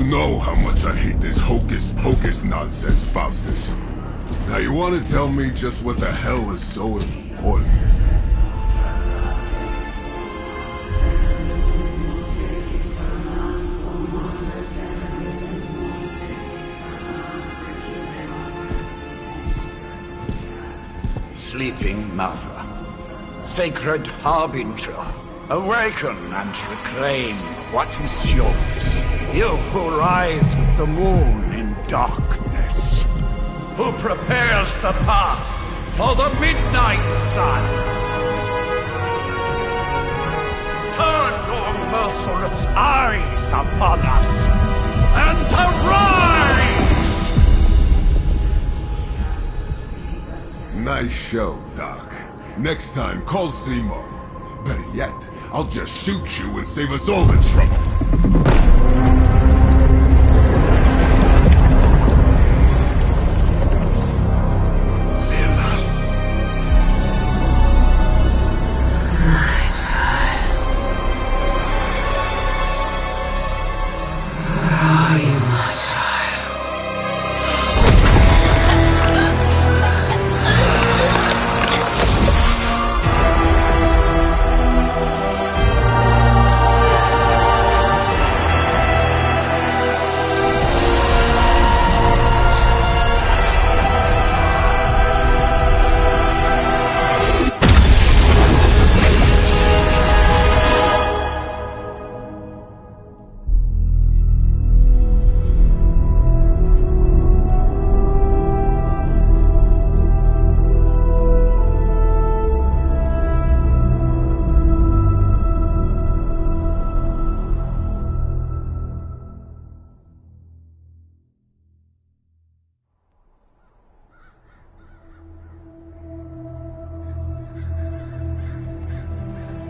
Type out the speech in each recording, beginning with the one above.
know how much I hate this hocus-pocus nonsense, Faustus. Now you want to tell me just what the hell is so important? Sleeping Mother, sacred harbinger, awaken and reclaim what is yours. You who rise with the moon in darkness, who prepares the path for the midnight sun. Turn your merciless eyes upon us, and arise! Nice show, Doc. Next time, call Zemo. Better yet, I'll just shoot you and save us all the trouble.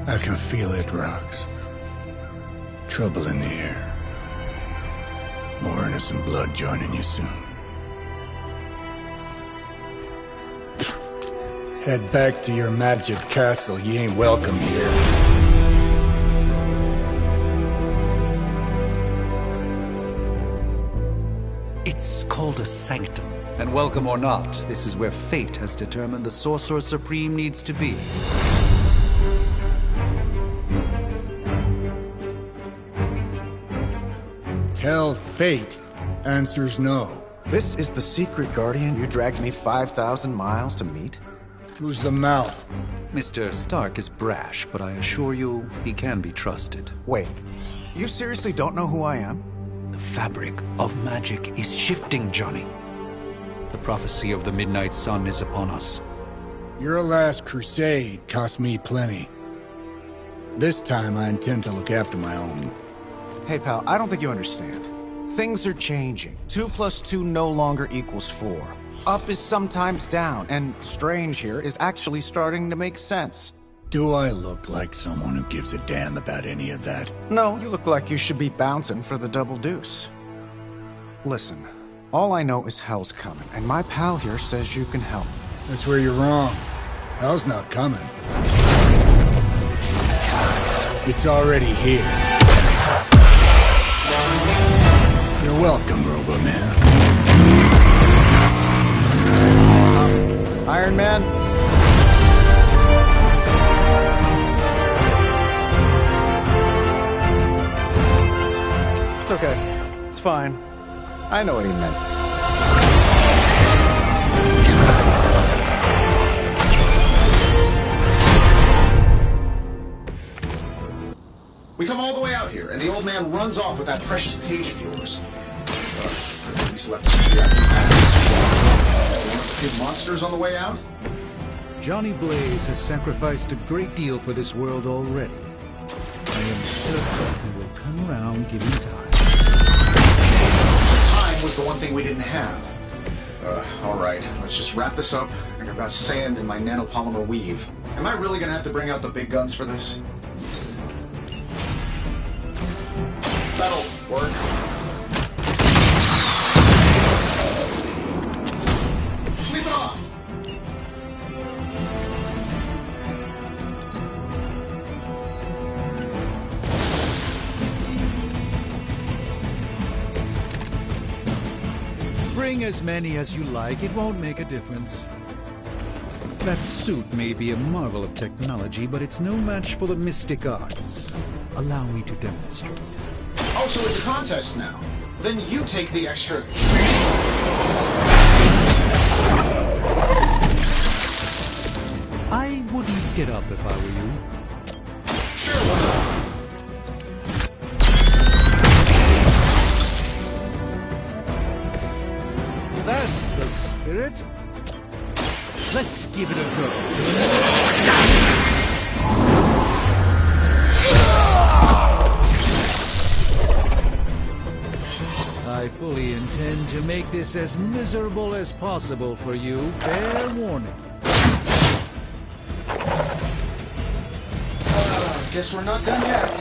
I can feel it, Rox. Trouble in the air. More innocent blood joining you soon. Head back to your magic castle. You ain't welcome here. It's called a sanctum. And welcome or not, this is where fate has determined the Sorcerer Supreme needs to be. Tell fate. Answers no. This is the secret guardian you dragged me 5,000 miles to meet? Who's the mouth? Mr. Stark is brash, but I assure you, he can be trusted. Wait, you seriously don't know who I am? The fabric of magic is shifting, Johnny. The prophecy of the Midnight Sun is upon us. Your last crusade cost me plenty. This time I intend to look after my own. Hey pal, I don't think you understand. Things are changing. 2 + 2 no longer equals 4. Up is sometimes down, and strange here is actually starting to make sense. Do I look like someone who gives a damn about any of that? No, you look like you should be bouncing for the double deuce. Listen, all I know is hell's coming, and my pal here says you can help. That's where you're wrong. Hell's not coming. It's already here. You're welcome, Robo-Man. Iron Man? It's okay. It's fine. I know what he meant. We come all the way out here, and the old man runs off with that precious page of yours. At least left us here after kid monsters on the way out? Johnny Blaze has sacrificed a great deal for this world already. I am certain he will come around given time. Time was the one thing we didn't have. All right, let's just wrap this up. I think I've got sand in my nanopolymer weave. Am I really gonna have to bring out the big guns for this? That'll work. Just leave it off. Bring as many as you like. It won't make a difference. That suit may be a marvel of technology, but it's no match for the mystic arts. Allow me to demonstrate. Oh, so it's a contest now. Then you take the extra... I wouldn't get up if I were you. Sure, why not? That's the spirit. Let's give it a go. I fully intend to make this as miserable as possible for you. Fair warning. Guess we're not done yet.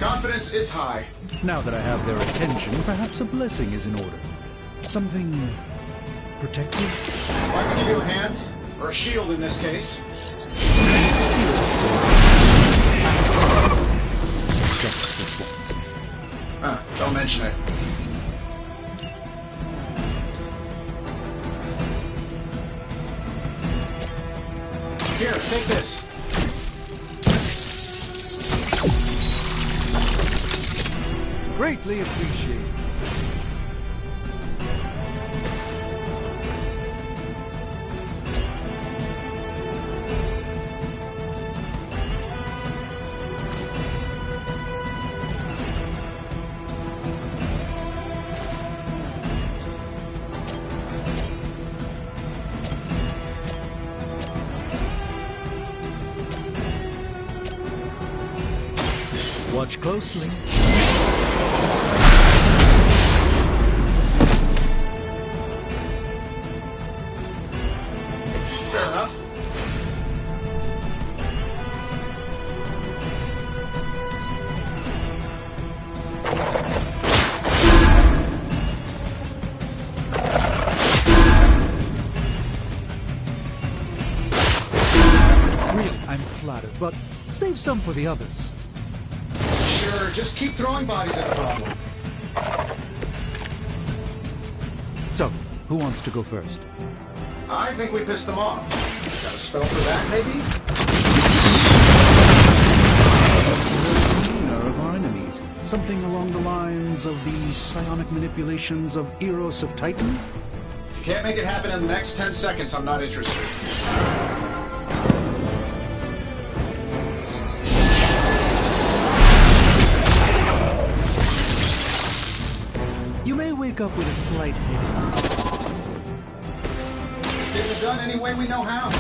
Confidence is high. Now that I have their attention, perhaps a blessing is in order. Something protective? I can give you a hand, or a shield in this case. Just this once. Don't mention it. Here, take this. Greatly appreciated. Watch closely. Fair enough. Really, I'm flattered, but save some for the others. Sure, just keep throwing bodies at the problem. So, who wants to go first? I think we pissed them off. Got a spell for that, maybe? Demeanor of our enemies. Something along the lines of the psionic manipulations of Eros of Titan? If you can't make it happen in the next 10 seconds, I'm not interested. You may wake up with a slight headache. Get it done any way we know how.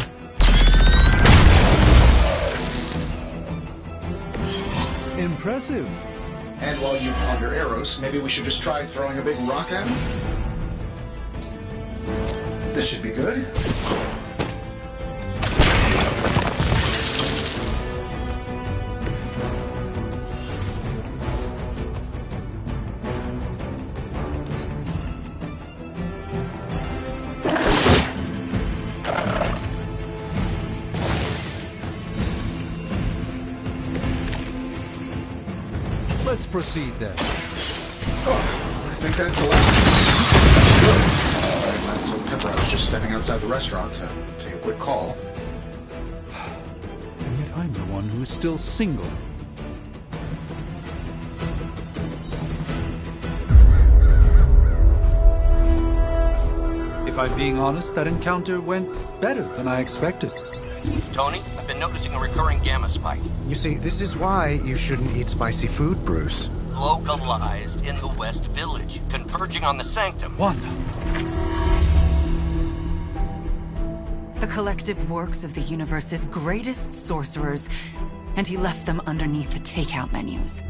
Impressive. And while you ponder Eros, maybe we should just try throwing a big rock at him? This should be good. Let's proceed then. I think that's the last. I told Pepper I was just stepping outside the restaurant to take a quick call. And yet I'm the one who's still single. If I'm being honest, that encounter went better than I expected. Tony, I've been noticing a recurring gamma spike. You see, this is why you shouldn't eat spicy food, Bruce. Localized in the West Village, converging on the Sanctum. Wanda. The collective works of the universe's greatest sorcerers, and he left them underneath the takeout menus.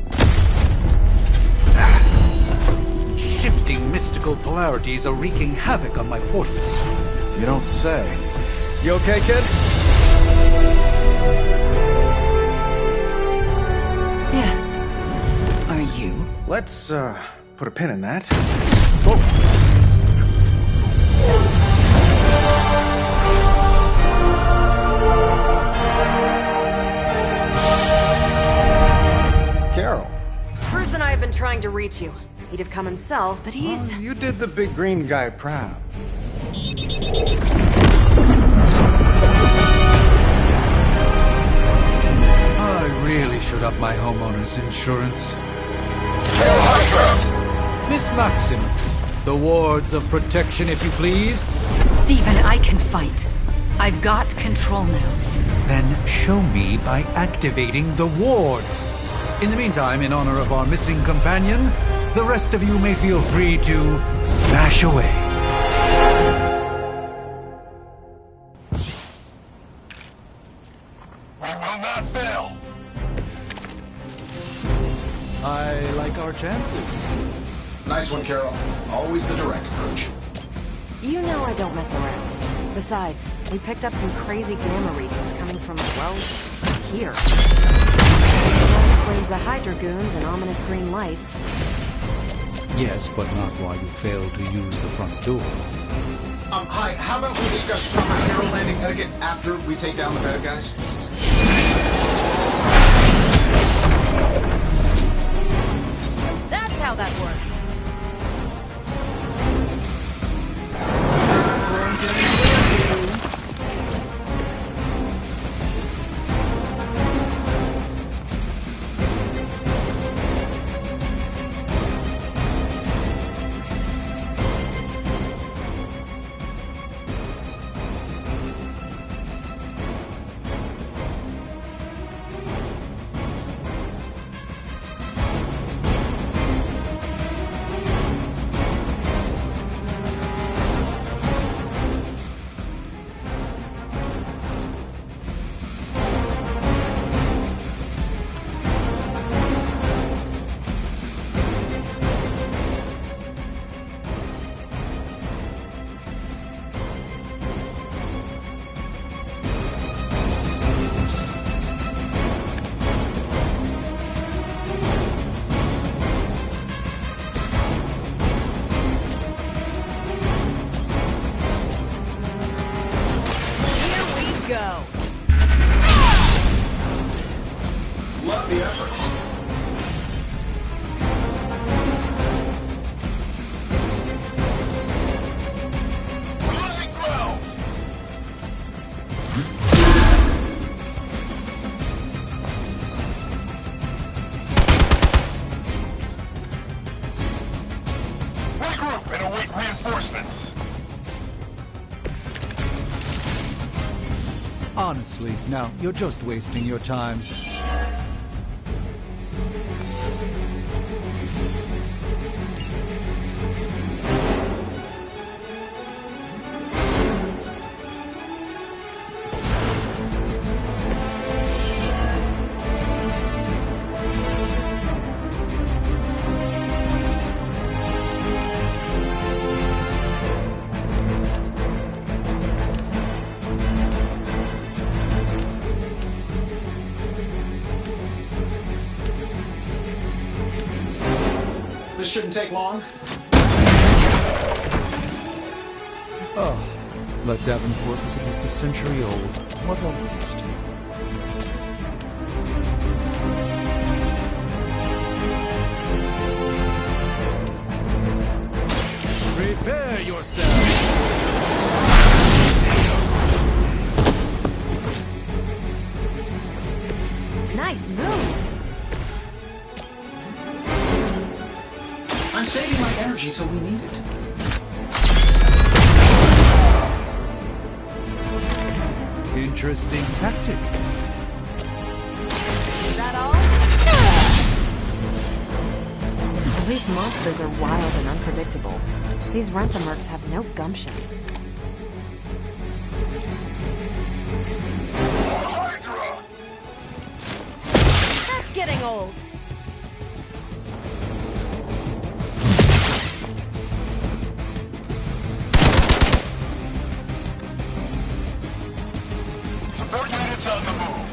Shifting mystical polarities are wreaking havoc on my portals. You don't say. You okay, kid? Yes. Are you? Let's, put a pin in that. Carol. Bruce and I have been trying to reach you. He'd have come himself, but he's... Oh, you did the big green guy proud. I really should up my homeowner's insurance. Miss Maximoff, the wards of protection, if you please. Stephen, I can fight. I've got control now. Then show me by activating the wards. In the meantime, in honor of our missing companion, the rest of you may feel free to smash away. We will not fail. I like our chances. Nice one, Carol. Always the direct approach. You know I don't mess around. Besides, we picked up some crazy gamma readings coming from, well, here. That explains the Hydra goons and ominous green lights. Yes, but not while you fail to use the front door. Hi, how about we discuss proper hero landing etiquette after we take down the bad guys? That's how that works. Love the effort. Regroup and await reinforcements. Honestly, now, you're just wasting your time. This shouldn't take long. Oh, but Davenport was at least a century old. What a waste. Prepare yourself! Nice move. I'm saving my energy till we need it. Interesting tactic. Is that all? These monsters are wild and unpredictable. These Rent-A-Mercs have no gumption. Hydra! That's getting old. Support units on the move.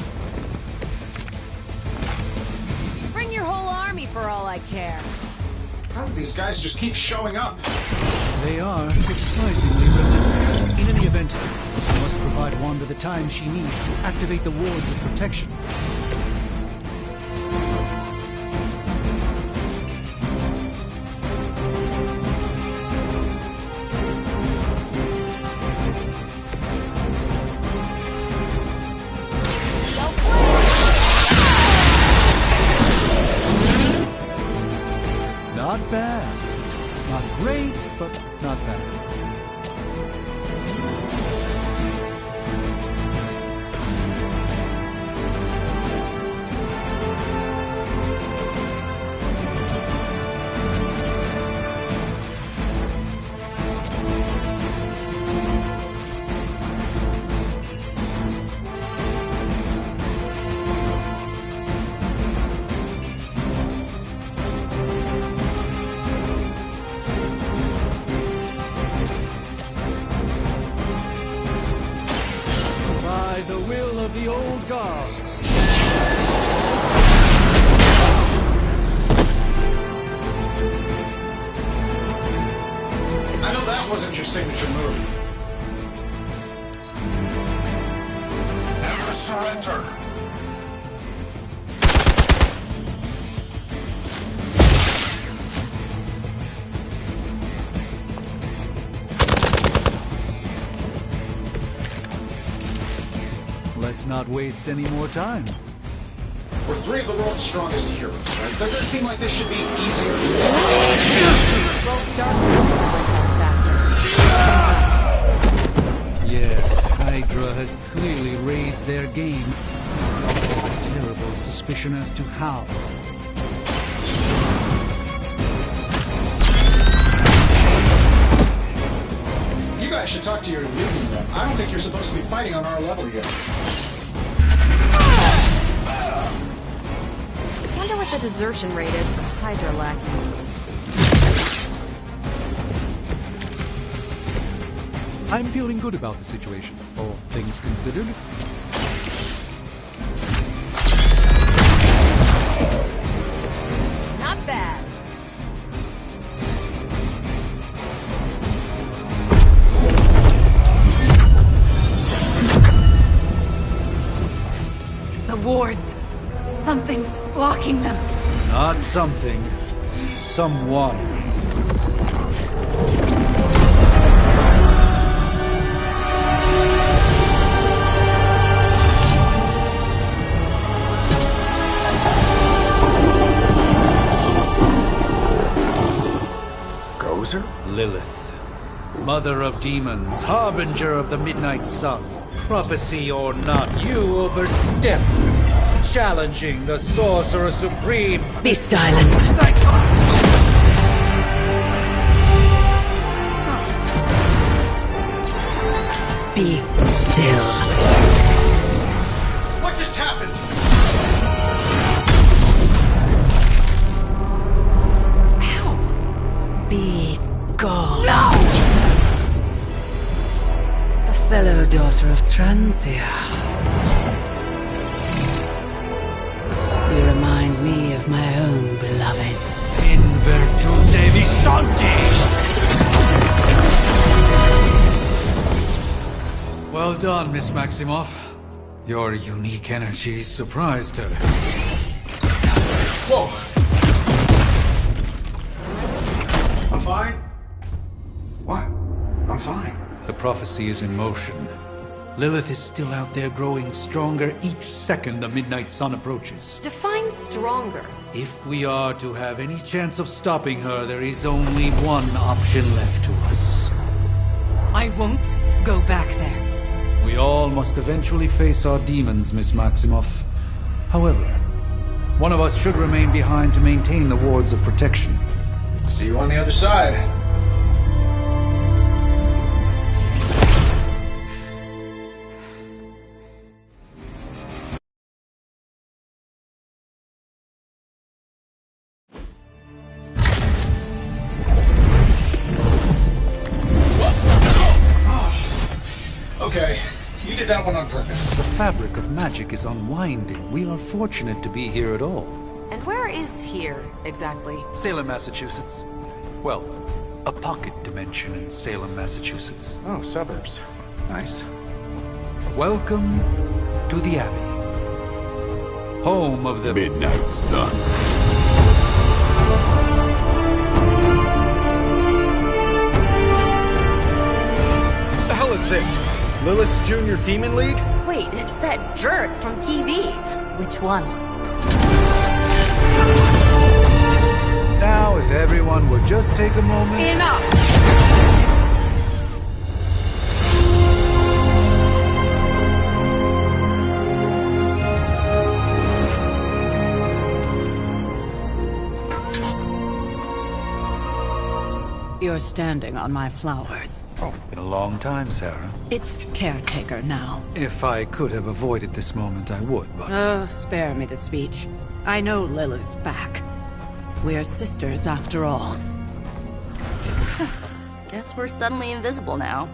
Bring your whole army for all I care. How do these guys just keep showing up? They are surprisingly relentless. In any event, you must provide Wanda the time she needs to activate the wards of protection. not bad. Not great, but not bad. The will of the old gods. I know that wasn't your signature move. Never surrender. Let's not waste any more time. We're three of the world's strongest heroes, right? Does it seem like this should be easier? Well, Starkers went down faster. Yes, Hydra has clearly raised their game. A terrible suspicion as to how. You guys should talk to your union rep. I don't think you're supposed to be fighting on our level yet. Wonder what the desertion rate is for Hydra lackeys. I'm feeling good about the situation, all things considered. Not bad. The wards. Something's blocking them. Not something. Someone. Gozer? Lilith. Mother of demons, harbinger of the midnight sun. Prophecy or not, you overstep. Challenging the Sorcerer Supreme. Be silent. Be still. What just happened? Be gone. No! A fellow daughter of Transia. You remind me of my own beloved. In virtute vishanti! Well done, Miss Maximoff. Your unique energy surprised her. Whoa! I'm fine. What? I'm fine. The prophecy is in motion. Lilith is still out there growing stronger each second the midnight sun approaches. Define stronger. If we are to have any chance of stopping her, there is only one option left to us. I won't go back there. We all must eventually face our demons, Miss Maximoff. However, one of us should remain behind to maintain the wards of protection. See you on the other side. Okay, you did that one on purpose. The fabric of magic is unwinding. We are fortunate to be here at all. And where is here, exactly? Salem, Massachusetts. Well, a pocket dimension in Salem, Massachusetts. Oh, suburbs. Nice. Welcome to the Abbey. Home of the Midnight Sun. What the hell is this? Lilith's Junior Demon League? Wait, it's that jerk from TV. Which one? Now, if everyone just take a moment? Enough! You're standing on my flowers. Oh, been a long time, Sarah. It's caretaker now. If I could have avoided this moment, I would, but... Oh, spare me the speech. I know Lilith's back. We're sisters after all. Guess we're suddenly invisible now.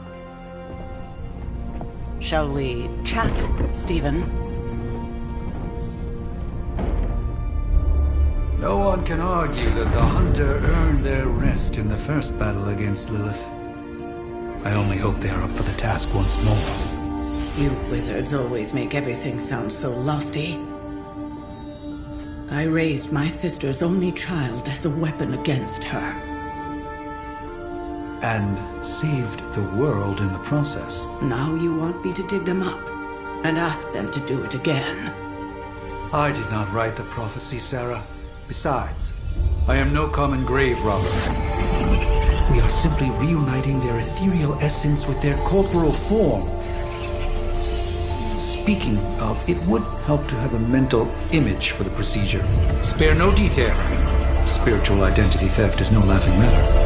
Shall we chat, Stephen? No one can argue that the Hunter earned their rest in the first battle against Lilith. I only hope they are up for the task once more. You wizards always make everything sound so lofty. I raised my sister's only child as a weapon against her. And saved the world in the process. Now you want me to dig them up and ask them to do it again. I did not write the prophecy, Sarah. Besides, I am no common grave robber. We are simply reuniting their ethereal essence with their corporal form. Speaking of, it would help to have a mental image for the procedure. Spare no detail. Spiritual identity theft is no laughing matter.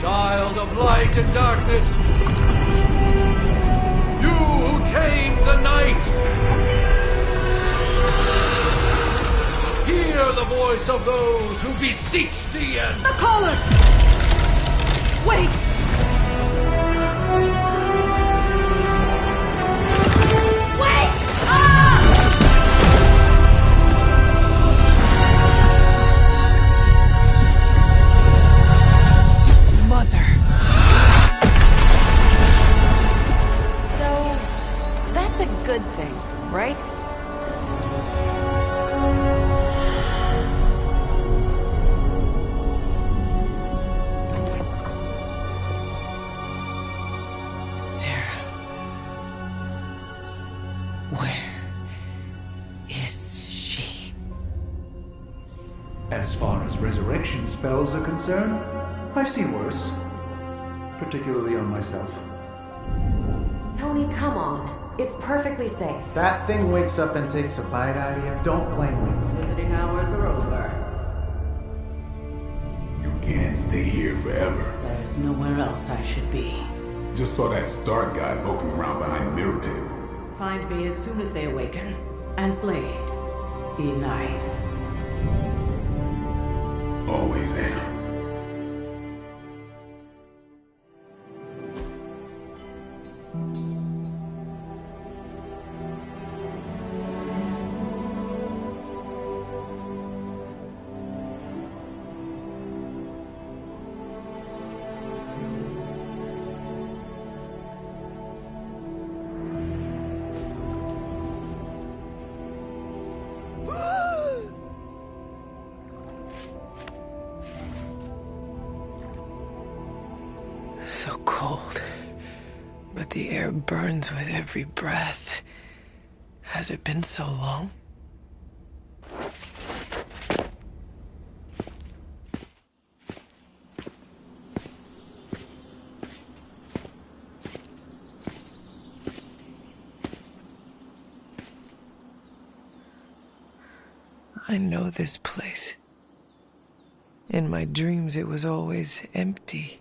Child of light and darkness, you who tamed the night, hear the voice of those who beseech thee and... The collar! Wait! Wait! Ah! Mother. So, that's a good thing, right? As far as resurrection spells are concerned, I've seen worse. Particularly on myself. Tony, come on. It's perfectly safe. That thing wakes up and takes a bite out of you. Don't blame me. Visiting hours are over. You can't stay here forever. There's nowhere else I should be. Just saw that Stark guy poking around behind the mirror table. Find me as soon as they awaken. And Blade, be nice. Always am. So cold, but the air burns with every breath. Has it been so long? I know this place. In my dreams, it was always empty.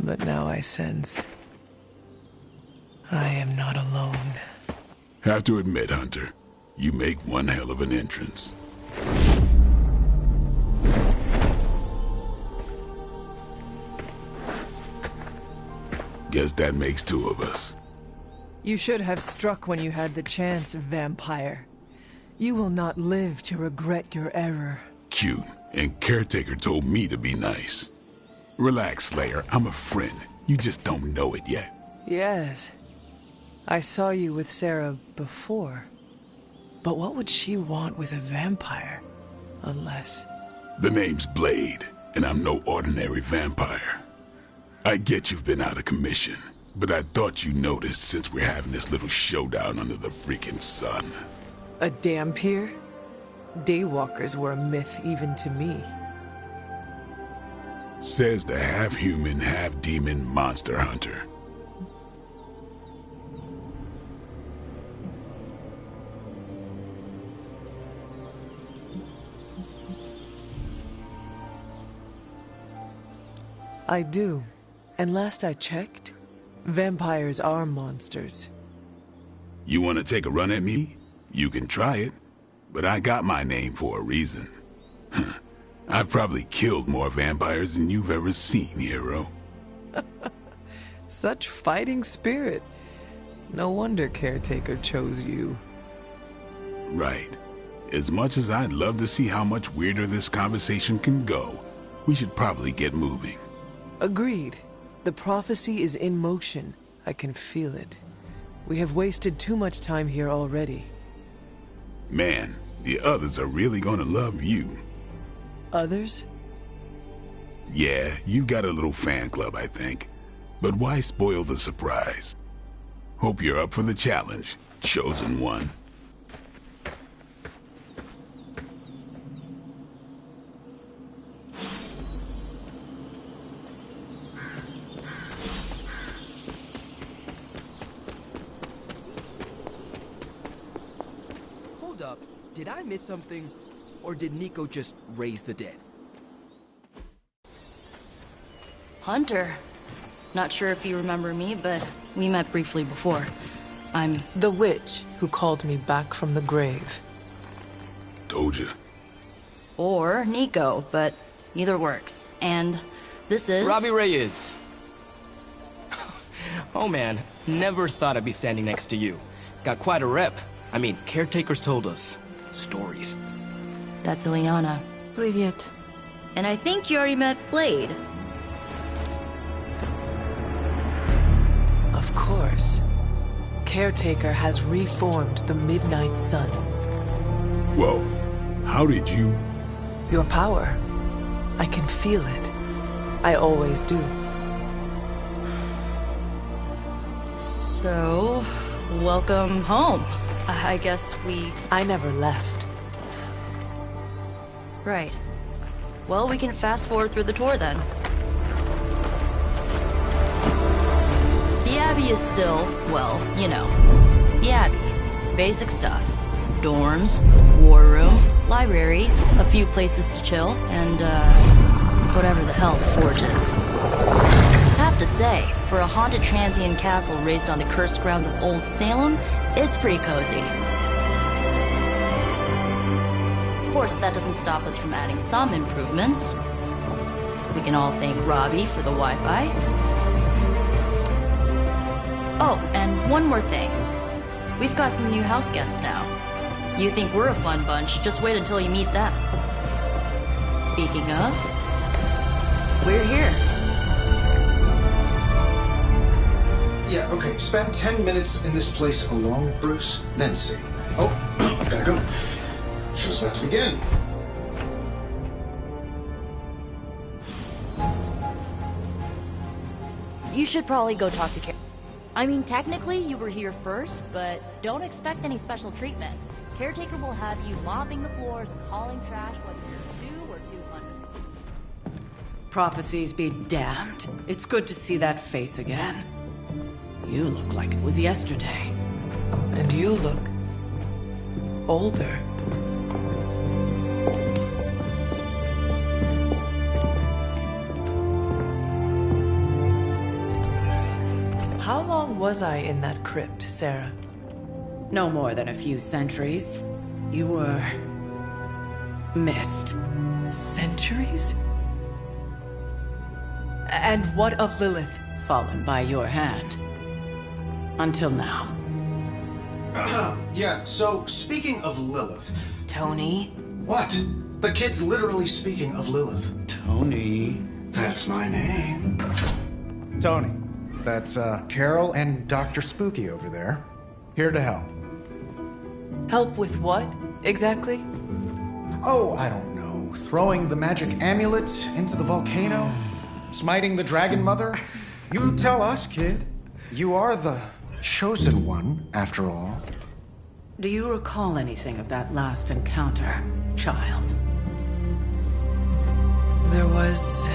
But now I sense I am not alone. Have to admit, Hunter, you make one hell of an entrance. Guess that makes two of us. You should have struck when you had the chance, vampire. You will not live to regret your error. Cute, and Caretaker told me to be nice. Relax, Slayer. I'm a friend. You just don't know it yet. Yes. I saw you with Sarah before. But what would she want with a vampire? Unless... The name's Blade, and I'm no ordinary vampire. I get you've been out of commission, but I thought you noticed since we're having this little showdown under the freaking sun. A Dhampir? Daywalkers were a myth even to me. Says the half-human, half-demon monster hunter. I do. And last I checked, vampires are monsters. You want to take a run at me? You can try it, but I got my name for a reason. I've probably killed more vampires than you've ever seen, hero. Such fighting spirit. No wonder Caretaker chose you. Right. As much as I'd love to see how much weirder this conversation can go, we should probably get moving. Agreed. The prophecy is in motion. I can feel it. We have wasted too much time here already. Man, the others are really gonna love you. Others? Yeah, you've got a little fan club, I think. But why spoil the surprise? Hope you're up for the challenge, chosen one. Hold up, did I miss something? Or did Nico just raise the dead? Hunter. Not sure if you remember me, but we met briefly before. I'm... The witch who called me back from the grave. Told ya. Or Nico, but either works. And this is... Robbie Reyes. Oh man, never thought I'd be standing next to you. Got quite a rep. I mean, Caretakers told us stories. That's Ileana. Привет. And I think you already met Blade. Of course. Caretaker has reformed the Midnight Suns. Whoa. How did you... Your power. I can feel it. I always do. So... welcome home. I guess we... I never left. Right. Well, we can fast forward through the tour then. The Abbey is still, well, you know, the Abbey. Basic stuff. dorms, war room, library, a few places to chill, and, whatever the hell the Forge is. Have to say, for a haunted transient castle raised on the cursed grounds of Old Salem, it's pretty cozy. Of course, that doesn't stop us from adding some improvements. We can all thank Robbie for the Wi-Fi. Oh, and one more thing. We've got some new house guests now. You think we're a fun bunch, just wait until you meet them. Speaking of, we're here. Yeah, okay, spend 10 minutes in this place alone, Bruce, then see. Oh, gotta go. Show's about to begin. You should probably go talk to Karen. I mean, technically, you were here first, but don't expect any special treatment. Caretaker will have you mopping the floors and hauling trash, whether you're 2 or 200. Prophecies be damned. It's good to see that face again. You look like it was yesterday. And you look older. How long was I in that crypt, Sarah? No more than a few centuries. You were missed. Centuries? And what of Lilith? Fallen by your hand. Until now. Yeah, so speaking of Lilith... Tony? What? The kid's literally speaking of Lilith. Tony. That's my name. Tony. That's, Carol and Dr. Spooky over there. Here to help. Help with what, exactly? Oh, I don't know. Throwing the magic amulet into the volcano? Smiting the Dragon Mother? You tell us, kid. You are the chosen one, after all. Do you recall anything of that last encounter, child? There was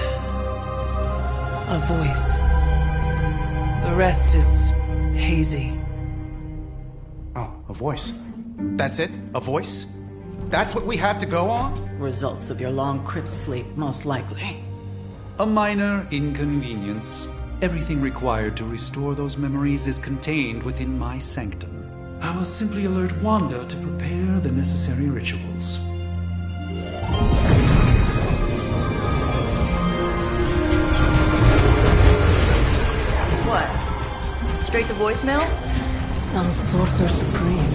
a voice. The rest is hazy. Oh, a voice. That's it? A voice? That's what we have to go on? Results of your long crypt sleep, most likely. A minor inconvenience. Everything required to restore those memories is contained within my sanctum. I will simply alert Wanda to prepare the necessary rituals. What? Straight to voicemail? Some sorcerer supreme.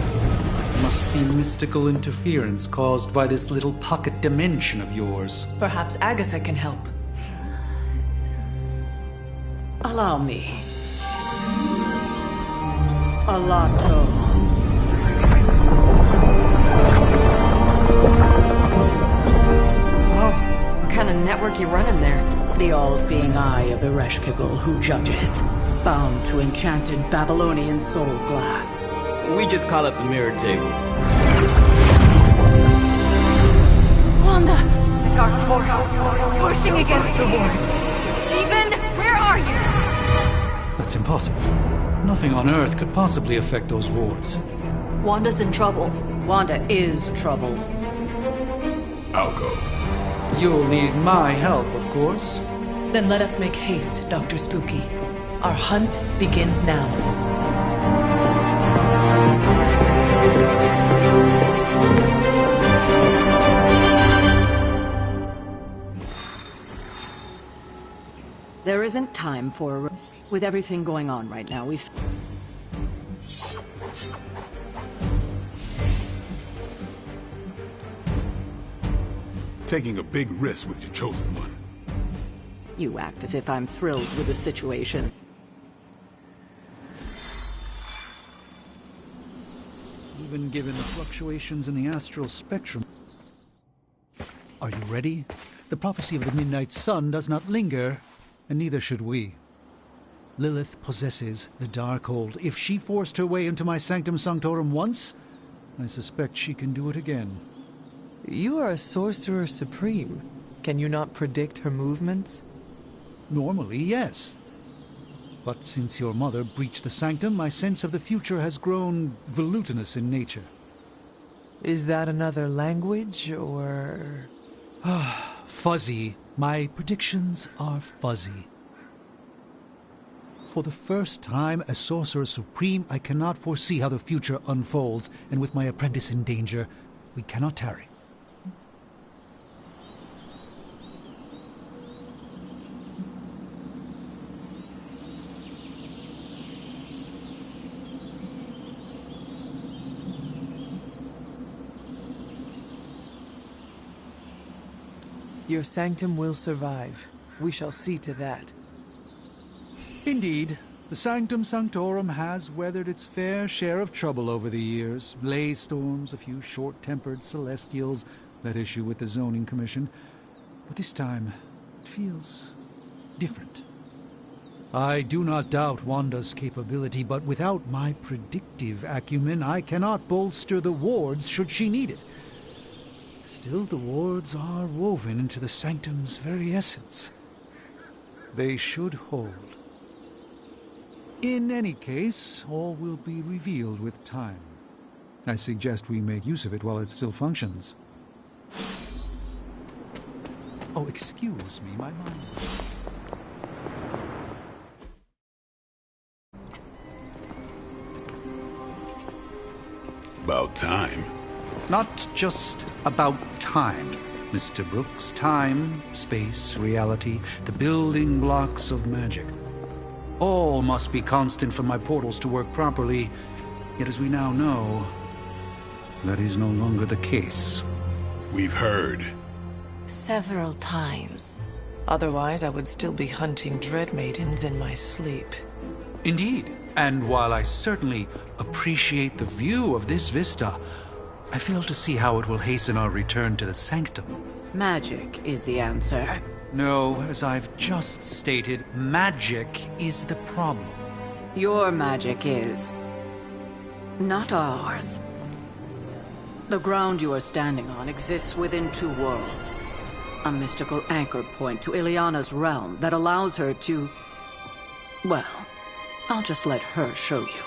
Must be mystical interference caused by this little pocket dimension of yours. Perhaps Agatha can help. Allow me. Alato. Whoa, what kind of network you running there? The all-seeing eye of Ereshkigal who judges, bound to enchanted Babylonian soul glass. We just call it the mirror table. Wanda! The dark force, pushing against the wards. Stephen, where are you? That's impossible. Nothing on Earth could possibly affect those wards. Wanda's in trouble. Wanda is trouble. I'll go. You'll need my help, of course. Then let us make haste, Dr. Spooky. Our hunt begins now. There isn't time for... With everything going on right now, Taking a big risk with your chosen one. You act as if I'm thrilled with the situation. Even given the fluctuations in the astral spectrum. Are you ready? The prophecy of the Midnight Sun does not linger, and neither should we. Lilith possesses the Darkhold. If she forced her way into my Sanctum Sanctorum once, I suspect she can do it again. You are a sorcerer supreme. Can you not predict her movements? Normally, yes. But since your mother breached the sanctum, my sense of the future has grown volutinous in nature. Is that another language, or...? Fuzzy. My predictions are fuzzy. For the first time as Sorcerer Supreme, I cannot foresee how the future unfolds, and with my apprentice in danger, we cannot tarry. Your sanctum will survive. We shall see to that. Indeed, the Sanctum Sanctorum has weathered its fair share of trouble over the years. Blaze storms, a few short-tempered celestials, that issue with the Zoning Commission. But this time, it feels different. I do not doubt Wanda's capability, but without my predictive acumen, I cannot bolster the wards should she need it. Still, the wards are woven into the Sanctum's very essence. They should hold. In any case, all will be revealed with time. I suggest we make use of it while it still functions. Oh, excuse me, my mind. About time. Not just about time, Mr. Brooks. Time, space, reality, the building blocks of magic. All must be constant for my portals to work properly, yet as we now know, that is no longer the case. We've heard. Several times. Otherwise, I would still be hunting Dread Maidens in my sleep. Indeed, and while I certainly appreciate the view of this vista, I fail to see how it will hasten our return to the Sanctum. Magic is the answer. No, as I've just stated, magic is the problem. Your magic is. Not ours. The ground you are standing on exists within two worlds. A mystical anchor point to Ileana's realm that allows her to... Well, I'll just let her show you.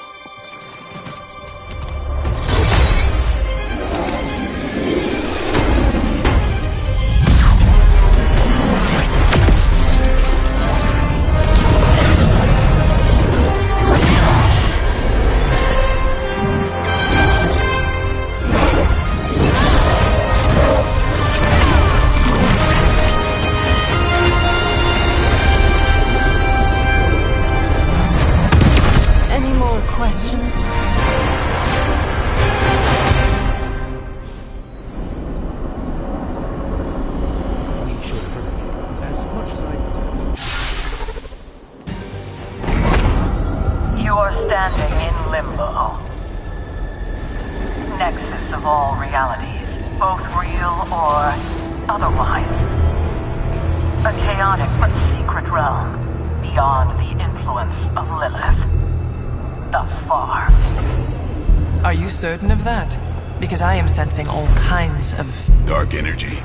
Certain of that? Because I am sensing all kinds of... dark energy.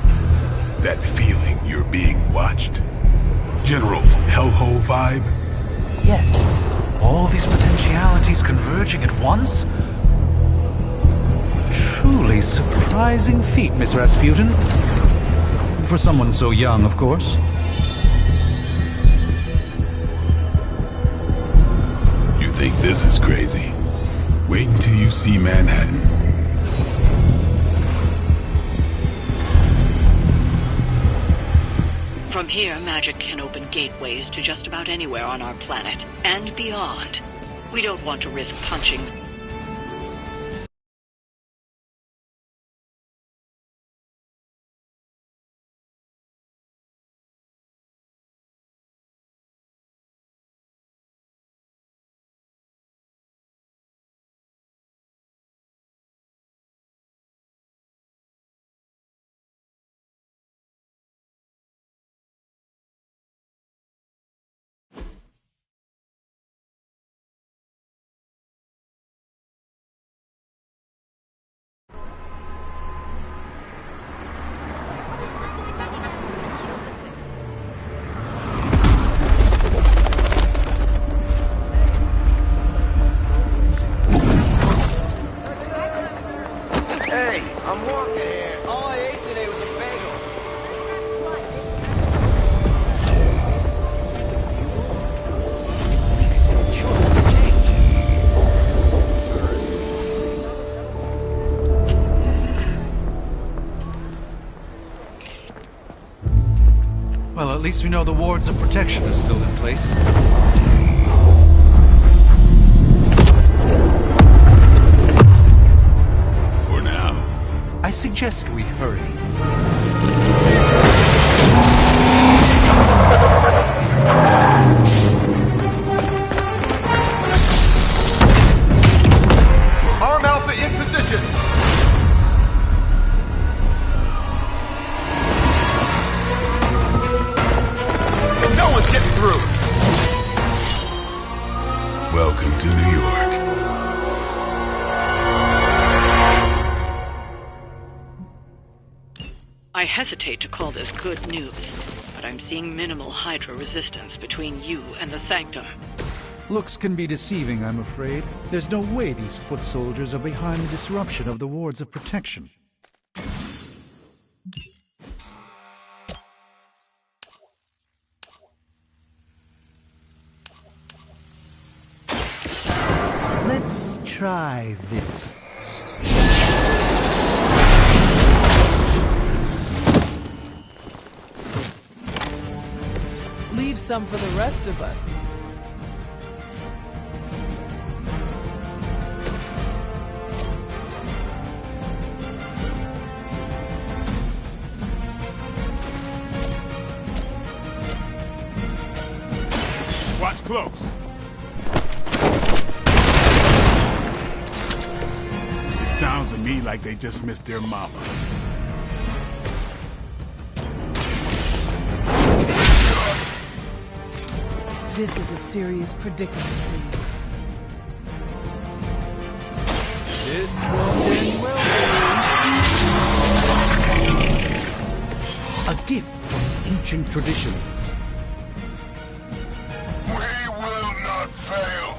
That feeling you're being watched. General hellhole vibe? Yes. All these potentialities converging at once? Truly surprising feat, Miss Rasputin. For someone so young, of course. You think this is crazy? Wait until you see Manhattan. From here, magic can open gateways to just about anywhere on our planet, and beyond. We don't want to risk punching I'm walking here. All I ate today was a bagel. Well, at least we know the wards of protection are still in place. For now. I suggest we hurry. Arm Alpha in position! No one's getting through! Welcome to New York. I hesitate to call this good news, but I'm seeing minimal Hydra resistance between you and the Sanctum. Looks can be deceiving, I'm afraid. There's no way these foot soldiers are behind the disruption of the wards of protection. Let's try this. Leave some for the rest of us. Watch close. It sounds to me like they just missed their mama. This is a serious predicament for you. This won't end well for you. A gift from ancient traditions. We will not fail.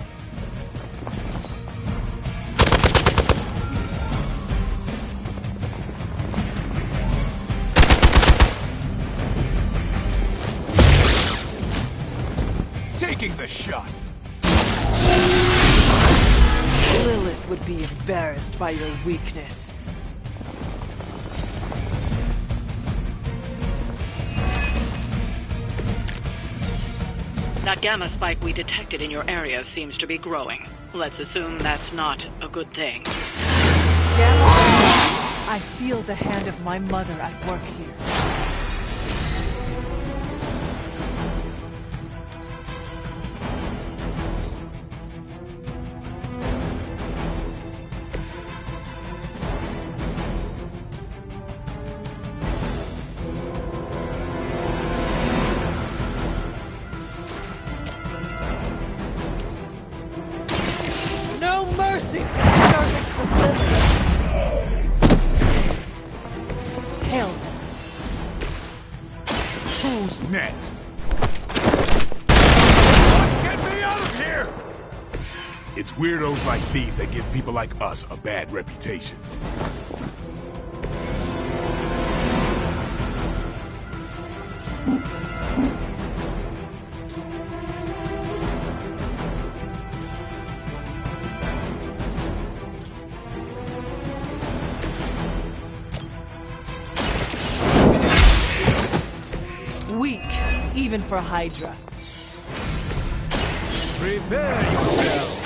Taking the shot! Lilith would be embarrassed by your weakness. That gamma spike we detected in your area seems to be growing. Let's assume that's not a good thing. Gamma, I feel the hand of my mother at work here. No mercy, servants of Lilith. Hell. Who's next? Get me out of here! It's weirdos like these that give people like us a bad reputation. Weak, even for Hydra. Prepare yourself.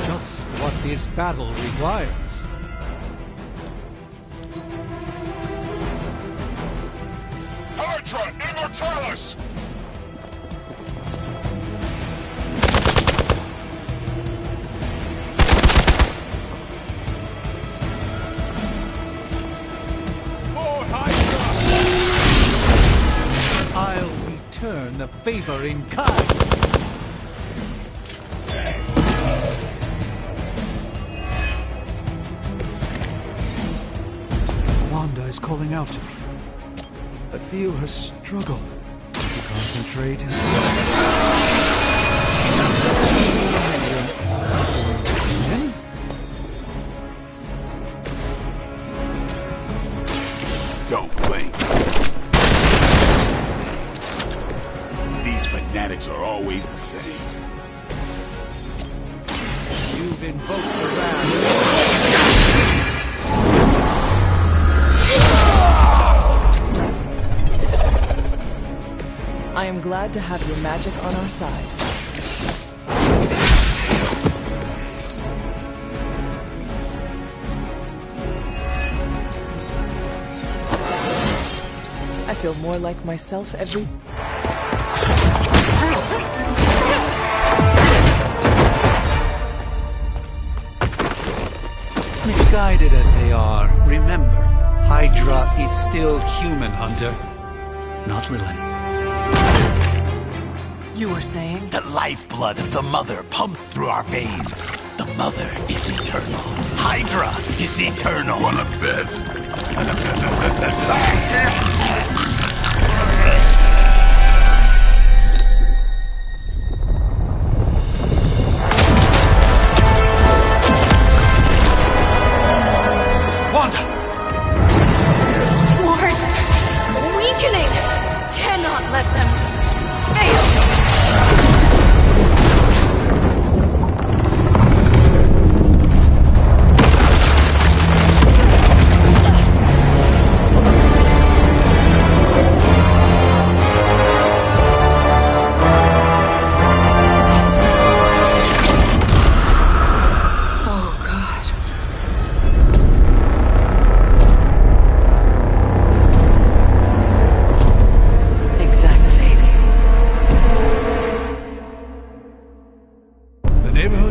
Just what this battle requires. Hydra Immortalis! I'll return the favor in kind. Wanda is calling out to me. I feel her struggle to concentrate. Then I'm glad to have your magic on our side. I feel more like myself every... Misguided as they are, remember, Hydra is still human, Hunter. Not Lilin. You were saying? The lifeblood of the Mother pumps through our veins. The Mother is eternal. Hydra is eternal. Wanna bet? Wanda! Wards! Weakening! Cannot let them fail!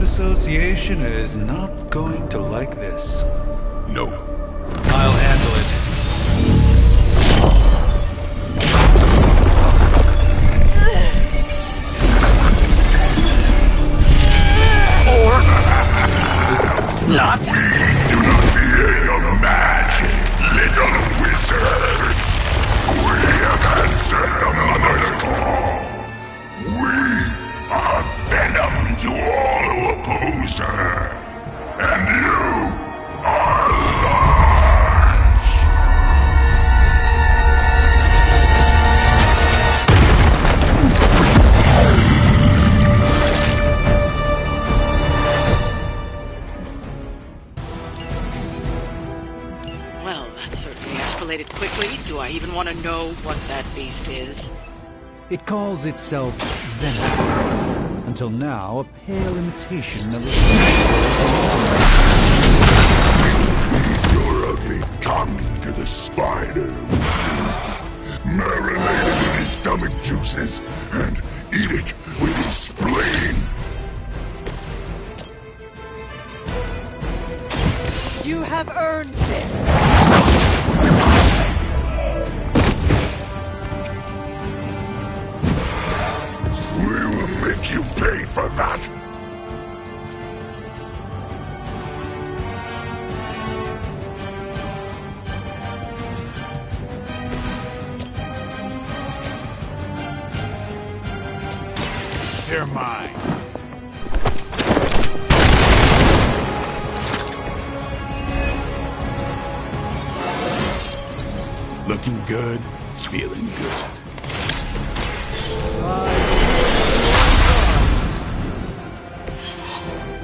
Association is not going to like this. Nope. I'll handle it. Or not. We do not fear your magic, little wizard. We have answered the Mother's call. We are venom to all who oppose her. And you are large. Well, that certainly escalated quickly. Do I even want to know what that beast is? It calls itself Venom. Until now, a pale imitation of Your ugly tongue to the spider, marinate it in his stomach juices and eat it with his spleen. You have earned this. Make you pay for that! They're mine. Looking good, feeling good.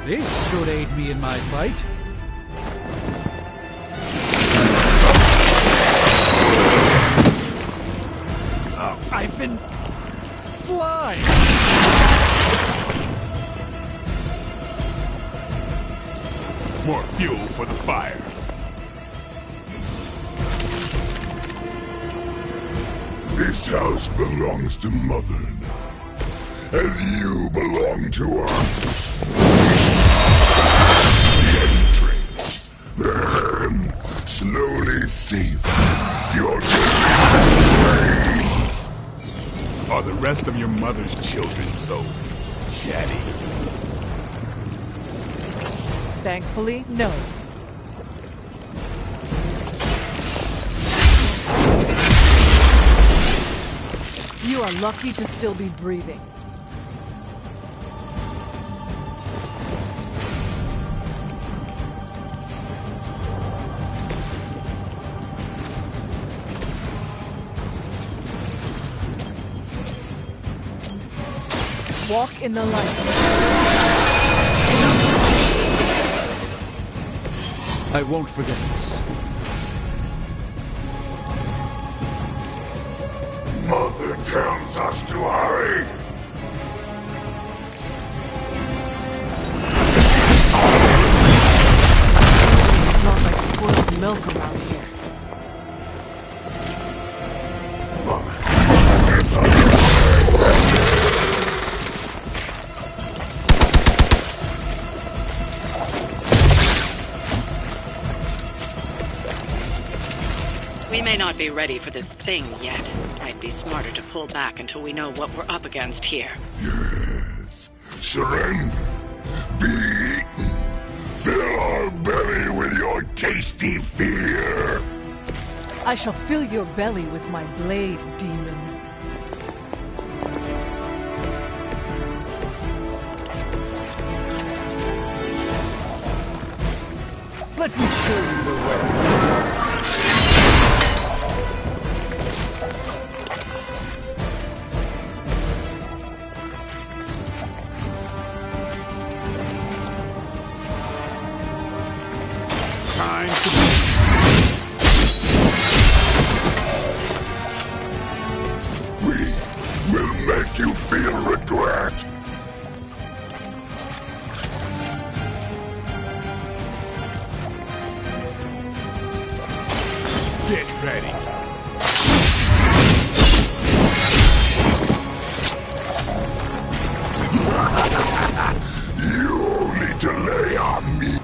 This should aid me in my fight. Oh, I've been slimed. More fuel for the fire. This house belongs to Mother, as you belong to us. Then slowly savor your ways. Are the rest of your mother's children so chatty? Thankfully, no. You are lucky to still be breathing. Walk in the light. I won't forget this. Mother tells us to hurry. It smells like spoiled milk around here. We may not be ready for this thing yet. Might be smarter to pull back until we know what we're up against here. Yes. Surrender. Be eaten. Fill our belly with your tasty fear. I shall fill your belly with my blade, demon. Let me show you the way. Time to We will make you feel regret. get ready. You only delay on me.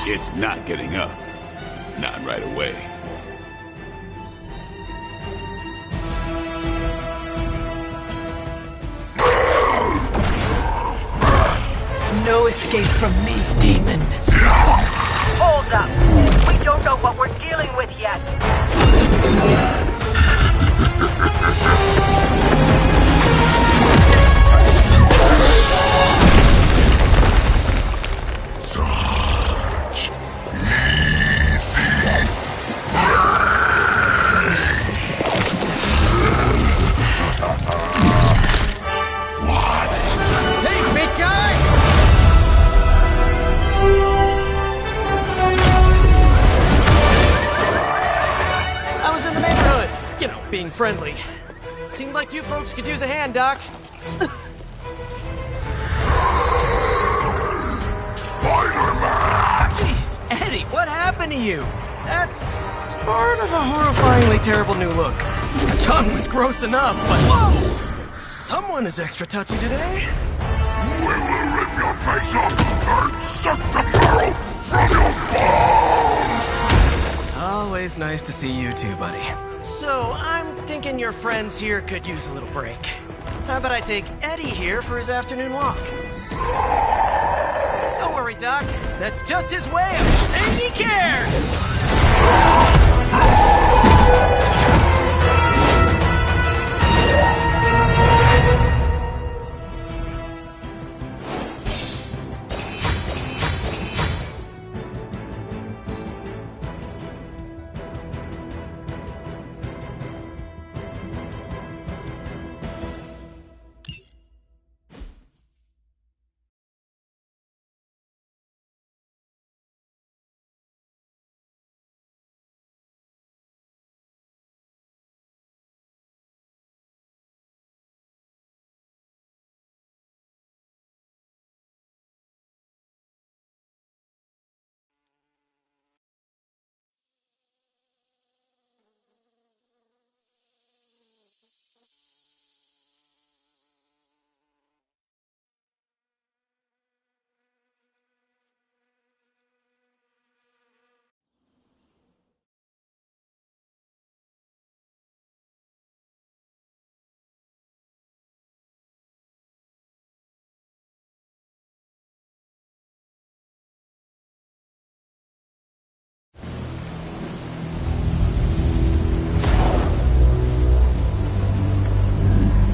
It's not getting up. Not right away. No escape from me, demon. Hold up. We don't know what we're dealing with yet. Hey, big guy! I was in the neighborhood. You know, being friendly. Seemed like you folks could use a hand, Doc. Spider-Man! Jeez, Eddie, what happened to you? That's sort of a horrifyingly terrible new look. The tongue was gross enough, but whoa! Someone is extra touchy today. We will rip your face off and suck the marrow from your bones! Always nice to see you too, buddy. So, I'm thinking your friends here could use a little break. How about I take Eddie here for his afternoon walk? Don't worry, Doc. That's just his way of saying he cares!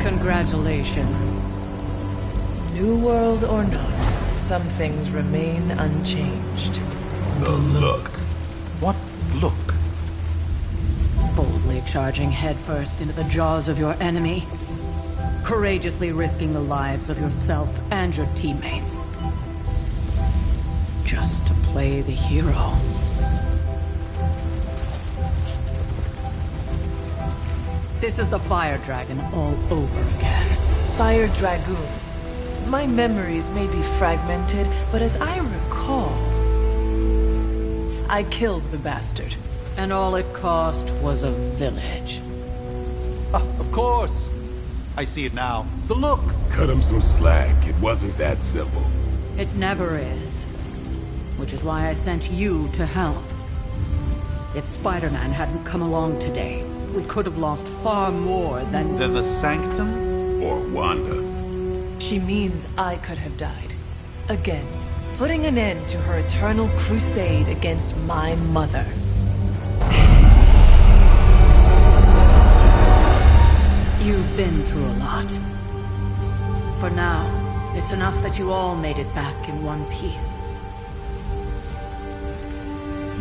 Congratulations. New world or not, some things remain unchanged. The look. What look? Boldly charging headfirst into the jaws of your enemy. Courageously risking the lives of yourself and your teammates. Just to play the hero. This is the Fire Dragon all over again. Fire Dragoon. My memories may be fragmented, but as I recall, I killed the bastard. And all it cost was a village. Of course. I see it now. The look. Cut him some slack. It wasn't that simple. It never is. Which is why I sent you to help. If Spider-Man hadn't come along today, we could have lost far more than the Sanctum? Or Wanda. She means I could have died. Again, putting an end to her eternal crusade against my mother. You've been through a lot. For now, it's enough that you all made it back in one piece.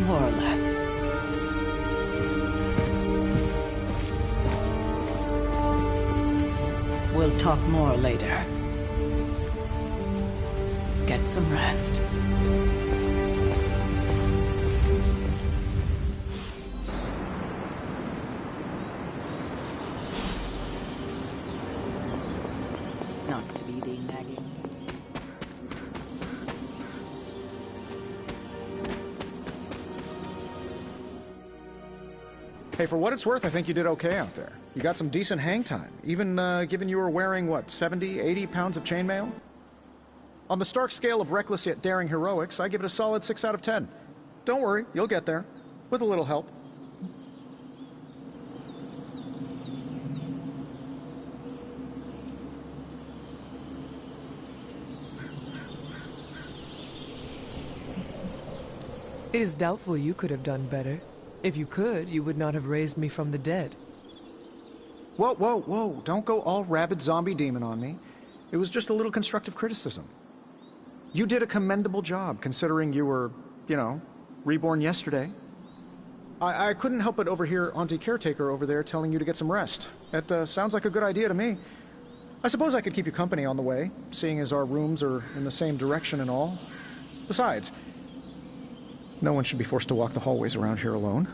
More or less. We'll talk more later. Get some rest. Not to be the nagging. Hey, for what it's worth, I think you did okay out there. You got some decent hang time, even given you were wearing, what, 70, 80 pounds of chainmail? On the Stark scale of reckless yet daring heroics, I give it a solid 6 out of 10. Don't worry, you'll get there. With a little help. It is doubtful you could have done better. If you could, you would not have raised me from the dead. Whoa, whoa, whoa. Don't go all rabid zombie demon on me. It was just a little constructive criticism. You did a commendable job, considering you were, you know, reborn yesterday. I couldn't help but overhear Auntie Caretaker over there telling you to get some rest. It sounds like a good idea to me. I suppose I could keep you company on the way, seeing as our rooms are in the same direction and all. Besides, no one should be forced to walk the hallways around here alone.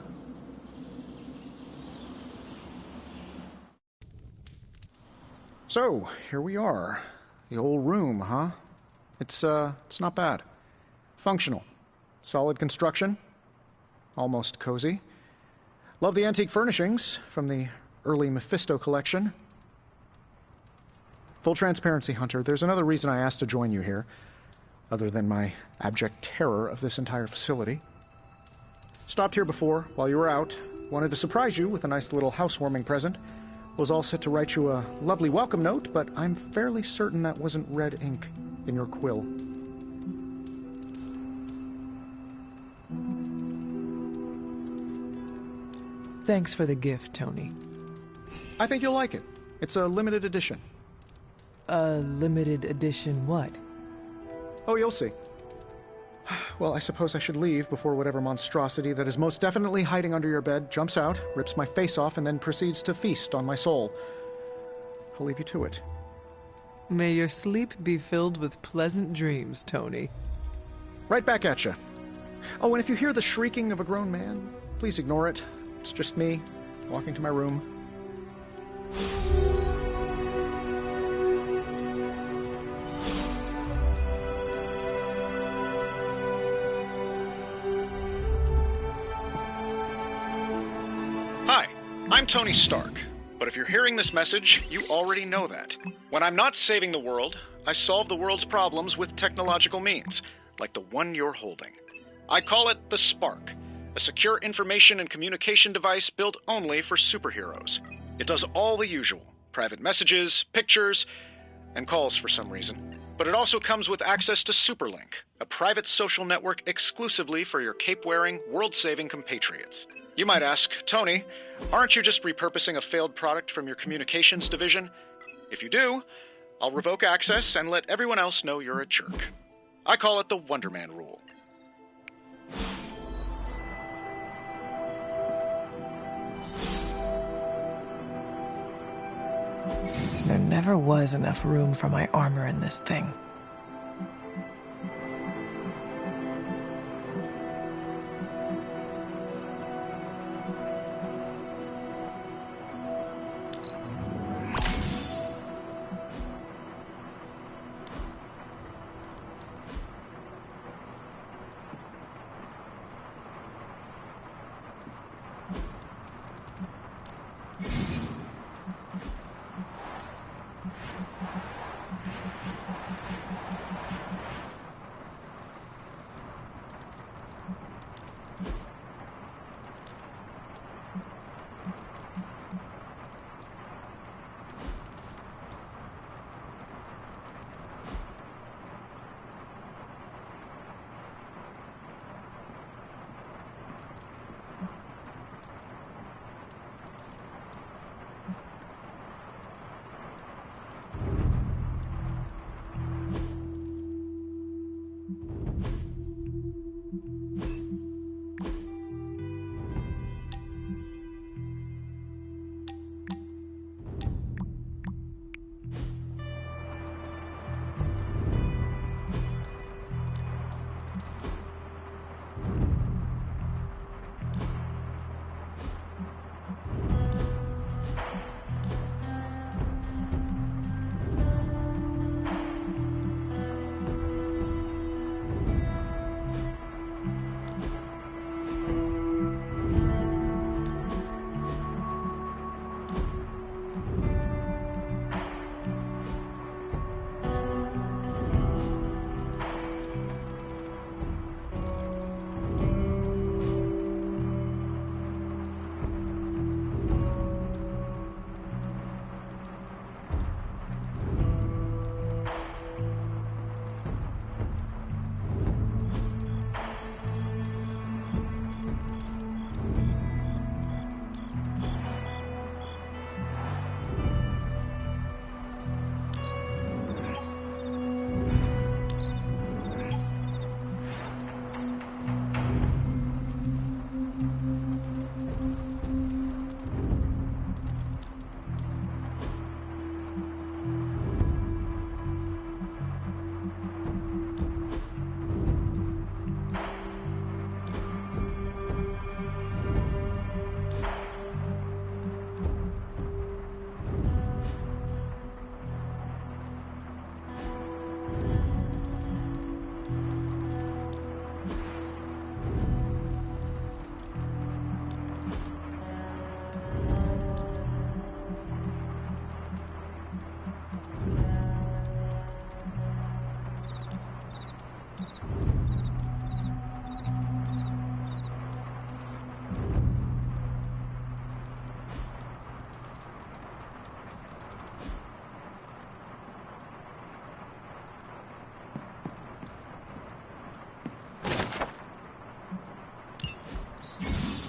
So, here we are. The old room, huh? It's not bad. Functional. Solid construction. Almost cozy. Love the antique furnishings from the early Mephisto collection. Full transparency, Hunter, there's another reason I asked to join you here, other than my abject terror of this entire facility. Stopped here before, while you were out. Wanted to surprise you with a nice little housewarming present. Was all set to write you a lovely welcome note, but I'm fairly certain that wasn't red ink in your quill. Thanks for the gift, Tony. I think you'll like it. It's a limited edition. A limited edition what? Oh, you'll see. Well, I suppose I should leave before whatever monstrosity that is most definitely hiding under your bed jumps out, rips my face off, and then proceeds to feast on my soul. I'll leave you to it. May your sleep be filled with pleasant dreams, Tony. Right back at you. Oh, and if you hear the shrieking of a grown man, please ignore it. It's just me, walking to my room. Hi, I'm Tony Stark. But if you're hearing this message, you already know that. When I'm not saving the world, I solve the world's problems with technological means, like the one you're holding. I call it the Spark, a secure information and communication device built only for superheroes. It does all the usual, private messages, pictures, and calls for some reason. But it also comes with access to Superlink, a private social network exclusively for your cape-wearing, world-saving compatriots. You might ask, Tony, aren't you just repurposing a failed product from your communications division? If you do, I'll revoke access and let everyone else know you're a jerk. I call it the Wonder Man rule. There never was enough room for my armor in this thing.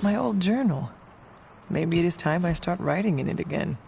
my old journal. Maybe it is time I start writing in it again.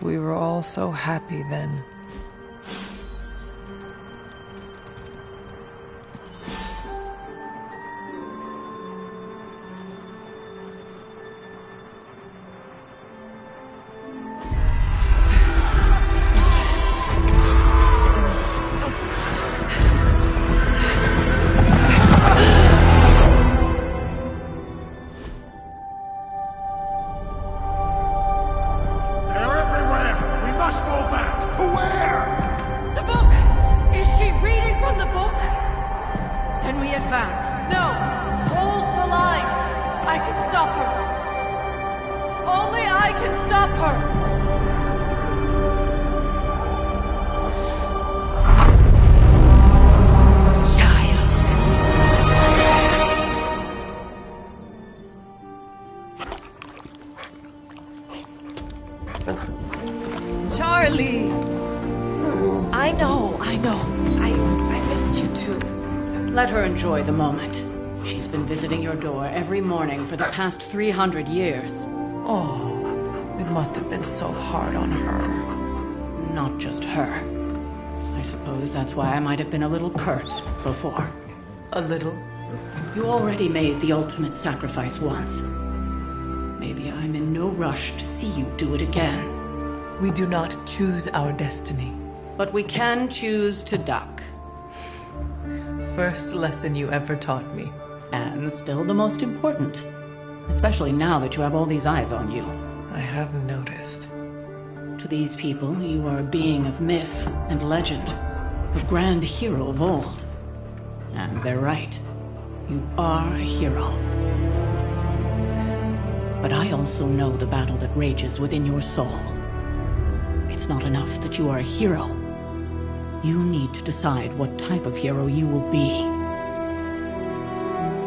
We were all so happy then. Charlie! I know. I missed you too. Let her enjoy the moment. She's been visiting your door every morning for the past 300 years. Oh, it must have been so hard on her. Not just her. I suppose that's why I might have been a little curt before. A little? You already made the ultimate sacrifice once. Maybe I'm in no rush to see you do it again. We do not choose our destiny. But we can choose to duck. First lesson you ever taught me. And still the most important. Especially now that you have all these eyes on you. I have noticed. To these people, you are a being of myth and legend. A grand hero of old. And they're right. You are a hero. But I also know the battle that rages within your soul. It's not enough that you are a hero. You need to decide what type of hero you will be.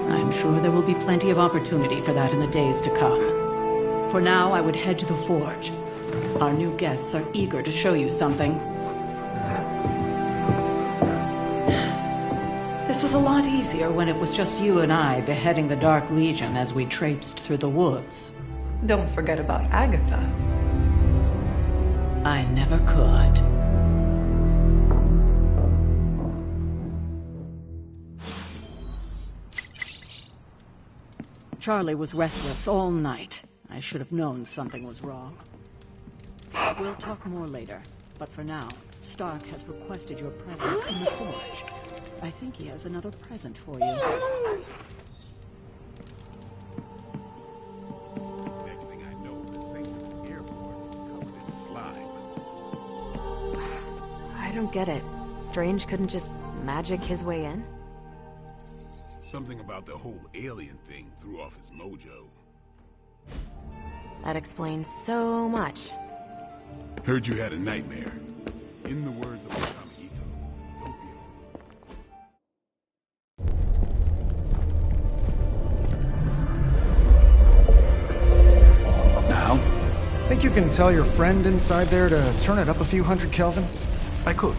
I'm sure there will be plenty of opportunity for that in the days to come. For now, I would head to the Forge. Our new guests are eager to show you something. This was a lot easier when it was just you and I beheading the Dark Legion as we traipsed through the woods. Don't forget about Agatha. I never could. Charlie was restless all night. I should have known something was wrong. We'll talk more later, but for now, Stark has requested your presence in the Forge. I think he has another present for you. Next thing I know, the thing at the airport covered in slime. I don't get it. Strange couldn't just magic his way in? Something about the whole alien thing threw off his mojo. That explains so much. Heard you had a nightmare. In the words of Kamihito, don't be Now? Think you can tell your friend inside there to turn it up a few hundred Kelvin? I could.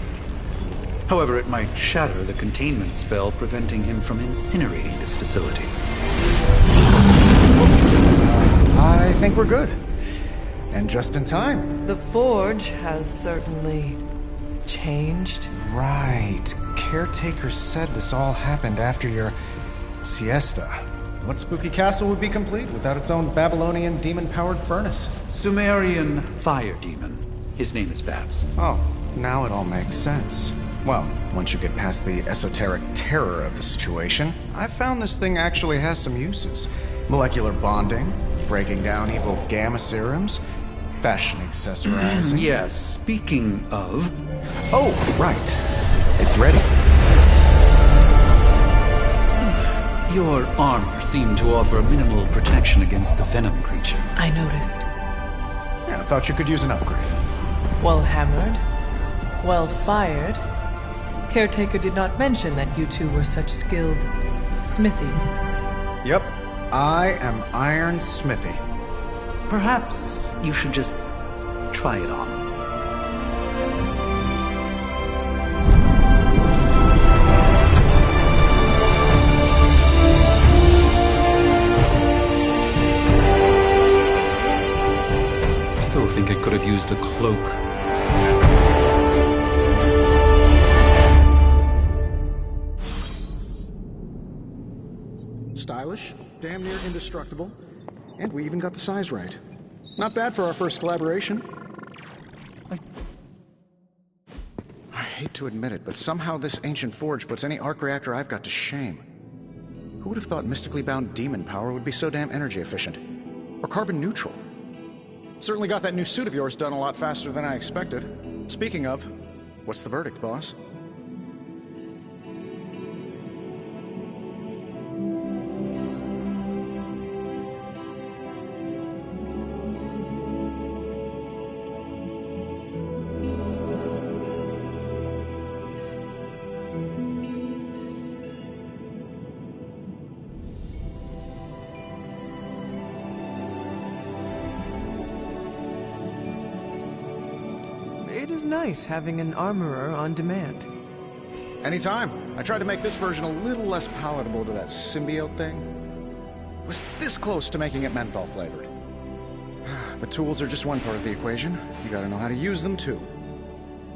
However, it might shatter the containment spell preventing him from incinerating this facility. I think we're good. And just in time. The Forge has certainly changed. Right. caretaker said this all happened after your siesta. What spooky castle would be complete without its own Babylonian demon-powered furnace? Sumerian fire demon. His name is Babs. Oh, now it all makes sense. Well, once you get past the esoteric terror of the situation, I've found this thing actually has some uses. Molecular bonding, breaking down evil gamma serums, fashion accessorizing. Yes, speaking of... Oh, right. It's ready. Your armor seemed to offer minimal protection against the venom creature. I noticed. Yeah, I thought you could use an upgrade. Well hammered, well fired. Caretaker did not mention that you two were such skilled smithies. Yep, I am Iron Smithy. Perhaps you should just try it on. Still think it could have used a cloak. Stylish, damn near indestructible, and we even got the size right. Not bad for our first collaboration. I hate to admit it, but somehow this ancient forge puts any arc reactor I've got to shame. Who would have thought mystically bound demon power would be so damn energy efficient? Or carbon neutral? Certainly got that new suit of yours done a lot faster than I expected. Speaking of, what's the verdict, boss? It is nice having an armorer on demand. Anytime. I tried to make this version a little less palatable to that symbiote thing. Was this close to making it menthol flavored. But tools are just one part of the equation. You gotta know how to use them too.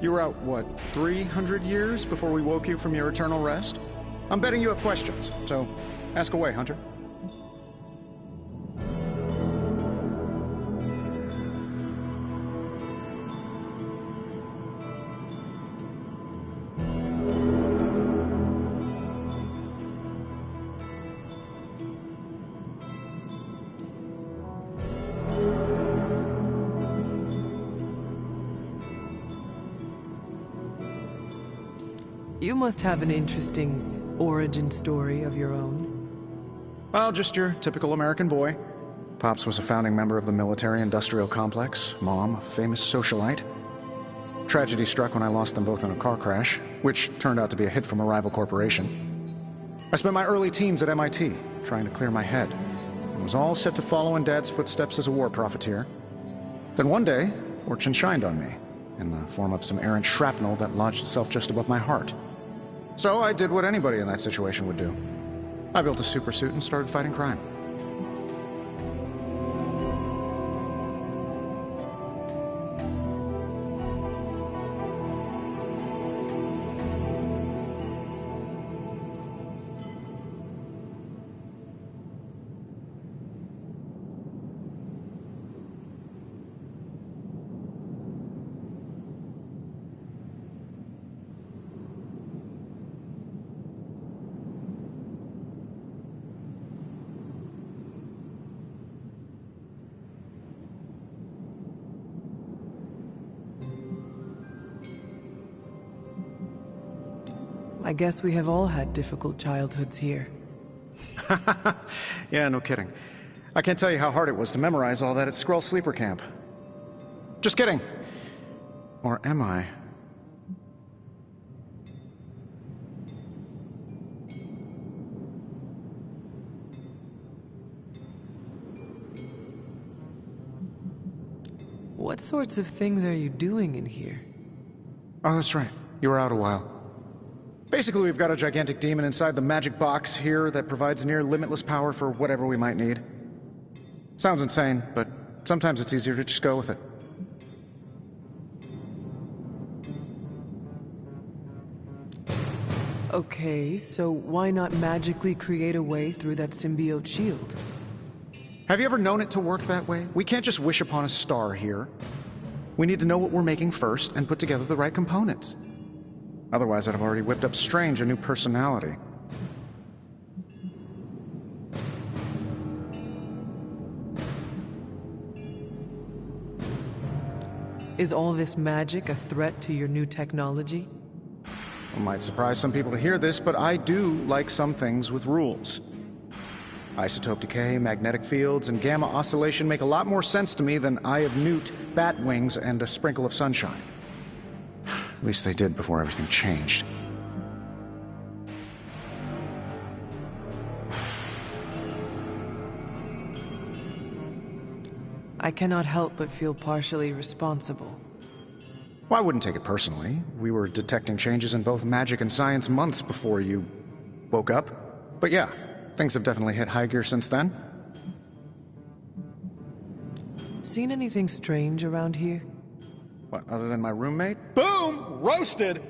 You were out, what, 300 years before we woke you from your eternal rest? I'm betting you have questions, so ask away, Hunter. You must have an interesting origin story of your own. Well, just your typical American boy. Pops was a founding member of the military-industrial complex. Mom, a famous socialite. Tragedy struck when I lost them both in a car crash, which turned out to be a hit from a rival corporation. I spent my early teens at MIT, trying to clear my head, and was all set to follow in Dad's footsteps as a war profiteer. Then one day, fortune shined on me, in the form of some errant shrapnel that lodged itself just above my heart. So I did what anybody in that situation would do. I built a supersuit and started fighting crime. I guess we have all had difficult childhoods here. Yeah, no kidding. I can't tell you how hard it was to memorize all that at Skrull Sleeper Camp. Just kidding. Or am I? What sorts of things are you doing in here? Oh, that's right. You were out a while. Basically, we've got a gigantic demon inside the magic box here that provides near limitless power for whatever we might need. Sounds insane, but sometimes it's easier to just go with it. Okay, so why not magically create a way through that symbiote shield? Have you ever known it to work that way? We can't just wish upon a star here. We need to know what we're making first and put together the right components. Otherwise, I'd have already whipped up Strange a new personality. Is all this magic a threat to your new technology? It might surprise some people to hear this, but I do like some things with rules. Isotope decay, magnetic fields, and gamma oscillation make a lot more sense to me than Eye of Newt, bat wings, and a sprinkle of sunshine. At least they did before everything changed. I cannot help but feel partially responsible. Well, I wouldn't take it personally. We were detecting changes in both magic and science months before you woke up. But yeah, things have definitely hit high gear since then. Seen anything strange around here? What, other than my roommate? Boom! Roasted!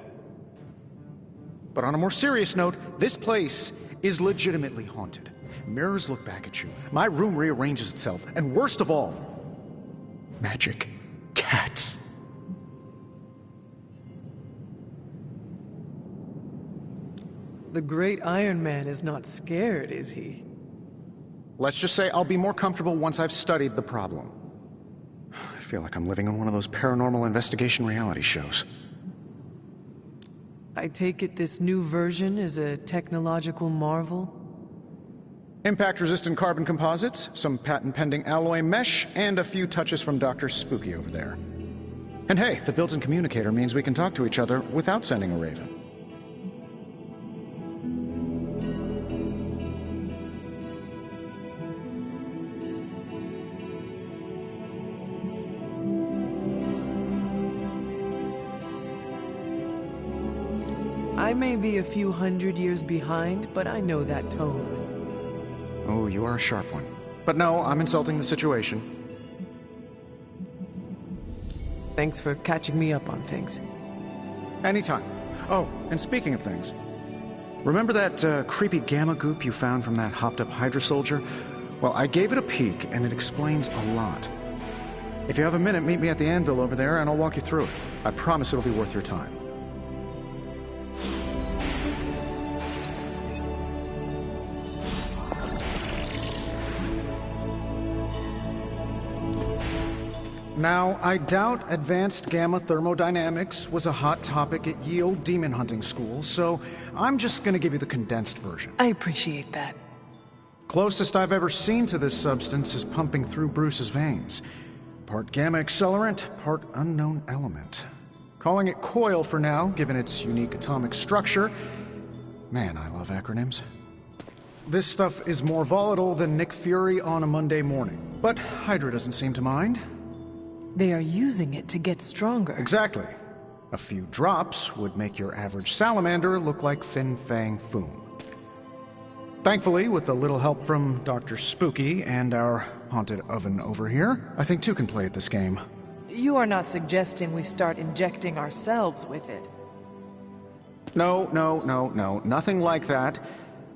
But on a more serious note, this place is legitimately haunted. Mirrors look back at you. My room rearranges itself. And worst of all, magic cats. The great Iron Man is not scared, is he? Let's just say I'll be more comfortable once I've studied the problem. I feel like I'm living in one of those paranormal investigation reality shows. I take it this new version is a technological marvel? Impact-resistant carbon composites, some patent-pending alloy mesh, and a few touches from Dr. Spooky over there. And hey, the built-in communicator means we can talk to each other without sending a raven. I may be a few hundred years behind, but I know that tone. Oh, you are a sharp one. But no, I'm insulting the situation. Thanks for catching me up on things. Anytime. Oh, and speaking of things, remember that creepy gamma goop you found from that hopped-up Hydra soldier? Well, I gave it a peek, and it explains a lot. If you have a minute, meet me at the anvil over there, and I'll walk you through it. I promise it'll be worth your time. Now, I doubt advanced gamma thermodynamics was a hot topic at ye old demon hunting school, so I'm just gonna give you the condensed version. I appreciate that. Closest I've ever seen to this substance is pumping through Bruce's veins. Part gamma accelerant, part unknown element. Calling it coil for now, given its unique atomic structure. Man, I love acronyms. This stuff is more volatile than Nick Fury on a Monday morning, but Hydra doesn't seem to mind. They are using it to get stronger. Exactly. A few drops would make your average salamander look like Fin Fang Foom. Thankfully, with a little help from Dr. Spooky and our haunted oven over here, I think two can play at this game. You are not suggesting we start injecting ourselves with it. No, nothing like that.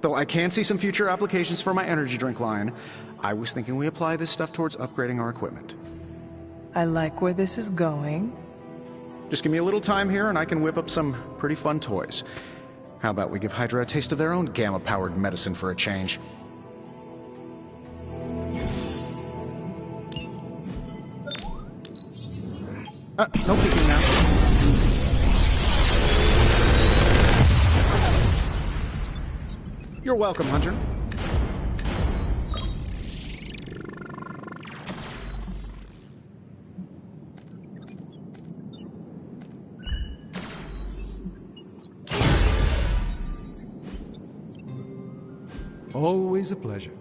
Though I can see some future applications for my energy drink line. I was thinking we apply this stuff towards upgrading our equipment. I like where this is going. Just give me a little time here and I can whip up some pretty fun toys. How about we give Hydra a taste of their own gamma-powered medicine for a change? No peeking now. You're welcome, Hunter. Always a pleasure.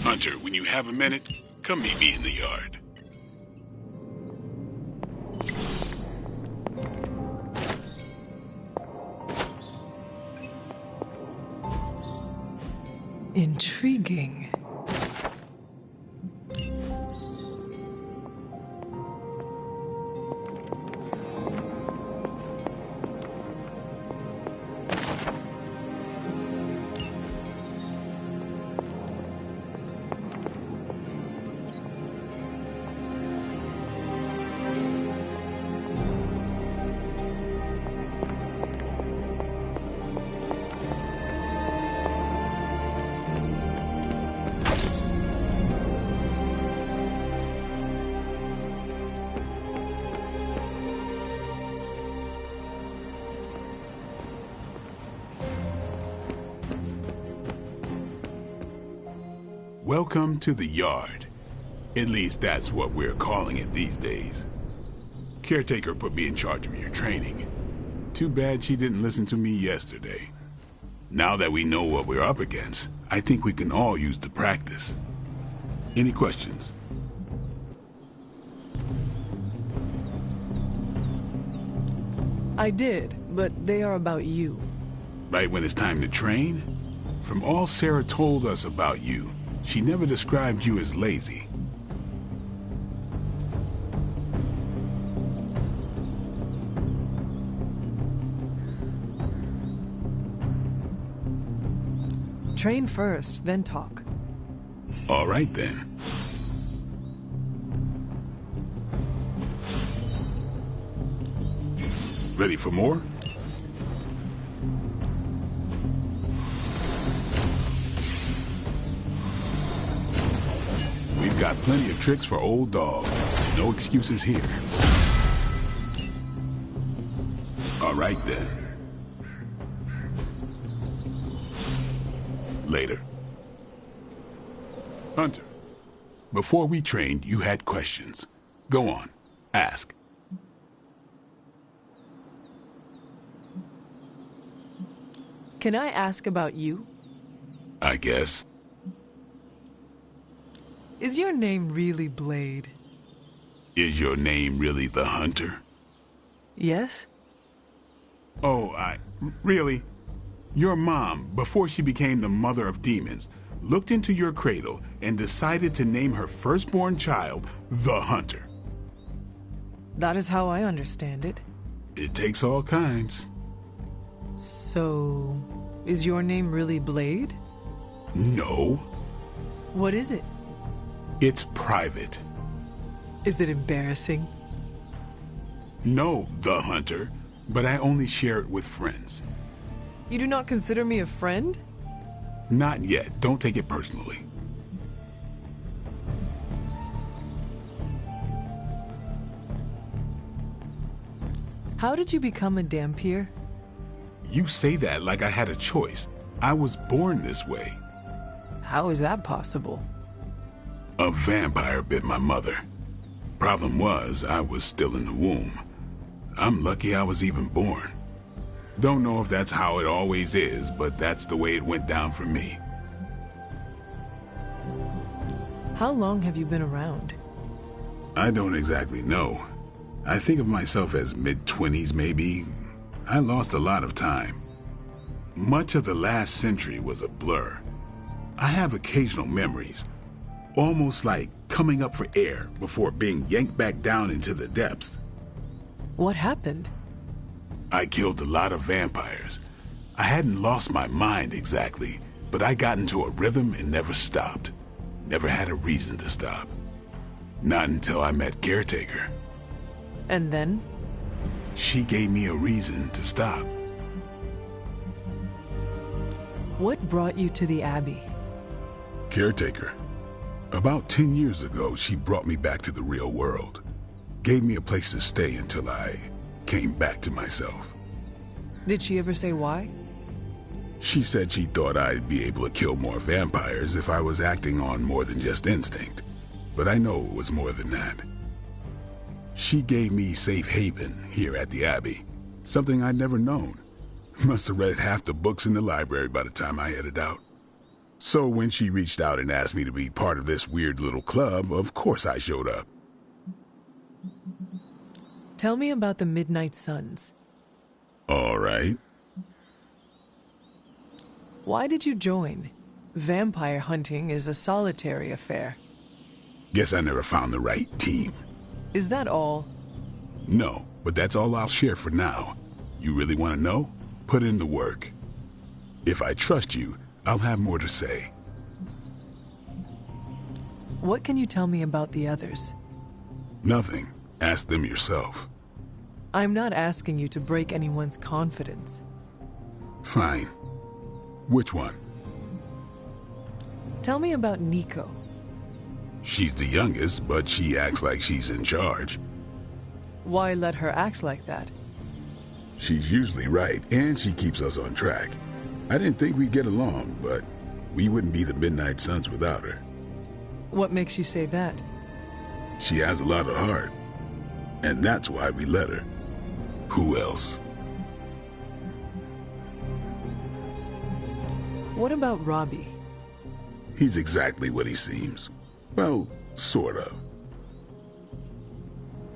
Hunter, when you have a minute, come meet me in the yard. Intriguing. Welcome to the yard. At least that's what we're calling it these days. Caretaker put me in charge of your training. Too bad she didn't listen to me yesterday. Now that we know what we're up against, I think we can all use the practice. Any questions? I did, but they are about you. Right when it's time to train? From all Sarah told us about you, she never described you as lazy. Train first, then talk. All right, then. Ready for more? We've got plenty of tricks for old dogs. No excuses here. All right, then. Later. Hunter, before we trained, you had questions. Go on, ask. Can I ask about you? I guess. Is your name really Blade? Is your name really the Hunter? Yes? Oh, really? Your mom, before she became the mother of demons, looked into your cradle and decided to name her firstborn child the Hunter. That is how I understand it. It takes all kinds. So, is your name really Blade? No. What is it? It's private. Is it embarrassing? No, the Hunter, but I only share it with friends. You do not consider me a friend? Not yet. Don't take it personally. How did you become a Dhampir? You say that like I had a choice. I was born this way. How is that possible? A vampire bit my mother. Problem was, I was still in the womb. I'm lucky I was even born. Don't know if that's how it always is, but that's the way it went down for me. How long have you been around? I don't exactly know. I think of myself as mid-20s, maybe. I lost a lot of time. Much of the last century was a blur. I have occasional memories, almost like coming up for air before being yanked back down into the depths. What happened? I killed a lot of vampires. I hadn't lost my mind exactly, but I got into a rhythm and never stopped. Never had a reason to stop. Not until I met Caretaker. And then? She gave me a reason to stop. What brought you to the Abbey? Caretaker. About 10 years ago, she brought me back to the real world. Gave me a place to stay until I came back to myself. Did she ever say why? She said she thought I'd be able to kill more vampires if I was acting on more than just instinct. But I know it was more than that. She gave me safe haven here at the Abbey. Something I'd never known. Must have read half the books in the library by the time I headed out. So when she reached out and asked me to be part of this weird little club, of course I showed up. Tell me about the Midnight Suns. All right. Why did you join? Vampire hunting is a solitary affair. Guess I never found the right team. Is that all? No, but that's all I'll share for now. You really want to know? Put in the work. If I trust you, I'll have more to say. What can you tell me about the others? Nothing. Ask them yourself. I'm not asking you to break anyone's confidence. Fine. Which one? Tell me about Nico. She's the youngest, but she acts like she's in charge. Why let her act like that? She's usually right, and she keeps us on track. I didn't think we'd get along, but we wouldn't be the Midnight Suns without her. What makes you say that? She has a lot of heart. And that's why we let her. Who else? What about Robbie? He's exactly what he seems. Well, sort of.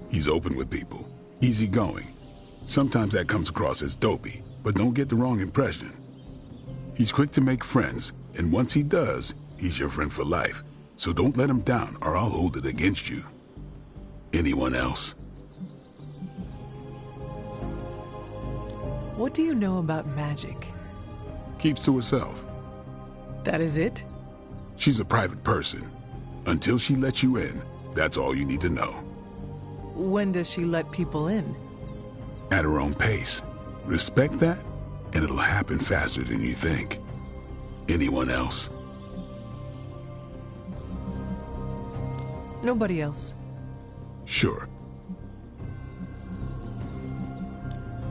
He's open with people, easygoing. Sometimes that comes across as dopey, but don't get the wrong impression. He's quick to make friends, and once he does, he's your friend for life. So don't let him down, or I'll hold it against you. Anyone else? What do you know about magic? Keeps to herself. That is it? She's a private person. Until she lets you in, that's all you need to know. When does she let people in? At her own pace. Respect that, and it'll happen faster than you think. Anyone else? Nobody else. Sure.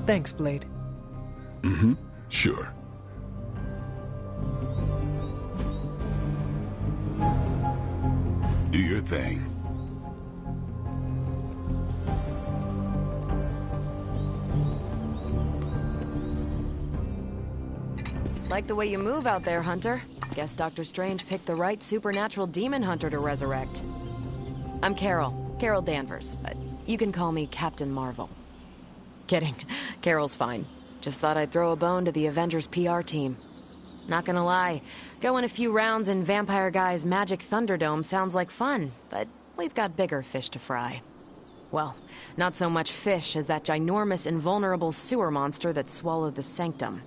Thanks, Blade. Mm-hmm. Sure. Do your thing. Like the way you move out there, Hunter. Guess Dr. Strange picked the right supernatural demon hunter to resurrect. I'm Carol Danvers, but you can call me Captain Marvel. Kidding. Carol's fine. Just thought I'd throw a bone to the Avengers PR team. Not gonna lie, going a few rounds in Vampire Guy's Magic Thunderdome sounds like fun, but we've got bigger fish to fry. Well, not so much fish as that ginormous invulnerable sewer monster that swallowed the Sanctum.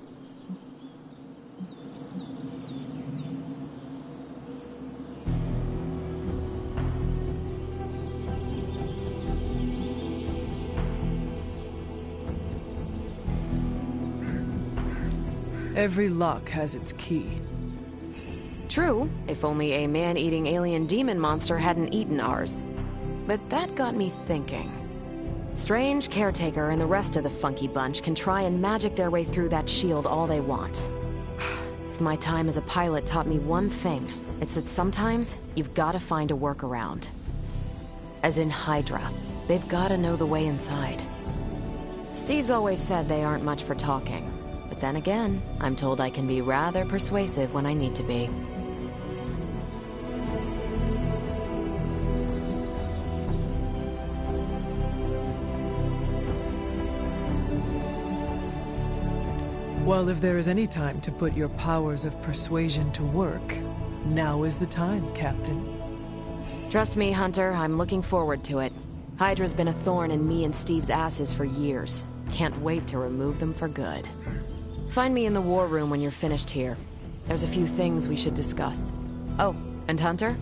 Every lock has its key. True, if only a man-eating alien demon monster hadn't eaten ours. But that got me thinking. Strange, Caretaker, and the rest of the funky bunch can try and magic their way through that shield all they want. If my time as a pilot taught me one thing, it's that sometimes you've got to find a workaround. As in Hydra, they've got to know the way inside. Steve's always said they aren't much for talking. But then again, I'm told I can be rather persuasive when I need to be. Well, if there is any time to put your powers of persuasion to work, now is the time, Captain. Trust me, Hunter, I'm looking forward to it. Hydra's been a thorn in me and Steve's asses for years. Can't wait to remove them for good. Find me in the war room when you're finished here. There's a few things we should discuss. Oh, and Hunter?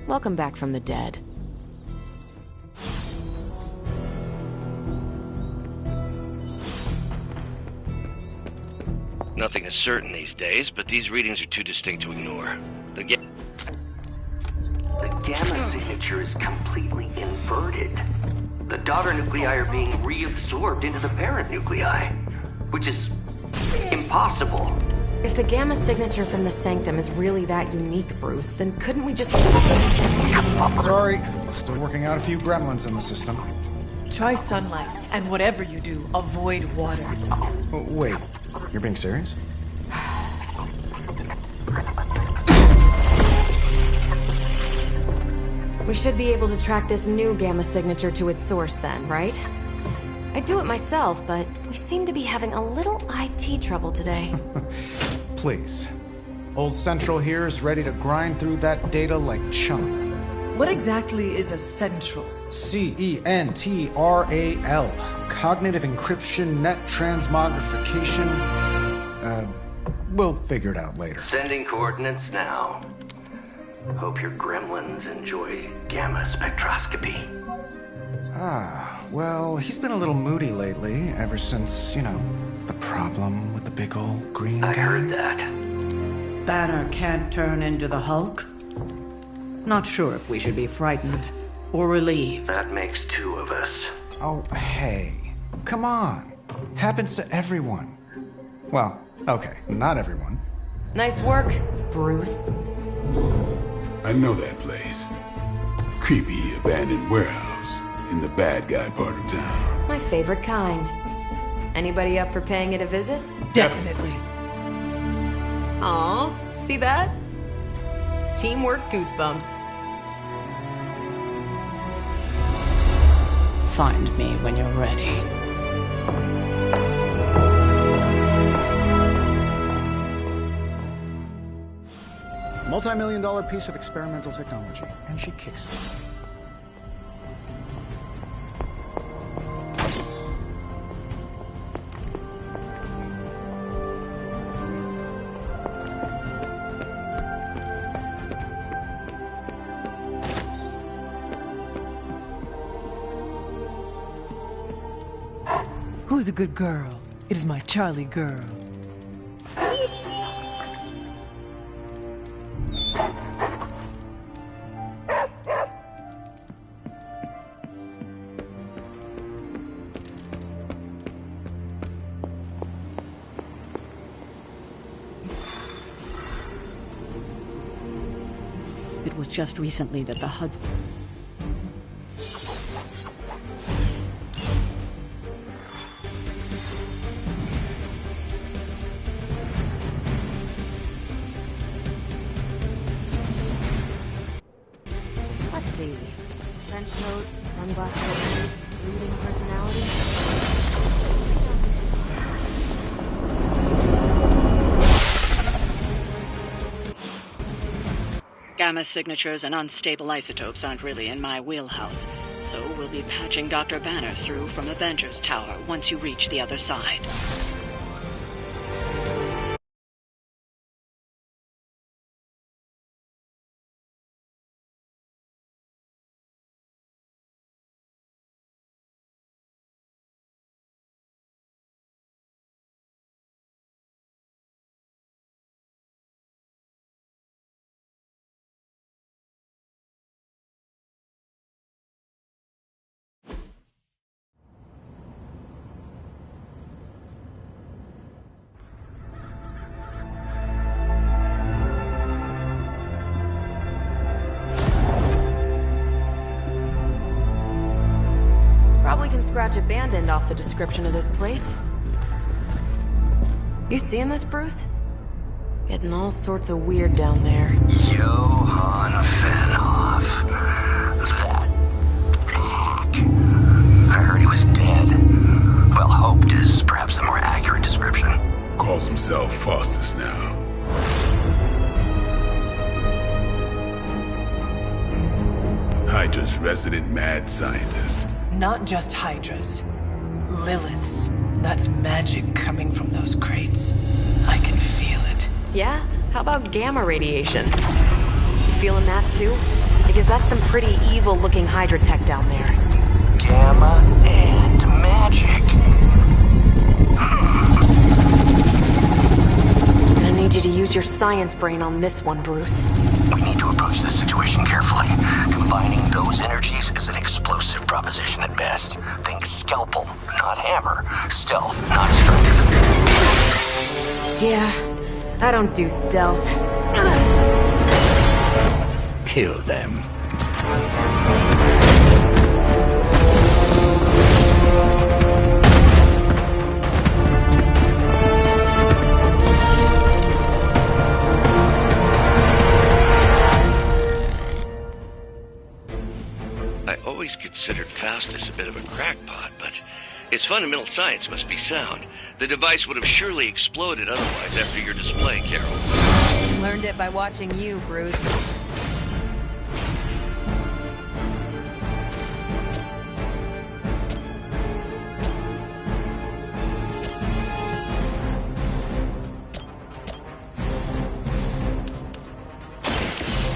Welcome back from the dead. Nothing is certain these days, but these readings are too distinct to ignore. The gamma signature is completely inverted. The daughter nuclei are being reabsorbed into the parent nuclei, which is impossible. If the gamma signature from the Sanctum is really that unique, Bruce, then couldn't we just... Sorry, still working out a few gremlins in the system. Try sunlight, and whatever you do, avoid water. Oh, wait, you're being serious? We should be able to track this new gamma signature to its source then, right? I'd do it myself, but we seem to be having a little IT trouble today. Please. Old Central here is ready to grind through that data like chum. What exactly is a Central? C-E-N-T-R-A-L. Cognitive Encryption Net Transmogrification. We'll figure it out later. Sending coordinates now. Hope your gremlins enjoy gamma spectroscopy. Well, he's been a little moody lately, ever since, you know, the problem with the big old green guy. I heard that. Banner can't turn into the Hulk? Not sure if we should be frightened or relieved. That makes two of us. Oh, hey. Come on. Happens to everyone. Well, okay, not everyone. Nice work, Bruce. I know that place. Creepy, abandoned warehouse in the bad guy part of town. My favorite kind. Anybody up for paying it a visit? Definitely. Aw, see that? Teamwork goosebumps. Find me when you're ready. Multi-million-dollar piece of experimental technology, and she kicks it. Who's a good girl? It is my Charlie girl. It was just recently that the Hudson... Let's see. Trench coat, sunglasses, brooding personality. Gamma signatures and unstable isotopes aren't really in my wheelhouse, so we'll be patching Dr. Banner through from Avengers Tower once you reach the other side. Probably can scratch abandoned off the description of this place. You seeing this, Bruce? Getting all sorts of weird down there. Johann Fenhoff. That hack. I heard he was dead. Well, hoped is perhaps a more accurate description. Calls himself Faustus now. Hydra's resident mad scientist. Not just Hydras. Liliths. That's magic coming from those crates. I can feel it. Yeah? How about gamma radiation? You feeling that too? Because that's some pretty evil-looking Hydra tech down there. Gamma and magic. I need you to use your science brain on this one, Bruce. We need to approach this situation carefully. Combining those energies is an explosive proposition at best. Think scalpel, not hammer. Stealth, not strength. Yeah, I don't do stealth. Kill them. Considered Faustus a bit of a crackpot, but his fundamental science must be sound. The device would have surely exploded otherwise after your display, Carol. Learned it by watching you, Bruce.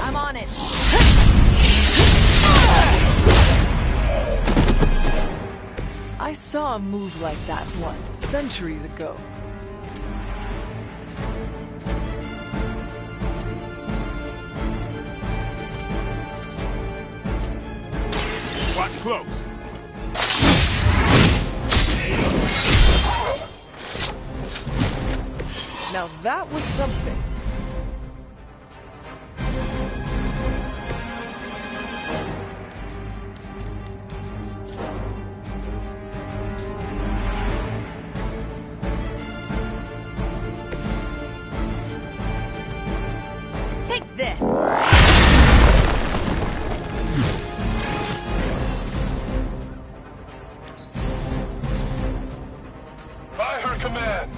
I'm on it. I saw a move like that once, centuries ago. Watch close. Now that was something. command.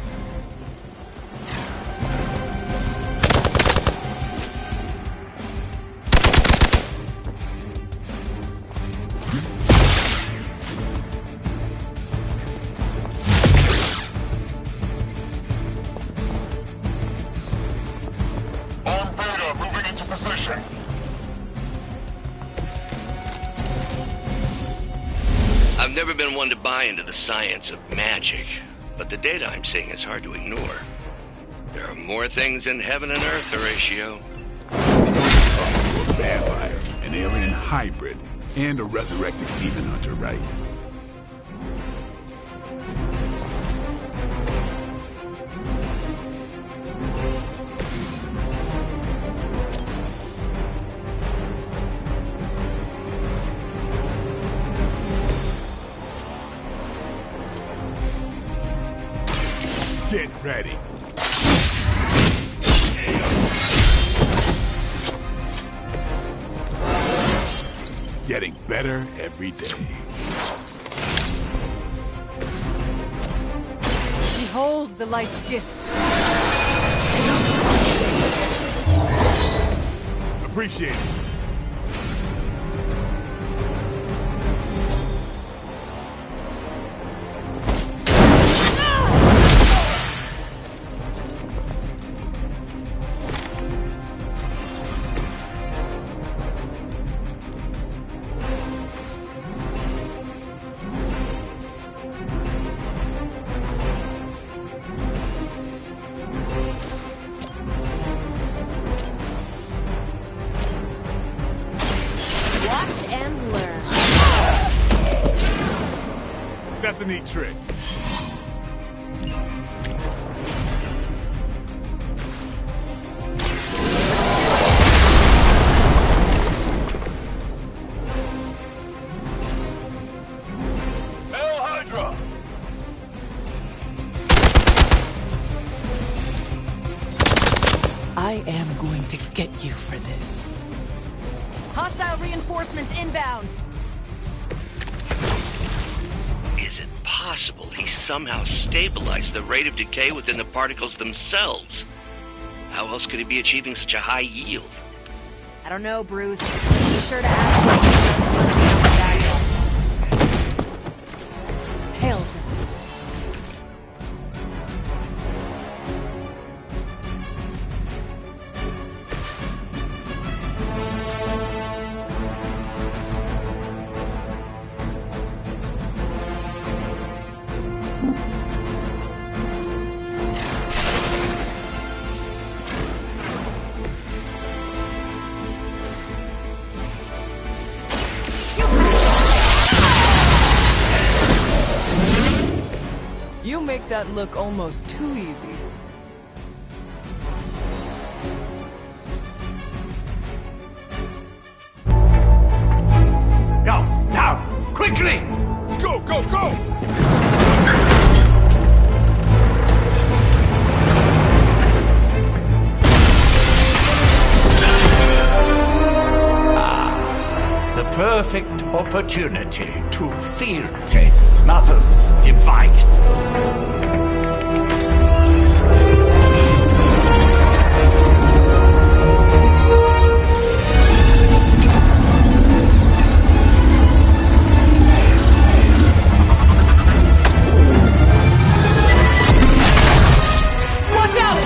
On Beta, moving into position. I've never been one to buy into the science of magic, but the data I'm seeing is hard to ignore. There are more things in heaven and earth, Horatio. A vampire, an alien hybrid, and a resurrected demon hunter, right? Get ready. Getting better every day. Behold the light's gift. Appreciate it. Watch and learn. That's a neat trick. Hail Hydra! I am going to get you for this. Hostile reinforcements inbound. Is it possible he somehow stabilized the rate of decay within the particles themselves? How else could he be achieving such a high yield? I don't know, Bruce. Be sure to ask. Hail. You make that look almost too easy. Go, now, quickly! Let's go, go, go! The perfect opportunity to field test Mother's device. Watch out!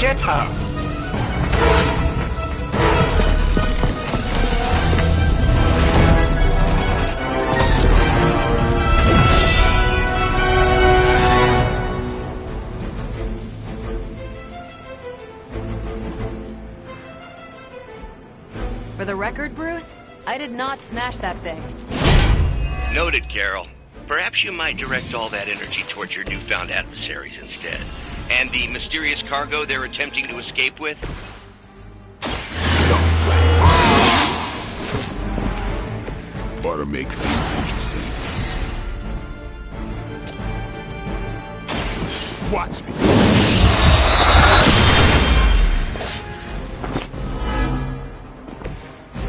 Get her! For the record, Bruce, I did not smash that thing. Noted, Carol. Perhaps you might direct all that energy towards your newfound adversaries instead. And the mysterious cargo they're attempting to escape with? Ought to make things interesting. Watch me.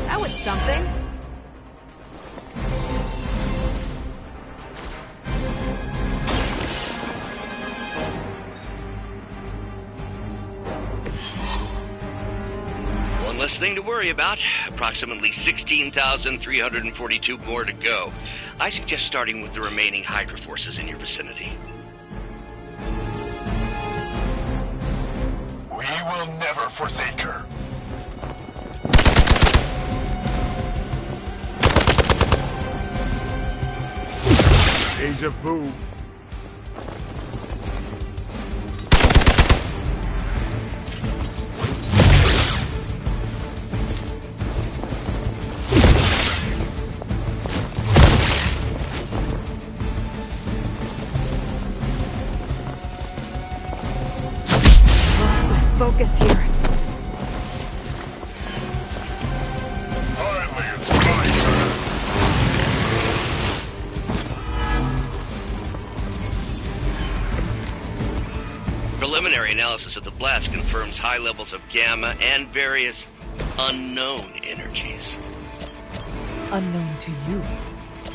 That was something. One less thing to worry about. Approximately 16,342 more to go. I suggest starting with the remaining Hydra forces in your vicinity. We will never forsake her. Deja vu. Lost my focus here. Finally, it's my turn. Preliminary analysis of the blast confirms high levels of gamma and various unknown energies. Unknown to you,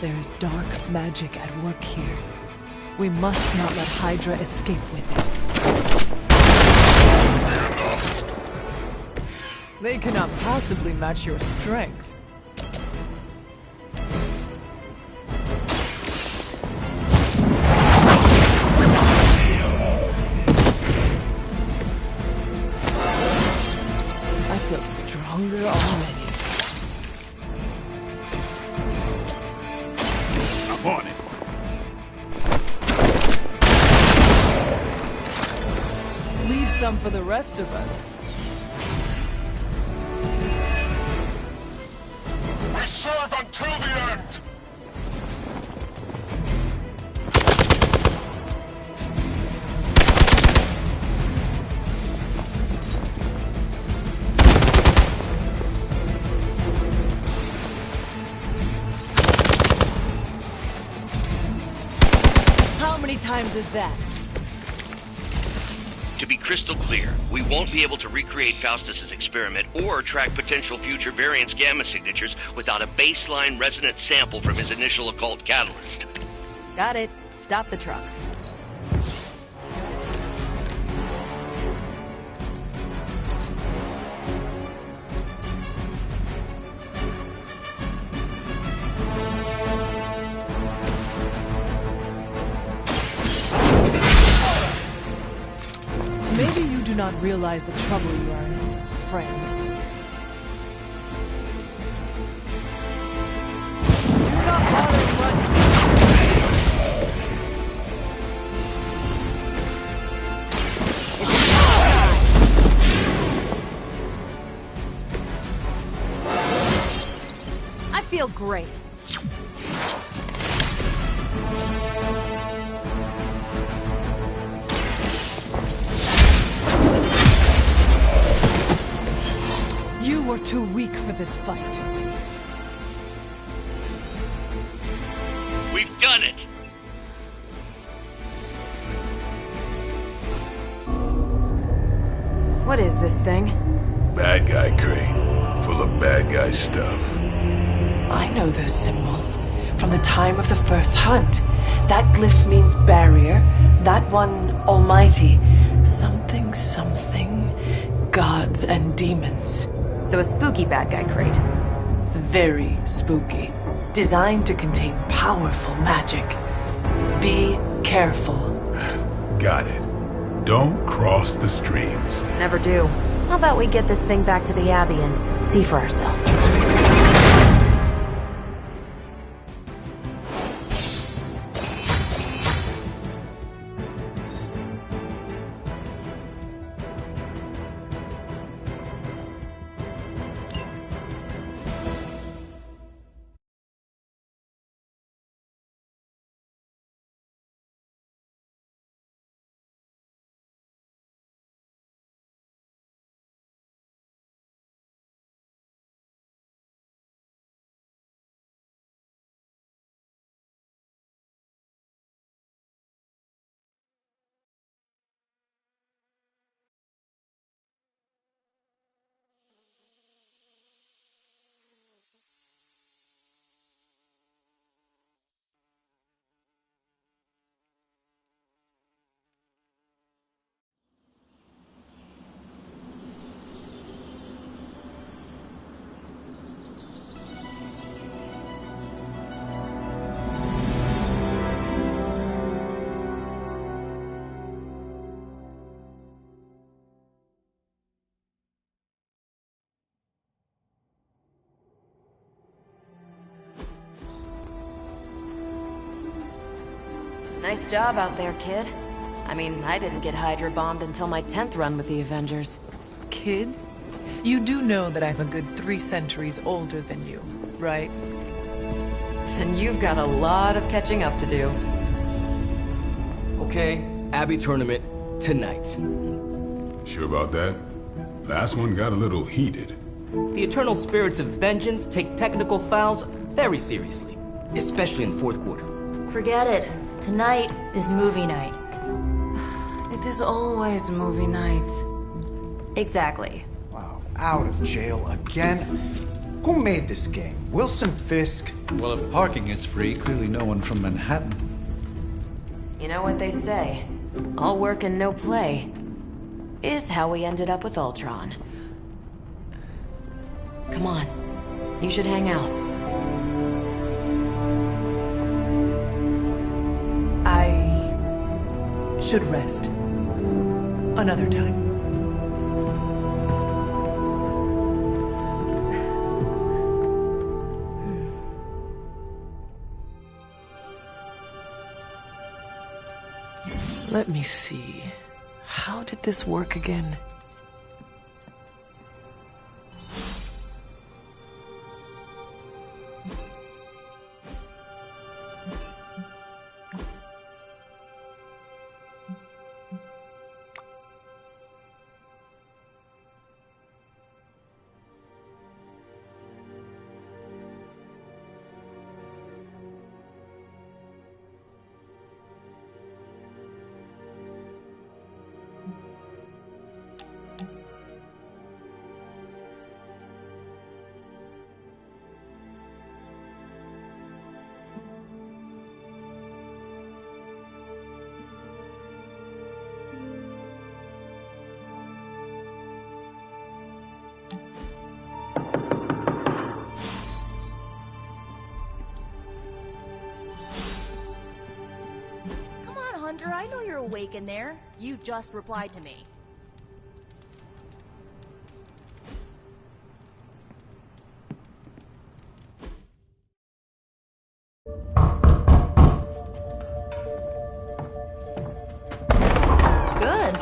there is dark magic at work here. We must not let Hydra escape with it. They cannot possibly match your strength. I feel stronger already. I'm on it. Leave some for the rest of us. We serve until the end. How many times is that? To be crystal clear, we won't be able to recreate Faustus's experiment or track potential future variance gamma signatures without a baseline resonance sample from his initial occult catalyst. Got it. Stop the truck. Maybe you do not realize the trouble you are in, friend. Do not bother running. I feel great. You were too weak for this fight. We've done it! What is this thing? Bad guy crate. Full of bad guy stuff. I know those symbols from the time of the first hunt. That glyph means barrier, that one almighty. Something, something. Gods and demons. So a spooky bad guy crate. Very spooky. Designed to contain powerful magic. Be careful. Got it. Don't cross the streams. Never do. How about we get this thing back to the Abbey and see for ourselves? Nice job out there, kid. I mean, I didn't get Hydra bombed until my 10th run with the Avengers. Kid? You do know that I'm a good 3 centuries older than you, right? Then you've got a lot of catching up to do. Okay, Abbey tournament tonight. Sure about that? Last one got a little heated. The Eternal Spirits of Vengeance take technical fouls very seriously, especially in the fourth quarter. Forget it. Tonight is movie night. It is always movie night. Exactly. Wow, out of jail again? Who made this game? Wilson Fisk? Well, if parking is free, clearly no one from Manhattan. You know what they say? All work and no play is how we ended up with Ultron. Come on. You should hang out. I should rest. Another time. Let me see. How did this work again? Hunter, I know you're awake in there. You just replied to me. Good.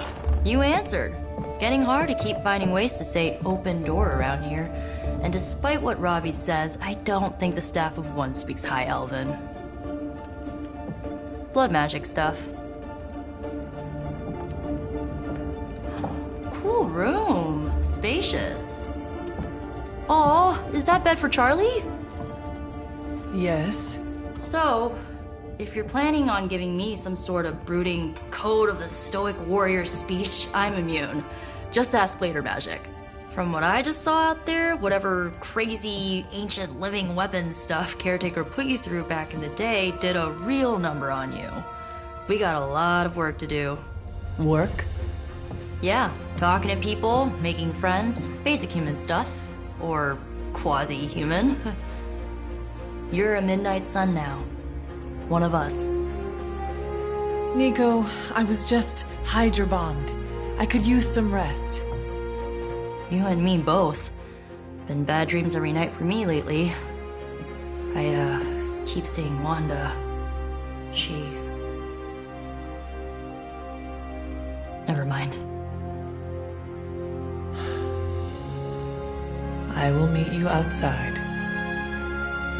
You answered. Getting hard to keep finding ways to say open door around here. And despite what Robbie says, I don't think the staff of One speaks High Elven. Blood magic stuff. Cool room. Spacious. Aw, is that bed for Charlie? Yes. So, if you're planning on giving me some sort of brooding code of the stoic warrior speech, I'm immune. Just ask later, Magic. From what I just saw out there, whatever crazy ancient living weapons stuff Caretaker put you through back in the day did a real number on you. We got a lot of work to do. Work? Yeah, talking to people, making friends, basic human stuff. Or quasi-human. You're a Midnight Sun now. One of us. Nico, I was just Hydra bombed. I could use some rest. You and me both. Been bad dreams every night for me lately. I, keep seeing Wanda. She... Never mind. I will meet you outside.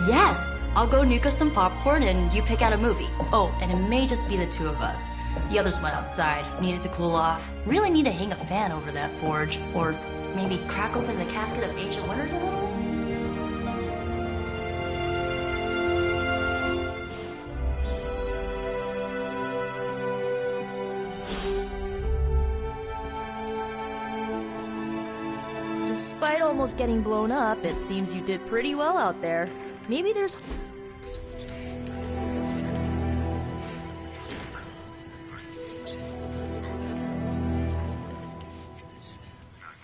Yes! I'll go nuke us some popcorn and you pick out a movie. Oh, and it may just be the two of us. The others went outside, needed to cool off. Really need to hang a fan over that forge. Or maybe crack open the casket of Ancient Wonders a little? Despite almost getting blown up, it seems you did pretty well out there. Maybe there's...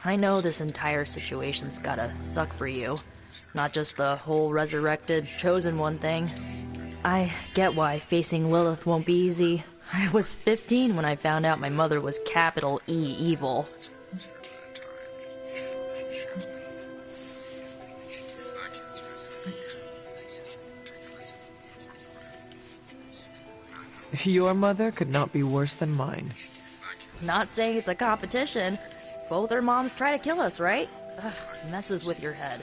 I know this entire situation's gotta suck for you. Not just the whole resurrected, chosen one thing. I get why facing Lilith won't be easy. I was 15 when I found out my mother was capital E evil. Your mother could not be worse than mine. Not saying it's a competition. Both our moms try to kill us, right? Ugh, messes with your head.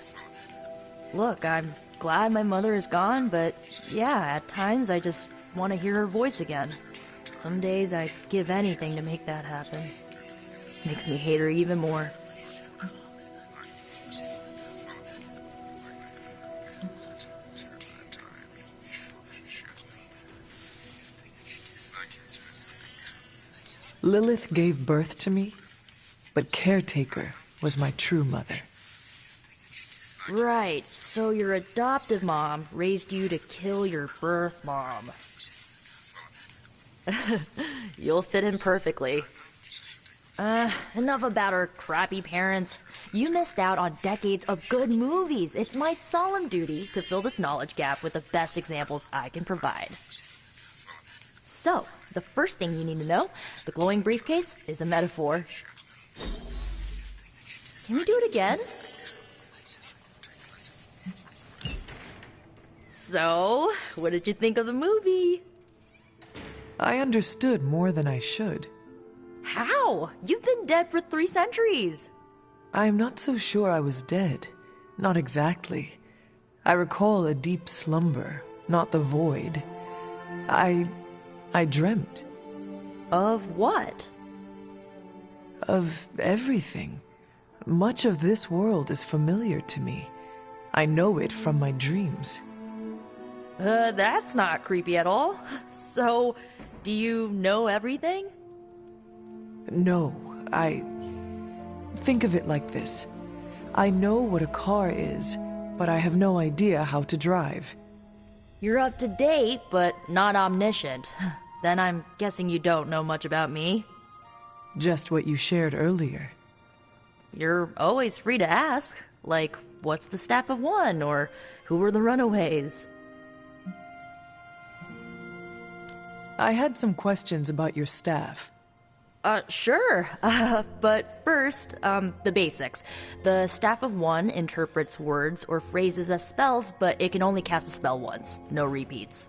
Look, I'm glad my mother is gone, but yeah, at times I just want to hear her voice again. Some days I'd give anything to make that happen. Makes me hate her even more. Lilith gave birth to me, but Caretaker was my true mother. Right, so your adoptive mom raised you to kill your birth mom. You'll fit in perfectly. Enough about our crappy parents. You missed out on decades of good movies. It's my solemn duty to fill this knowledge gap with the best examples I can provide. So, the first thing you need to know, the glowing briefcase is a metaphor. Can we do it again? So, what did you think of the movie? I understood more than I should. How? You've been dead for 3 centuries. I'm not so sure I was dead. Not exactly. I recall a deep slumber, not the void. I dreamt. Of what? Of everything. Much of this world is familiar to me. I know it from my dreams. That's not creepy at all. So, do you know everything? No, think of it like this. I know what a car is, but I have no idea how to drive. You're up to date, but not omniscient. Then I'm guessing you don't know much about me. Just what you shared earlier. You're always free to ask. Like, what's the Staff of One? Or who were the Runaways? I had some questions about your staff. Sure. But first, the basics. The Staff of One interprets words or phrases as spells, but it can only cast a spell once. No repeats.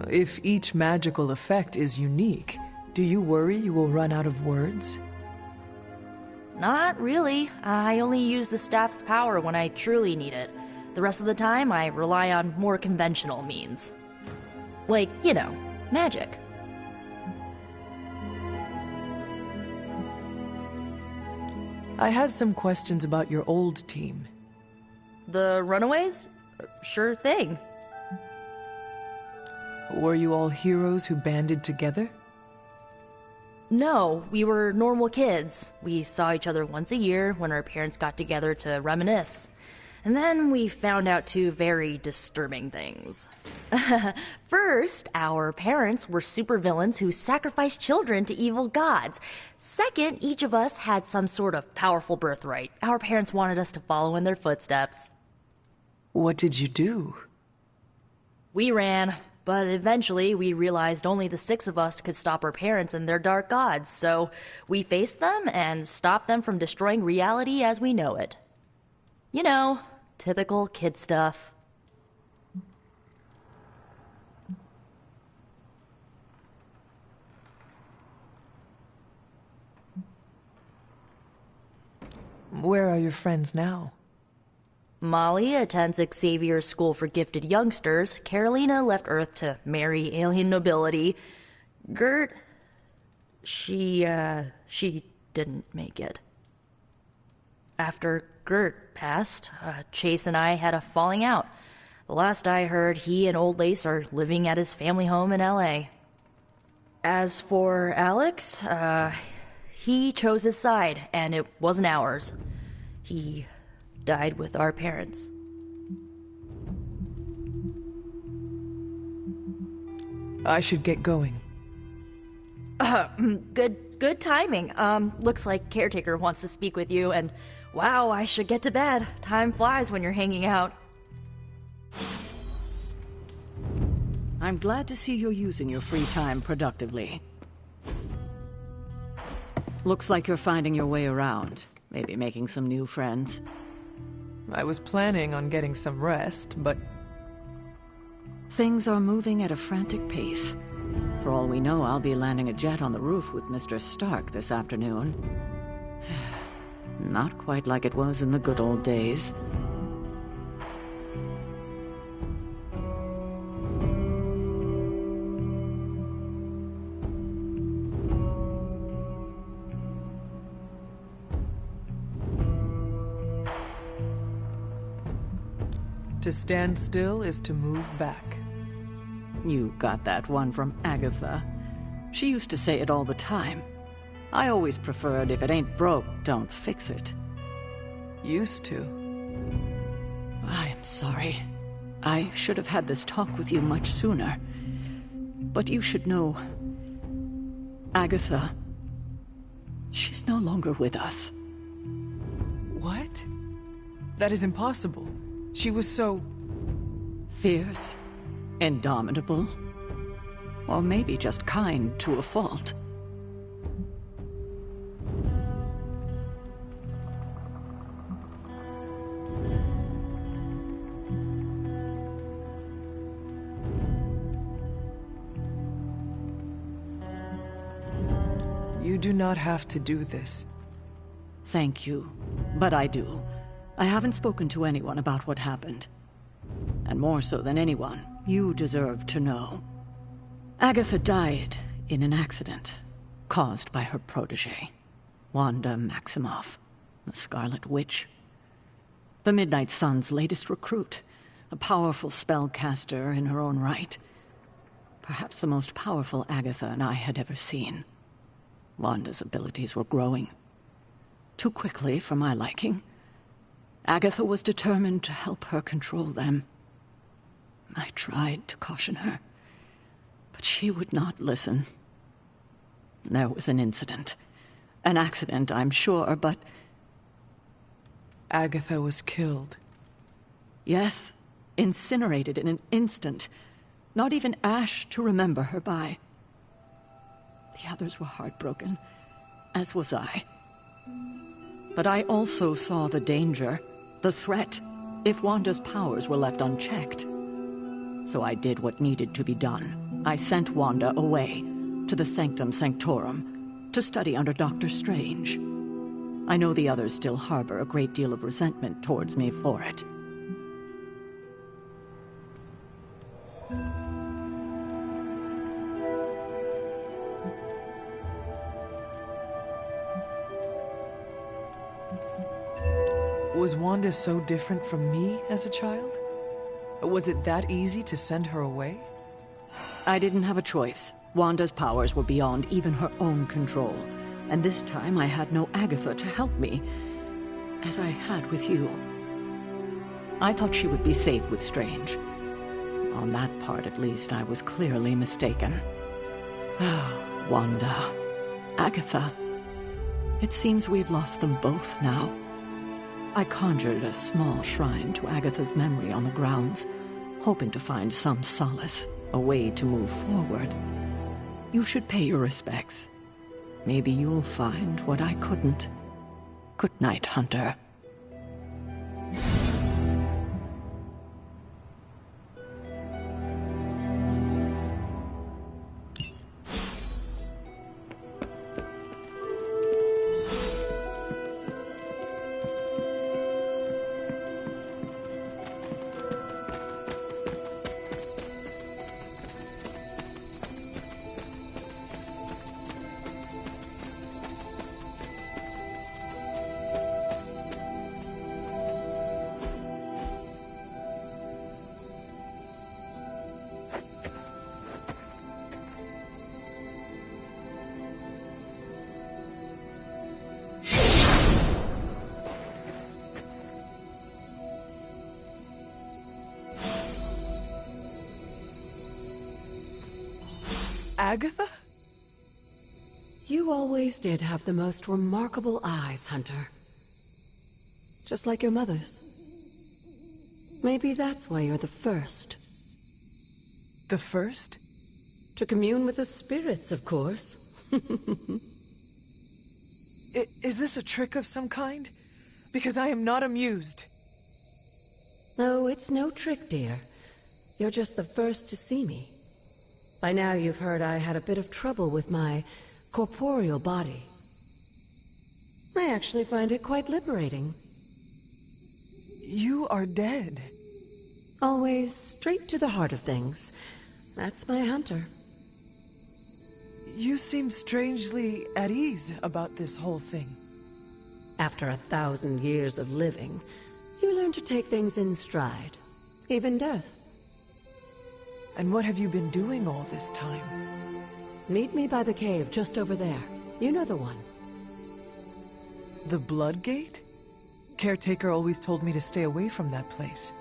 If each magical effect is unique, do you worry you will run out of words? Not really. I only use the staff's power when I truly need it. The rest of the time, I rely on more conventional means. Like, you know, magic. I had some questions about your old team. The Runaways? Sure thing. Were you all heroes who banded together? No, we were normal kids. We saw each other once a year when our parents got together to reminisce. And then we found out 2 very disturbing things. First, our parents were supervillains who sacrificed children to evil gods. Second, each of us had some sort of powerful birthright. Our parents wanted us to follow in their footsteps. What did you do? We ran. But eventually, we realized only the 6 of us could stop our parents and their dark gods, so we faced them and stopped them from destroying reality as we know it. You know, typical kid stuff. Where are your friends now? Molly attends Xavier's School for Gifted Youngsters. Carolina left Earth to marry alien nobility. Gert... She didn't make it. After Gert passed, Chase and I had a falling out. The last I heard, he and Old Lace are living at his family home in L.A. As for Alex, he chose his side, and it wasn't ours. He died with our parents. I should get going. Good timing. Looks like Caretaker wants to speak with you, and wow, I should get to bed. Time flies when you're hanging out. I'm glad to see you're using your free time productively. Looks like you're finding your way around. Maybe making some new friends. I was planning on getting some rest, but... Things are moving at a frantic pace. For all we know, I'll be landing a jet on the roof with Mr. Stark this afternoon. Not quite like it was in the good old days. To stand still is to move back. You got that one from Agatha. She used to say it all the time. I always preferred, if it ain't broke, don't fix it. Used to. I am sorry. I should have had this talk with you much sooner. But you should know... Agatha... She's no longer with us. What? That is impossible. She was so... fierce, indomitable, or maybe just kind to a fault. You do not have to do this. Thank you, but I do. I haven't spoken to anyone about what happened. And more so than anyone, you deserve to know. Agatha died in an accident caused by her protege, Wanda Maximoff, the Scarlet Witch. The Midnight Sun's latest recruit, a powerful spellcaster in her own right. Perhaps the most powerful Agatha and I had ever seen. Wanda's abilities were growing. Too quickly for my liking. Agatha was determined to help her control them. I tried to caution her, but she would not listen. There was an incident. An accident, I'm sure, but... Agatha was killed. Yes, incinerated in an instant. Not even ash to remember her by. The others were heartbroken, as was I. But I also saw the danger, the threat, if Wanda's powers were left unchecked. So I did what needed to be done. I sent Wanda away, to the Sanctum Sanctorum, to study under Doctor Strange. I know the others still harbor a great deal of resentment towards me for it. Was Wanda so different from me as a child? Was it that easy to send her away? I didn't have a choice. Wanda's powers were beyond even her own control. And this time I had no Agatha to help me, as I had with you. I thought she would be safe with Strange. On that part, at least, I was clearly mistaken. Wanda. Agatha. It seems we've lost them both now. I conjured a small shrine to Agatha's memory on the grounds, hoping to find some solace, a way to move forward. You should pay your respects. Maybe you'll find what I couldn't. Good night, Hunter. Agatha? You always did have the most remarkable eyes, Hunter. Just like your mother's. Maybe that's why you're the first. The first? To commune with the spirits, of course. Is this a trick of some kind? Because I am not amused. No, it's no trick, dear. You're just the first to see me. By now you've heard I had a bit of trouble with my corporeal body. I actually find it quite liberating. You are dead. Always straight to the heart of things. That's my hunter. You seem strangely at ease about this whole thing. After 1,000 years of living, you learn to take things in stride. Even death. And what have you been doing all this time? Meet me by the cave just over there. You know the one. The Blood Gate? Caretaker always told me to stay away from that place.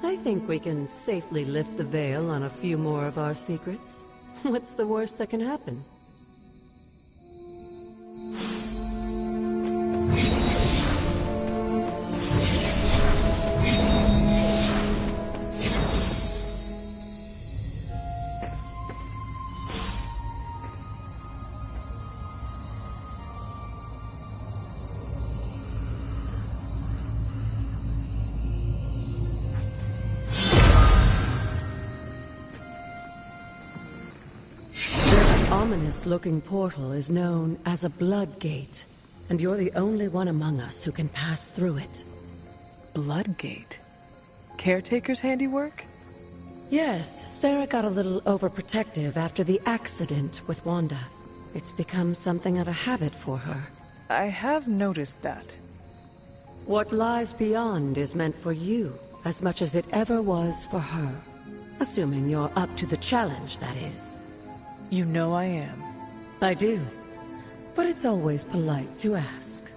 I think we can safely lift the veil on a few more of our secrets. What's the worst that can happen? Ominous-looking portal is known as a Blood Gate, and you're the only one among us who can pass through it. Blood Gate? Caretaker's handiwork? Yes, Sarah got a little overprotective after the accident with Wanda. It's become something of a habit for her. I have noticed that. What lies beyond is meant for you, as much as it ever was for her. Assuming you're up to the challenge, that is. You know I am. I do. But it's always polite to ask.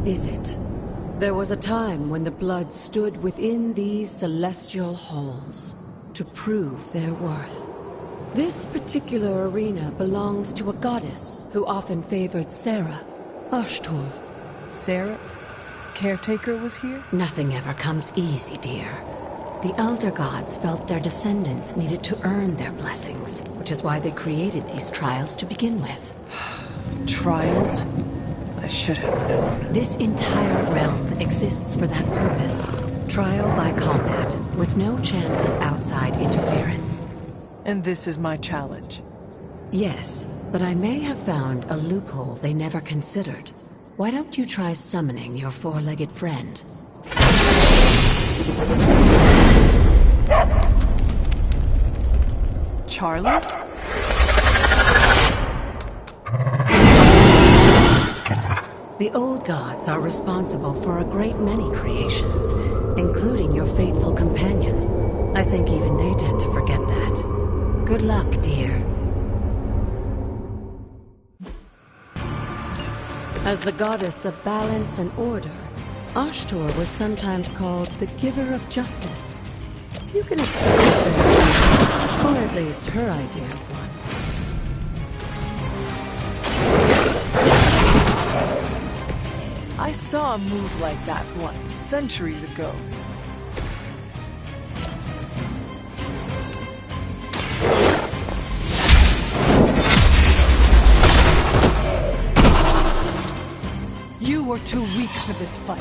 Is it? There was a time when the blood stood within these celestial halls to prove their worth. This particular arena belongs to a goddess who often favored Sarah, Ashtur. Sarah? Caretaker was here? Nothing ever comes easy, dear. The Elder Gods felt their descendants needed to earn their blessings, which is why they created these trials to begin with. Trials? I should have known. This entire realm exists for that purpose. Trial by combat, with no chance of outside interference. And this is my challenge? Yes, but I may have found a loophole they never considered. Why don't you try summoning your four-legged friend? Charlie? The old gods are responsible for a great many creations, including your faithful companion. I think even they tend to forget that. Good luck, dear. As the goddess of balance and order, Ashtur was sometimes called the giver of justice. You can expect her, or at least her idea of one. I saw a move like that once, centuries ago. You were too weak for this fight.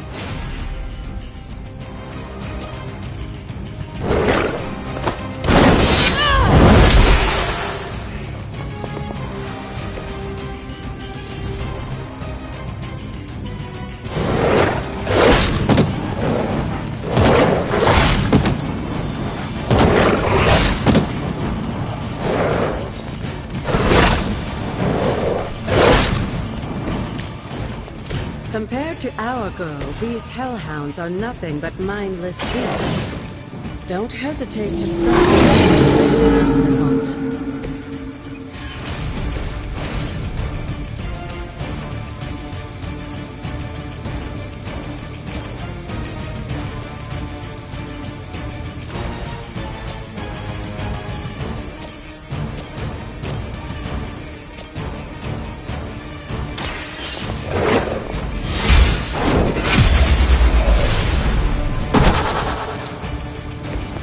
Compared to our girl, these hellhounds are nothing but mindless beasts. Don't hesitate to strike. Certainly won't.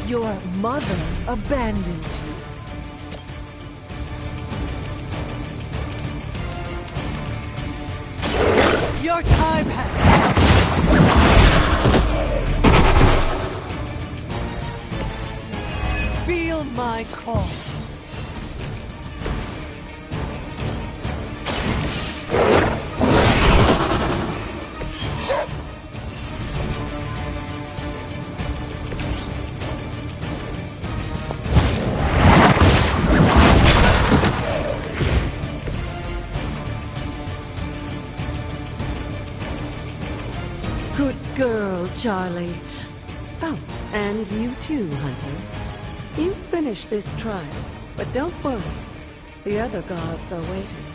Your mother abandons you. Your time has come. Feel my call. Good girl, Charlie. Oh, and you too, Hunter. You finished this trial, but don't worry. The other gods are waiting.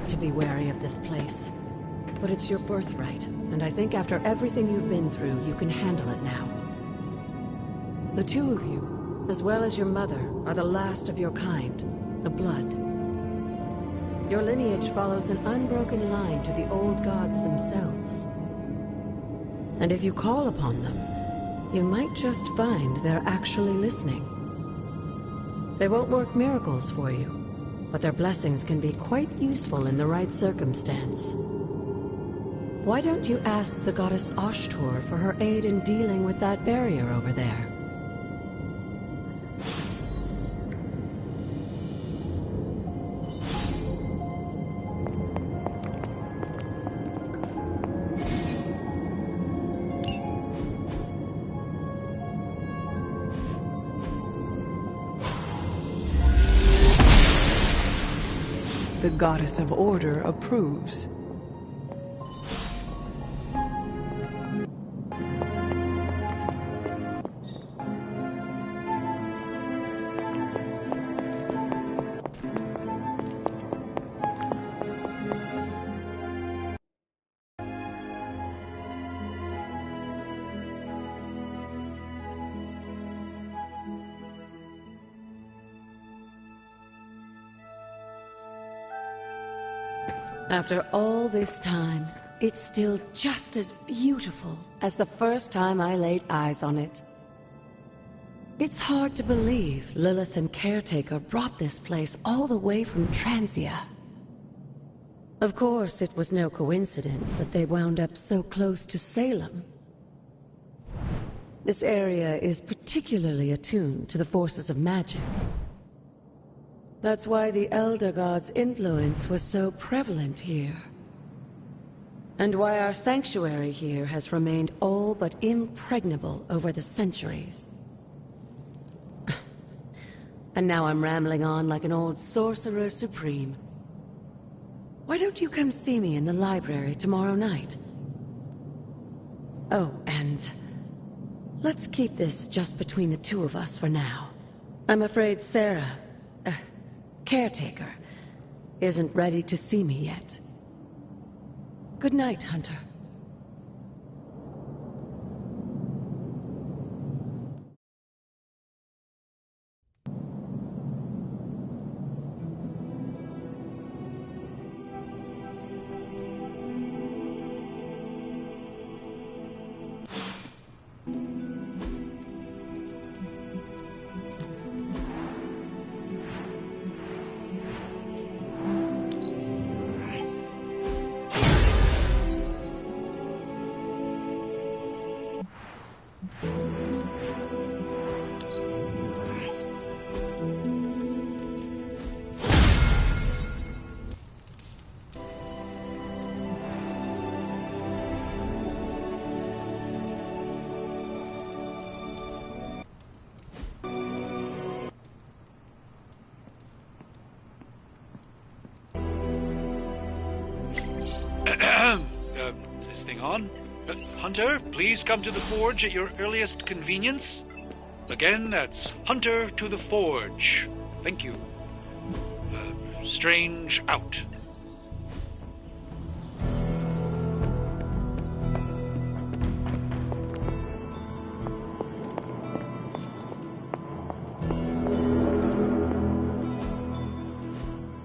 To be wary of this place. But it's your birthright, and I think after everything you've been through, you can handle it now. The two of you, as well as your mother, are the last of your kind, the Blood. Your lineage follows an unbroken line to the old gods themselves. And if you call upon them, you might just find they're actually listening. They won't work miracles for you, but their blessings can be quite useful in the right circumstance. Why don't you ask the goddess Ashtor for her aid in dealing with that barrier over there? The goddess of order approves. After all this time, it's still just as beautiful as the first time I laid eyes on it. It's hard to believe Lilith and Caretaker brought this place all the way from Transia. Of course, it was no coincidence that they wound up so close to Salem. This area is particularly attuned to the forces of magic. That's why the Elder God's influence was so prevalent here. And why our sanctuary here has remained all but impregnable over the centuries. And now I'm rambling on like an old sorcerer supreme. Why don't you come see me in the library tomorrow night? Oh, and let's keep this just between the two of us for now. I'm afraid Sarah, caretaker, isn't ready to see me yet. Good night, Hunter. Is this thing on? Hunter, please come to the forge at your earliest convenience. Again, that's Hunter to the forge. Thank you. Strange out.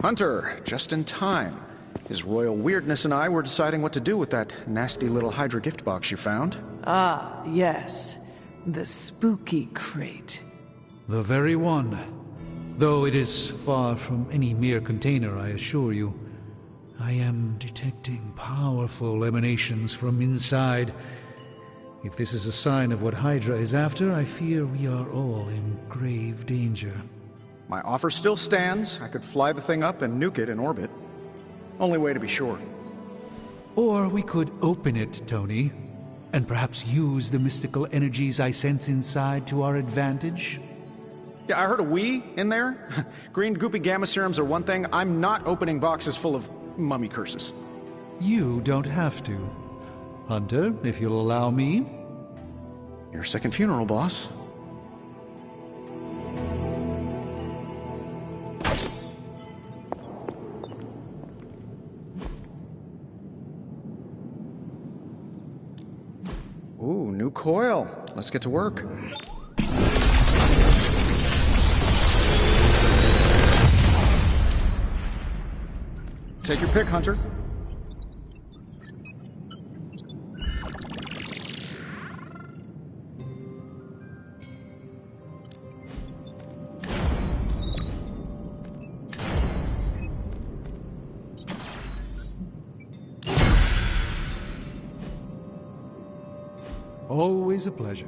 Hunter, just in time. His royal weirdness and I were deciding what to do with that nasty little Hydra gift box you found. Ah, yes. The spooky crate. The very one. Though it is far from any mere container, I assure you. I am detecting powerful emanations from inside. If this is a sign of what Hydra is after, I fear we are all in grave danger. My offer still stands. I could fly the thing up and nuke it in orbit. Only way to be sure. Or we could open it, Tony, and perhaps use the mystical energies I sense inside to our advantage. Yeah, I heard a "we" in there. Green goopy gamma serums are one thing. I'm not opening boxes full of mummy curses. You don't have to. Hunter, if you'll allow me. Your second funeral, boss. Ooh, new coil. Let's get to work. Take your pick, Hunter. Always a pleasure.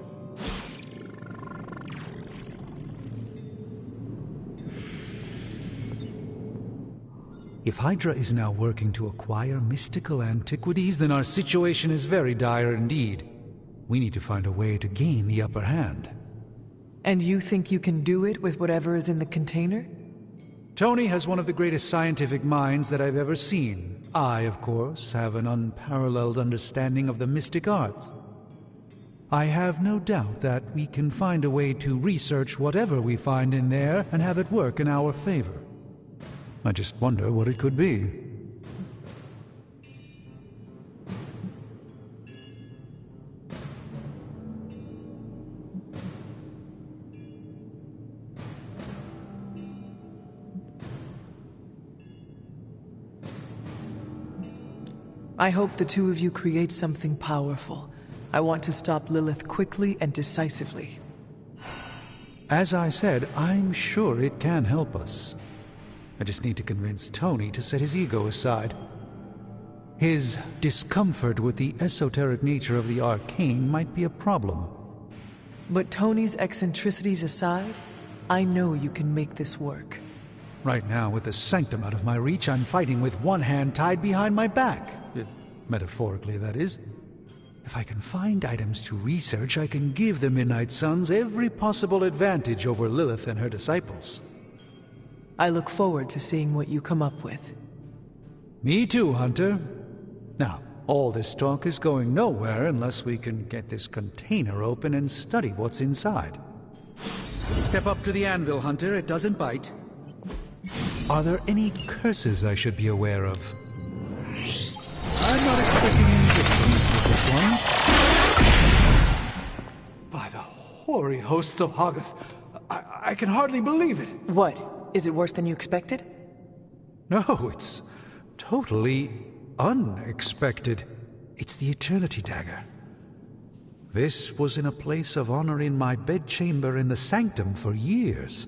If Hydra is now working to acquire mystical antiquities, then our situation is very dire indeed. We need to find a way to gain the upper hand. And you think you can do it with whatever is in the container? Tony has one of the greatest scientific minds that I've ever seen. I, of course, have an unparalleled understanding of the mystic arts. I have no doubt that we can find a way to research whatever we find in there and have it work in our favor. I just wonder what it could be. I hope the two of you create something powerful. I want to stop Lilith quickly and decisively. As I said, I'm sure it can help us. I just need to convince Tony to set his ego aside. His discomfort with the esoteric nature of the arcane might be a problem. But Tony's eccentricities aside, I know you can make this work. Right now, with the sanctum out of my reach, I'm fighting with one hand tied behind my back. Metaphorically, that is. If I can find items to research, I can give the Midnight Suns every possible advantage over Lilith and her disciples. I look forward to seeing what you come up with. Me too, Hunter. Now, all this talk is going nowhere unless we can get this container open and study what's inside. Step up to the anvil, Hunter. It doesn't bite. Are there any curses I should be aware of? I'm not expecting any difficulties with this one. By the hoary hosts of Hoggoth, I can hardly believe it. What? Is it worse than you expected? No, it's totally unexpected. It's the Eternity Dagger. This was in a place of honor in my bedchamber in the Sanctum for years.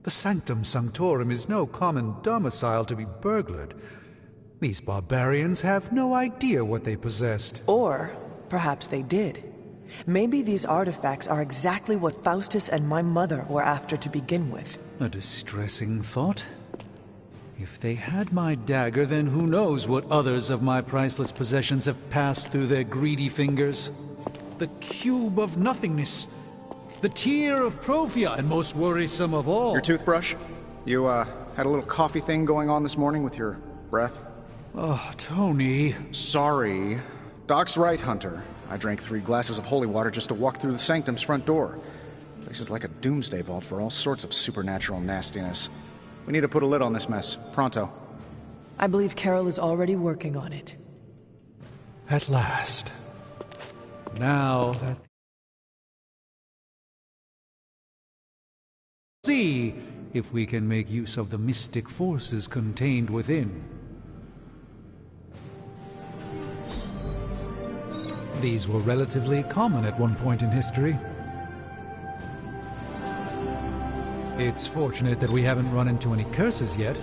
The Sanctum Sanctorum is no common domicile to be burglared. These barbarians have no idea what they possessed. Or perhaps they did. Maybe these artifacts are exactly what Faustus and my mother were after to begin with. A distressing thought. If they had my dagger, then who knows what others of my priceless possessions have passed through their greedy fingers. The cube of nothingness. The tear of Profia, and most worrisome of all... Your toothbrush? You, had a little coffee thing going on this morning with your breath? Oh, Tony... Sorry. Doc's right, Hunter. I drank 3 glasses of holy water just to walk through the Sanctum's front door. Place is like a doomsday vault for all sorts of supernatural nastiness. We need to put a lid on this mess. Pronto. I believe Carol is already working on it. At last. Now that... See if we can make use of the mystic forces contained within. These were relatively common at one point in history. It's fortunate that we haven't run into any curses yet.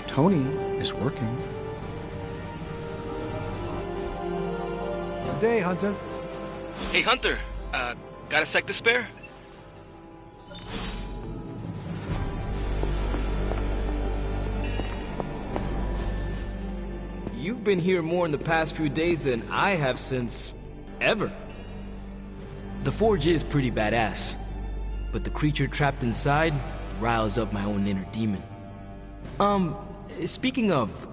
Tony is working. Good day, Hunter. Hey, Hunter. Got a sec to spare? You've been here more in the past few days than I have since... ever. The forge is pretty badass, but the creature trapped inside riles up my own inner demon. Speaking of,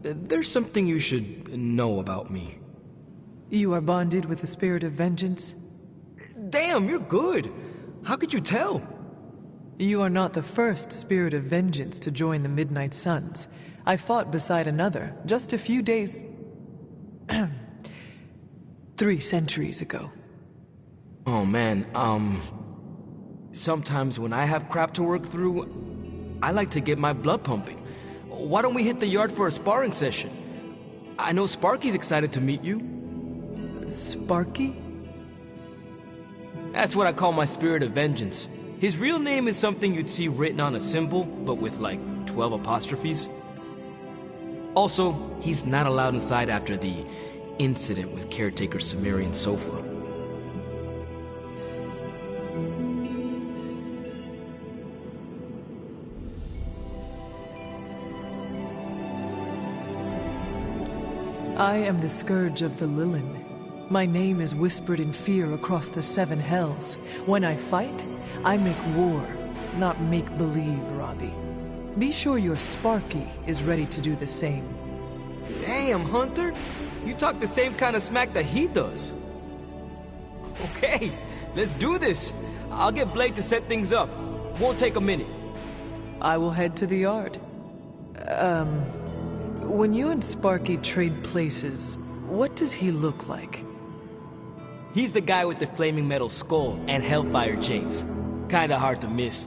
there's something you should know about me. You are bonded with the spirit of vengeance? Damn, you're good! How could you tell? You are not the first spirit of vengeance to join the Midnight Suns. I fought beside another just a few days... 3 centuries ago. Oh man, sometimes when I have crap to work through, I like to get my blood pumping. Why don't we hit the yard for a sparring session? I know Sparky's excited to meet you. Sparky? That's what I call my spirit of vengeance. His real name is something you'd see written on a symbol, but with like 12 apostrophes. Also, he's not allowed inside after the incident with caretaker Sumerian Sofa. I am the Scourge of the Lilin. My name is whispered in fear across the 7 hells. When I fight, I make war, not make-believe, Robbie. Be sure your Sparky is ready to do the same. Damn, Hunter! You talk the same kind of smack that he does. Okay, let's do this. I'll get Blake to set things up. Won't take a minute. I will head to the yard. When you and Sparky trade places, what does he look like? He's the guy with the flaming metal skull and hellfire chains. Kinda hard to miss.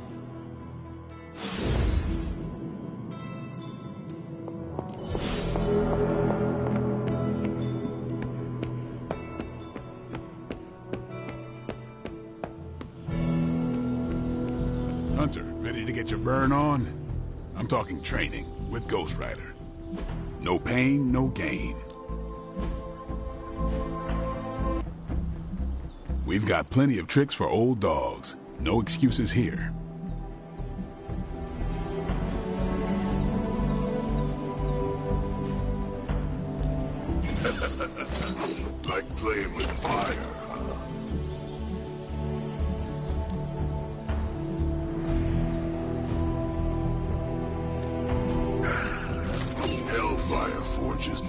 Hunter, ready to get your burn on? I'm talking training with Ghost Rider. No pain, no gain. We've got plenty of tricks for old dogs. No excuses here. Like playing with fire, huh? Hellfire forges.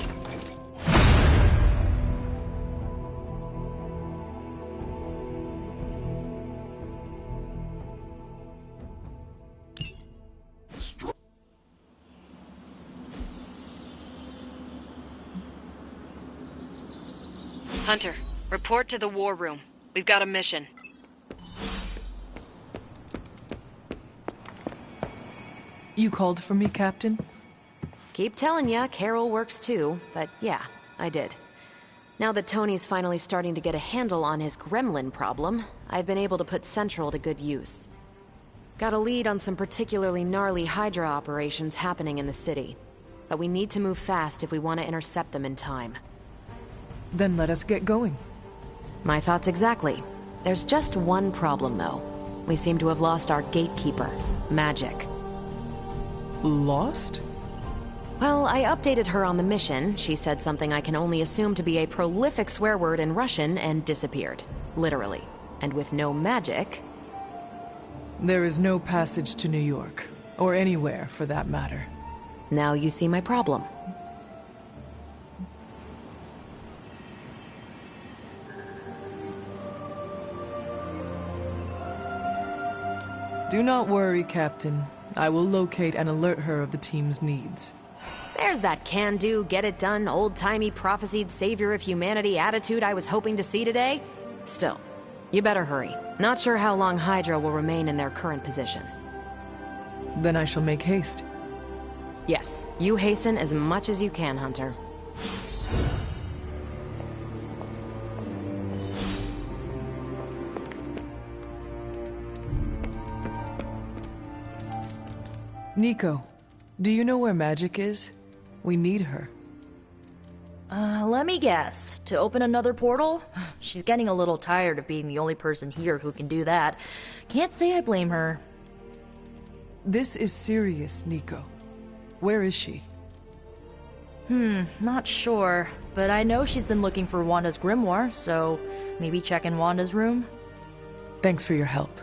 Hunter, report to the war room. We've got a mission. You called for me, Captain? Keep telling ya, Carol works too, but yeah, I did. Now that Tony's finally starting to get a handle on his gremlin problem, I've been able to put Central to good use. Got a lead on some particularly gnarly Hydra operations happening in the city. But we need to move fast if we want to intercept them in time. Then let us get going. My thoughts exactly. There's just one problem, though. We seem to have lost our gatekeeper, Magic. Lost? Well, I updated her on the mission. She said something I can only assume to be a prolific swear word in Russian and disappeared. Literally. And with no magic... There is no passage to New York. Or anywhere, for that matter. Now you see my problem. Do not worry, Captain. I will locate and alert her of the team's needs. There's that can-do, get-it-done, old-timey prophesied savior of humanity attitude I was hoping to see today. Still, you better hurry. Not sure how long Hydra will remain in their current position. Then I shall make haste. Yes, you hasten as much as you can, Hunter. Nico, do you know where Magic is? We need her. Let me guess. To open another portal? She's getting a little tired of being the only person here who can do that. Can't say I blame her. This is serious, Nico. Where is she? Not sure. But I know she's been looking for Wanda's grimoire, so maybe check in Wanda's room? Thanks for your help.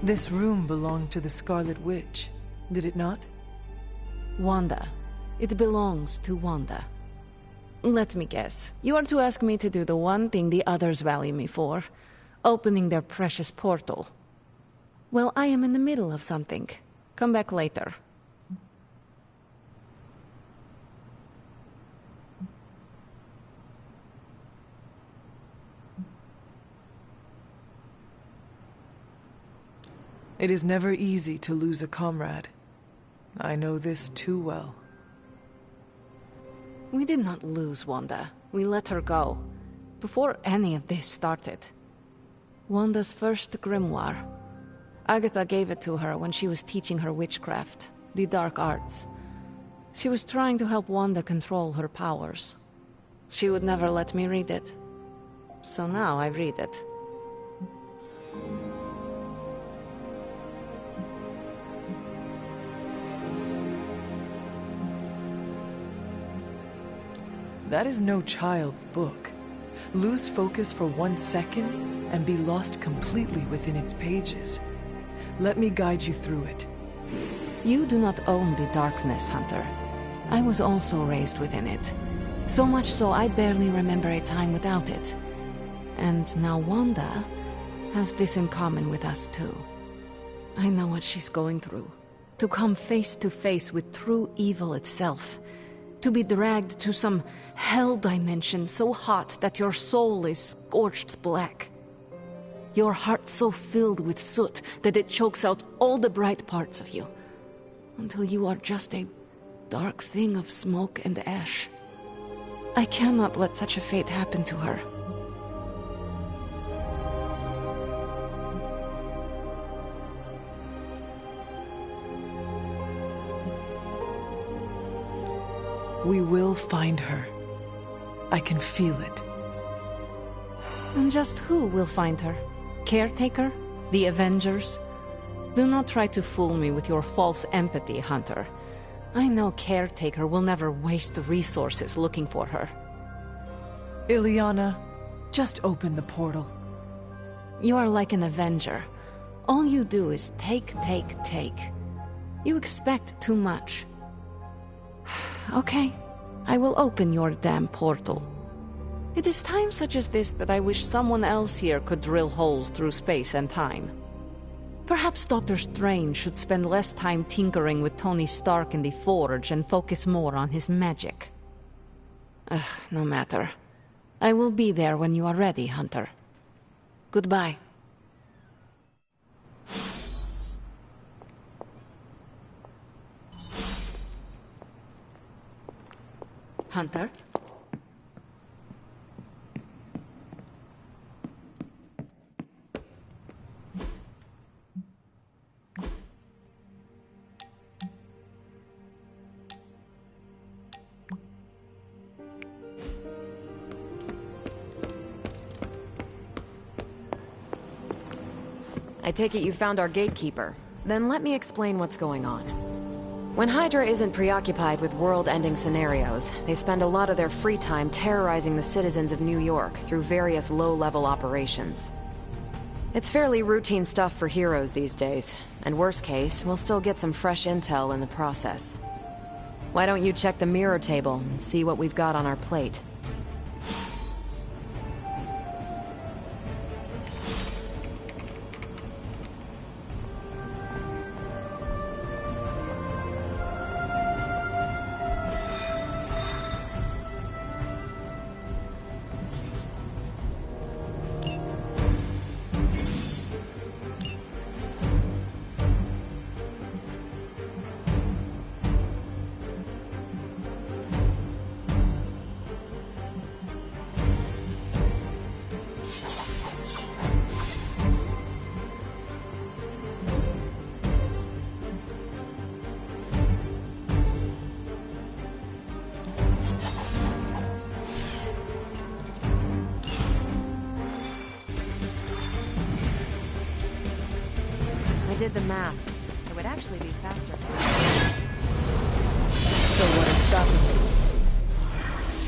This room belonged to the Scarlet Witch, did it not? Wanda. It belongs to Wanda. Let me guess. You are to ask me to do the one thing the others value me for. Opening their precious portal. Well, I am in the middle of something. Come back later. It is never easy to lose a comrade. I know this too well. We did not lose Wanda. We let her go. Before any of this started. Wanda's first grimoire. Agatha gave it to her when she was teaching her witchcraft, the dark arts. She was trying to help Wanda control her powers. She would never let me read it. So now I read it. That is no child's book. Lose focus for 1 second and be lost completely within its pages. Let me guide you through it. You do not own the darkness, Hunter. I was also raised within it. So much so I barely remember a time without it. And now Wanda has this in common with us too. I know what she's going through. To come face to face with true evil itself. To be dragged to some hell dimension so hot that your soul is scorched black. Your heart so filled with soot that it chokes out all the bright parts of you. Until you are just a dark thing of smoke and ash. I cannot let such a fate happen to her. We will find her. I can feel it. And just who will find her? Caretaker? The Avengers? Do not try to fool me with your false empathy, Hunter. I know Caretaker will never waste resources looking for her. Illyana, just open the portal. You are like an Avenger. All you do is take. You expect too much. Okay, I will open your damn portal. It is times such as this that I wish someone else here could drill holes through space and time. Perhaps Doctor Strange should spend less time tinkering with Tony Stark in the Forge and focus more on his magic. No matter. I will be there when you are ready, Hunter. Goodbye. Hunter? I take it you found our gatekeeper. Then let me explain what's going on. When Hydra isn't preoccupied with world-ending scenarios, they spend a lot of their free time terrorizing the citizens of New York through various low-level operations. It's fairly routine stuff for heroes these days, and worst case, we'll still get some fresh intel in the process. Why don't you check the mirror table and see what we've got on our plate? I did the math. It would actually be faster. So what is stopping you?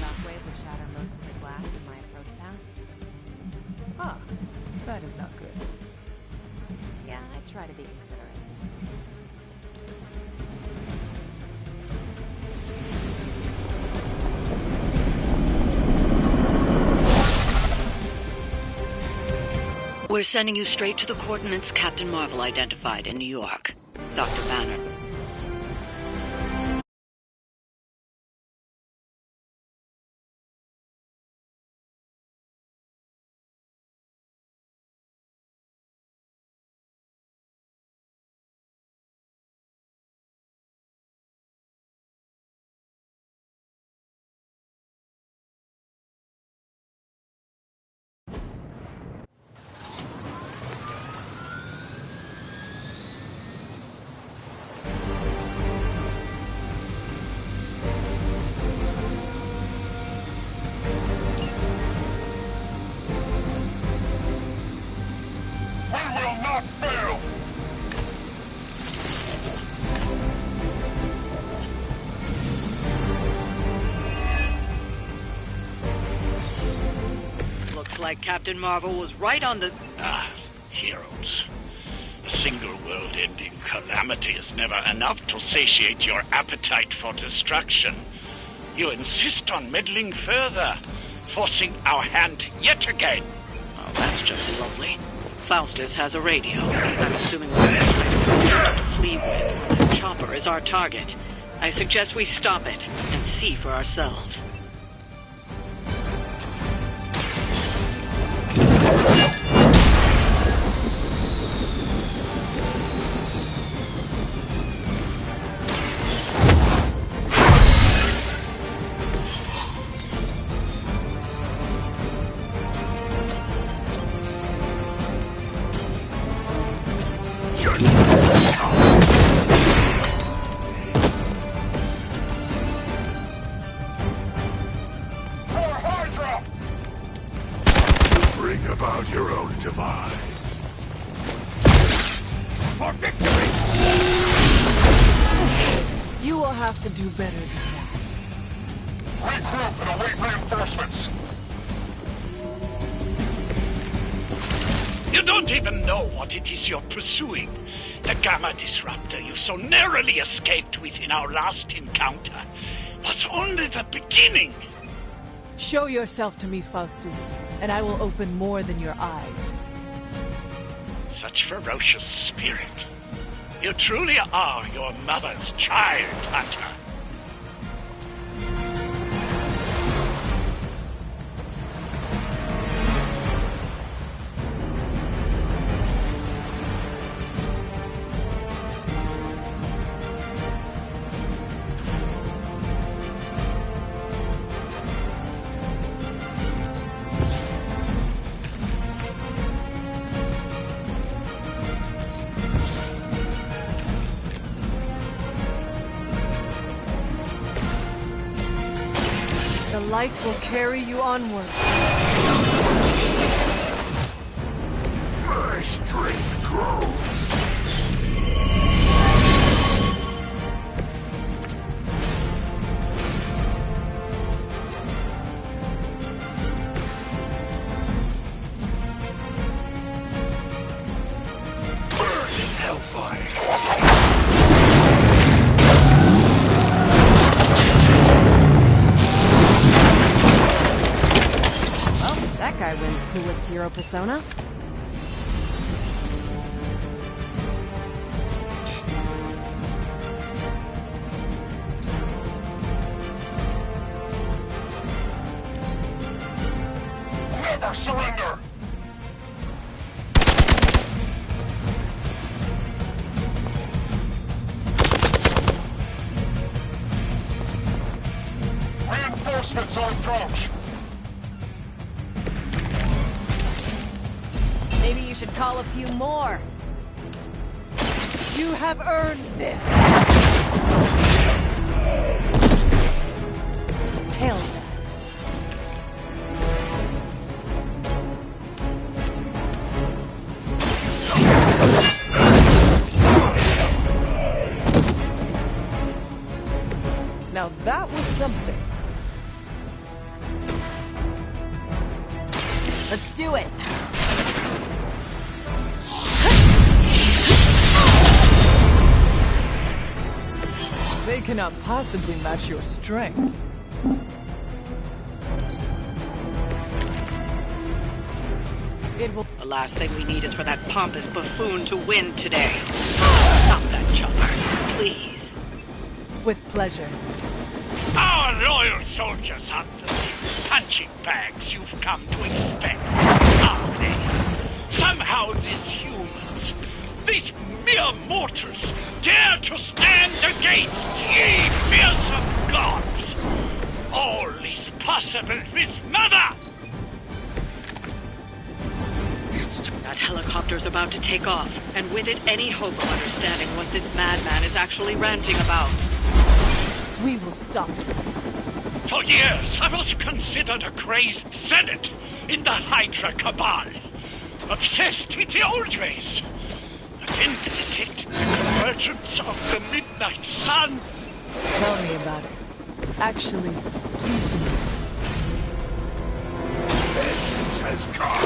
Shockwave would shatter most of the glass in my approach path. Ah, that is not good. Yeah, I try to be considerate. We're sending you straight to the coordinates Captain Marvel identified in New York. Dr. Banner. Like Captain Marvel was right on the... Heroes. A single world-ending calamity is never enough to satiate your appetite for destruction. You insist on meddling further, forcing our hand yet again. Oh, that's just lovely. Faustus has a radio. I'm assuming we're to flee with. The chopper is our target. I suggest we stop it and see for ourselves. Bring about your own demise. For victory! You will have to do better than that. Regroup and await reinforcements. You don't even know what it is you're pursuing. The Gamma Disruptor you so narrowly escaped with in our last encounter was only the beginning. Show yourself to me, Faustus, and I will open more than your eyes. Such ferocious spirit. You truly are your mother's child, Hunter. The light will carry you onward. My strength grows. Burn in hellfire. That guy wins coolest hero persona. Never surrender! Reinforcements on approach! Maybe you should call a few more. You have earned this. Hail that. Now that was something. Let's do it. They cannot possibly match your strength. It will. The last thing we need is for that pompous buffoon to win today. Stop that chopper, please. With pleasure. Our loyal soldiers aren't the big punching bags you've come to expect, are they? Somehow these humans, these mere mortals, dare to stand against ye fearsome gods! All is possible with Mother! That helicopter's about to take off, and with it any hope of understanding what this madman is actually ranting about. We will stop it. For years, I was considered a crazed zealot in the Hydra Cabal. Obsessed with the old ways. But then to detect the convergence of the Midnight Sun. Tell me about it. Actually, please do. Vengeance has come.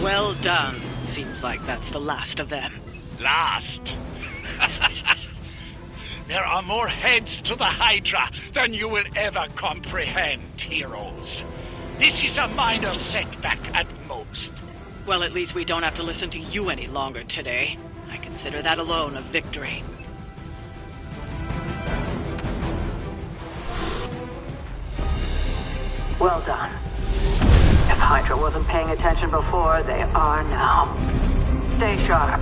Well done. Seems like that's the last of them. Last? There are more heads to the Hydra than you will ever comprehend, heroes. This is a minor setback at most. Well, at least we don't have to listen to you any longer today. I consider that alone a victory. Well done. If Hydra wasn't paying attention before, they are now. Stay sharp.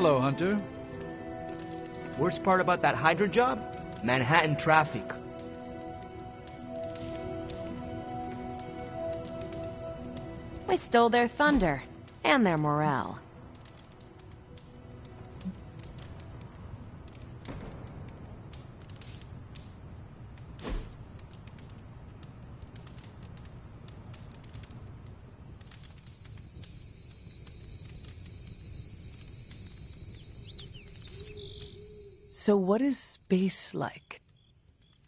Hello, Hunter. Worst part about that Hydra job? Manhattan traffic. We stole their thunder, and their morale. So what is space like?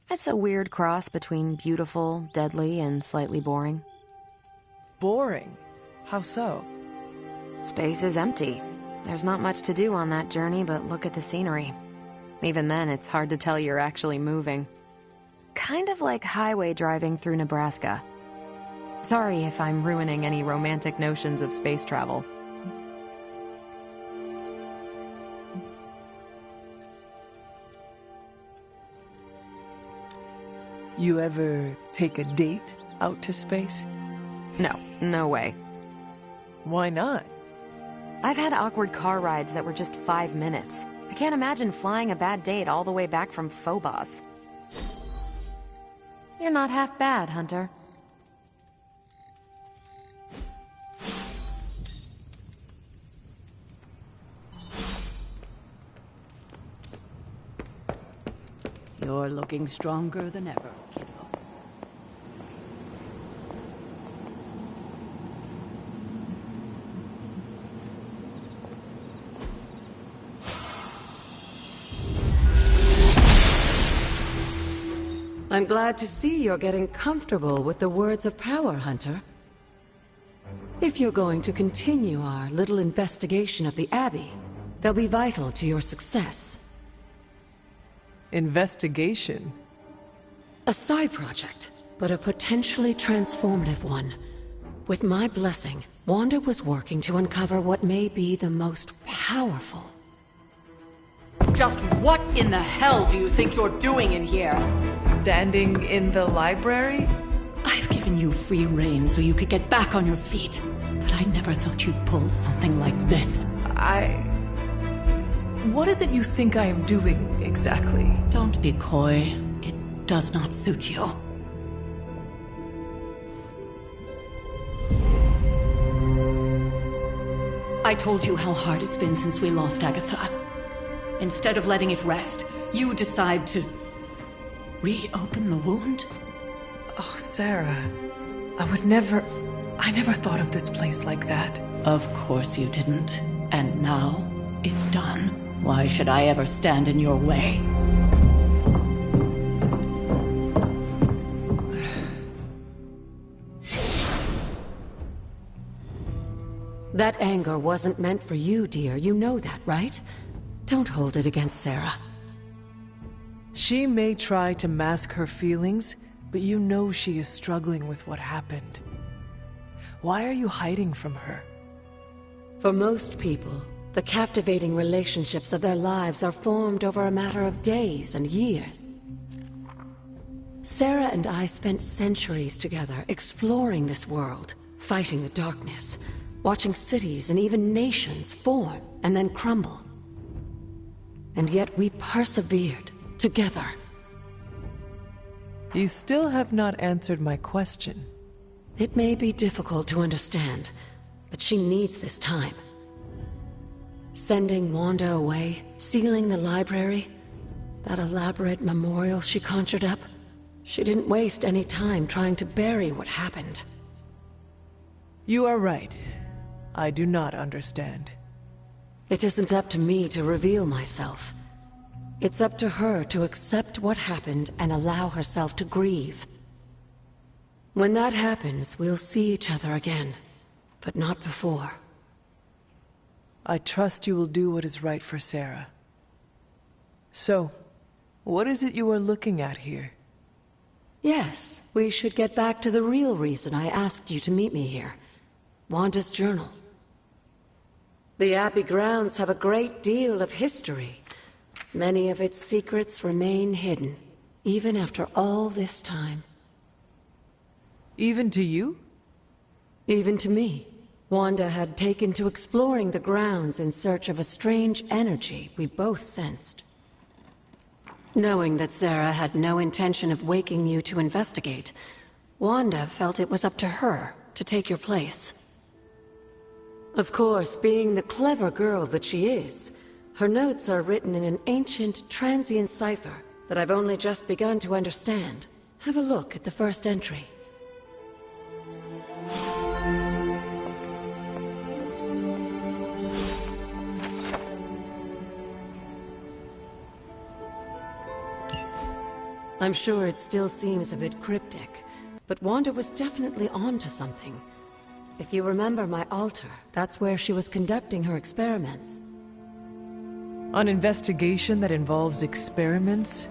It's a weird cross between beautiful, deadly, and slightly boring. Boring? How so? Space is empty. There's not much to do on that journey, but look at the scenery. Even then, it's hard to tell you're actually moving. Kind of like highway driving through Nebraska. Sorry if I'm ruining any romantic notions of space travel. You ever take a date out to space? No, no way. Why not? I've had awkward car rides that were just 5 minutes. I can't imagine flying a bad date all the way back from Phobos. You're not half bad, Hunter. You're looking stronger than ever, kiddo. I'm glad to see you're getting comfortable with the words of power, Hunter. If you're going to continue our little investigation of the Abbey, they'll be vital to your success. Investigation? A side project, but a potentially transformative one. With my blessing, Wanda was working to uncover what may be the most powerful. Just what in the hell do you think you're doing in here? Standing in the library? I've given you free rein so you could get back on your feet, but I never thought you'd pull something like this. What is it you think I am doing, exactly? Don't be coy. It does not suit you. I told you how hard it's been since we lost Agatha. Instead of letting it rest, you decide to reopen the wound? Oh, Sarah. I never thought of this place like that. Of course you didn't. And now, it's done. Why should I ever stand in your way? That anger wasn't meant for you, dear. You know that, right? Don't hold it against Sarah. She may try to mask her feelings, but you know she is struggling with what happened. Why are you hiding from her? For most people, the captivating relationships of their lives are formed over a matter of days and years. Sarah and I spent centuries together exploring this world, fighting the darkness, watching cities and even nations form and then crumble. And yet we persevered, together. You still have not answered my question. It may be difficult to understand, but she needs this time. Sending Wanda away, sealing the library, that elaborate memorial she conjured up, she didn't waste any time trying to bury what happened. You are right. I do not understand. It isn't up to me to reveal myself. It's up to her to accept what happened and allow herself to grieve. When that happens, we'll see each other again, but not before. I trust you will do what is right for Sarah. So, what is it you are looking at here? Yes, we should get back to the real reason I asked you to meet me here. Wanda's journal. The Abbey grounds have a great deal of history. Many of its secrets remain hidden, even after all this time. Even to you? Even to me. Wanda had taken to exploring the grounds in search of a strange energy we both sensed. Knowing that Sarah had no intention of waking you to investigate, Wanda felt it was up to her to take your place. Of course, being the clever girl that she is, her notes are written in an ancient, transient cipher that I've only just begun to understand. Have a look at the first entry. I'm sure it still seems a bit cryptic, but Wanda was definitely onto something. If you remember my altar, that's where she was conducting her experiments. An investigation that involves experiments?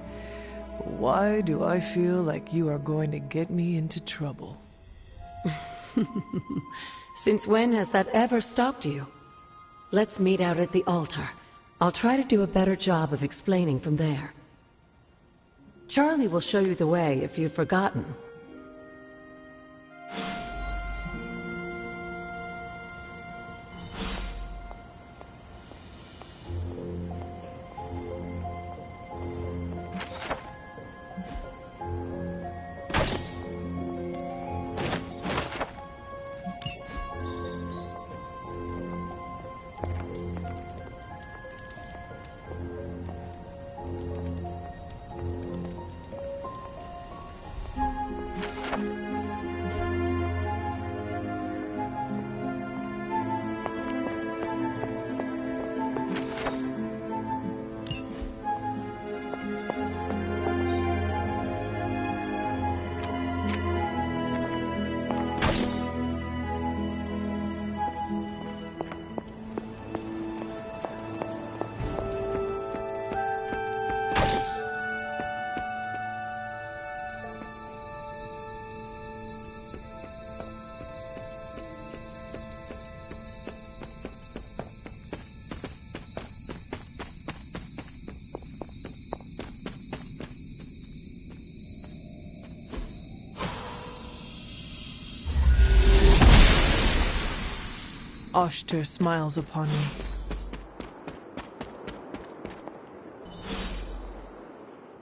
Why do I feel like you are going to get me into trouble? Since when has that ever stopped you? Let's meet out at the altar. I'll try to do a better job of explaining from there. Charlie will show you the way if you've forgotten. Oshter smiles upon me.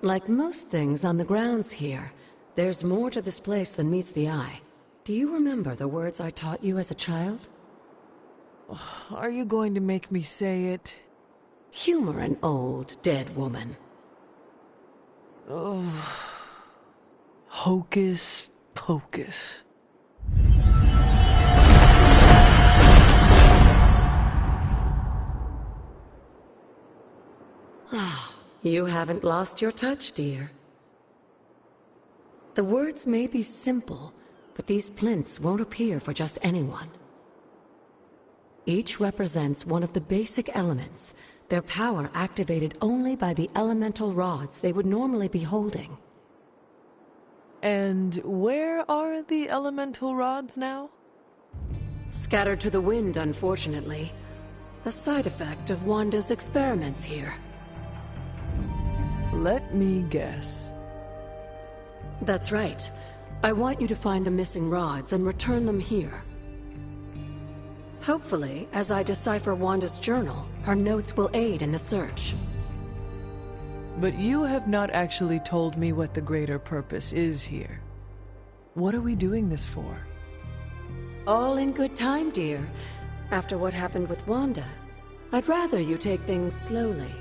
Like most things on the grounds here, there's more to this place than meets the eye. Do you remember the words I taught you as a child? Are you going to make me say it? Humor an old, dead woman. Oh. Hocus pocus. You haven't lost your touch, dear. The words may be simple, but these plinths won't appear for just anyone. Each represents one of the basic elements, their power activated only by the elemental rods they would normally be holding. And where are the elemental rods now? Scattered to the wind, unfortunately. A side effect of Wanda's experiments here. Let me guess. That's right. I want you to find the missing rods and return them here. Hopefully, as I decipher Wanda's journal, her notes will aid in the search. But you have not actually told me what the greater purpose is here. What are we doing this for? All in good time, dear. After what happened with Wanda, I'd rather you take things slowly.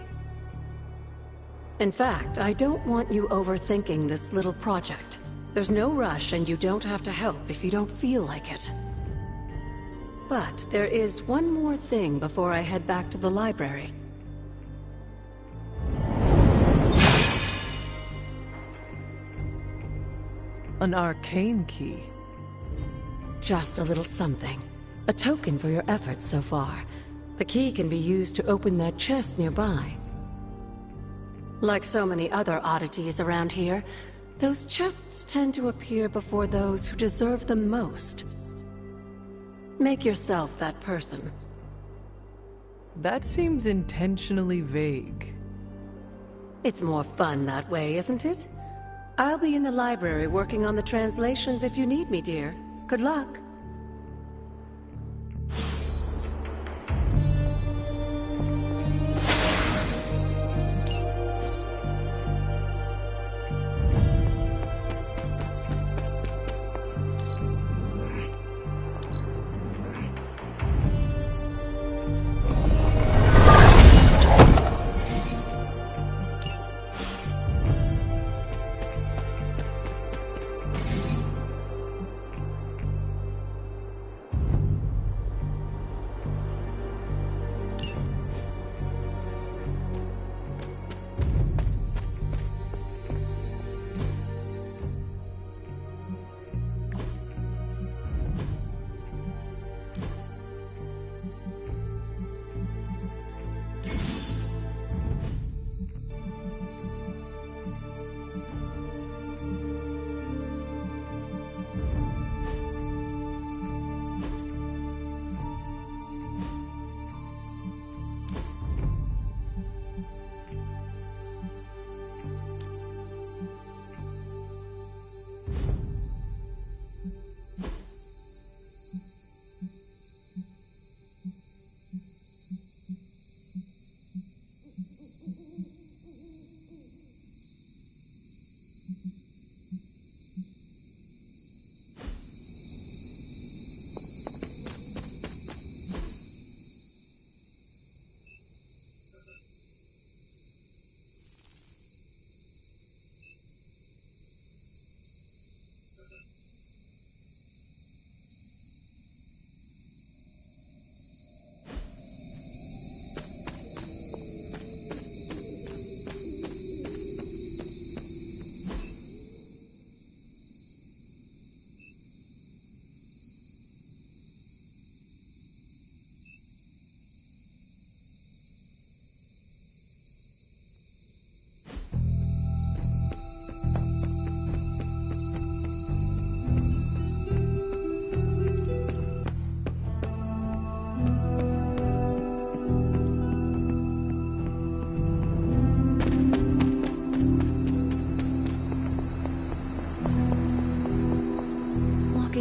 In fact, I don't want you overthinking this little project. There's no rush and you don't have to help if you don't feel like it. But there is one more thing before I head back to the library. An arcane key. Just a little something. A token for your efforts so far. The key can be used to open that chest nearby. Like so many other oddities around here, those chests tend to appear before those who deserve them most. Make yourself that person. That seems intentionally vague. It's more fun that way, isn't it? I'll be in the library working on the translations if you need me, dear. Good luck.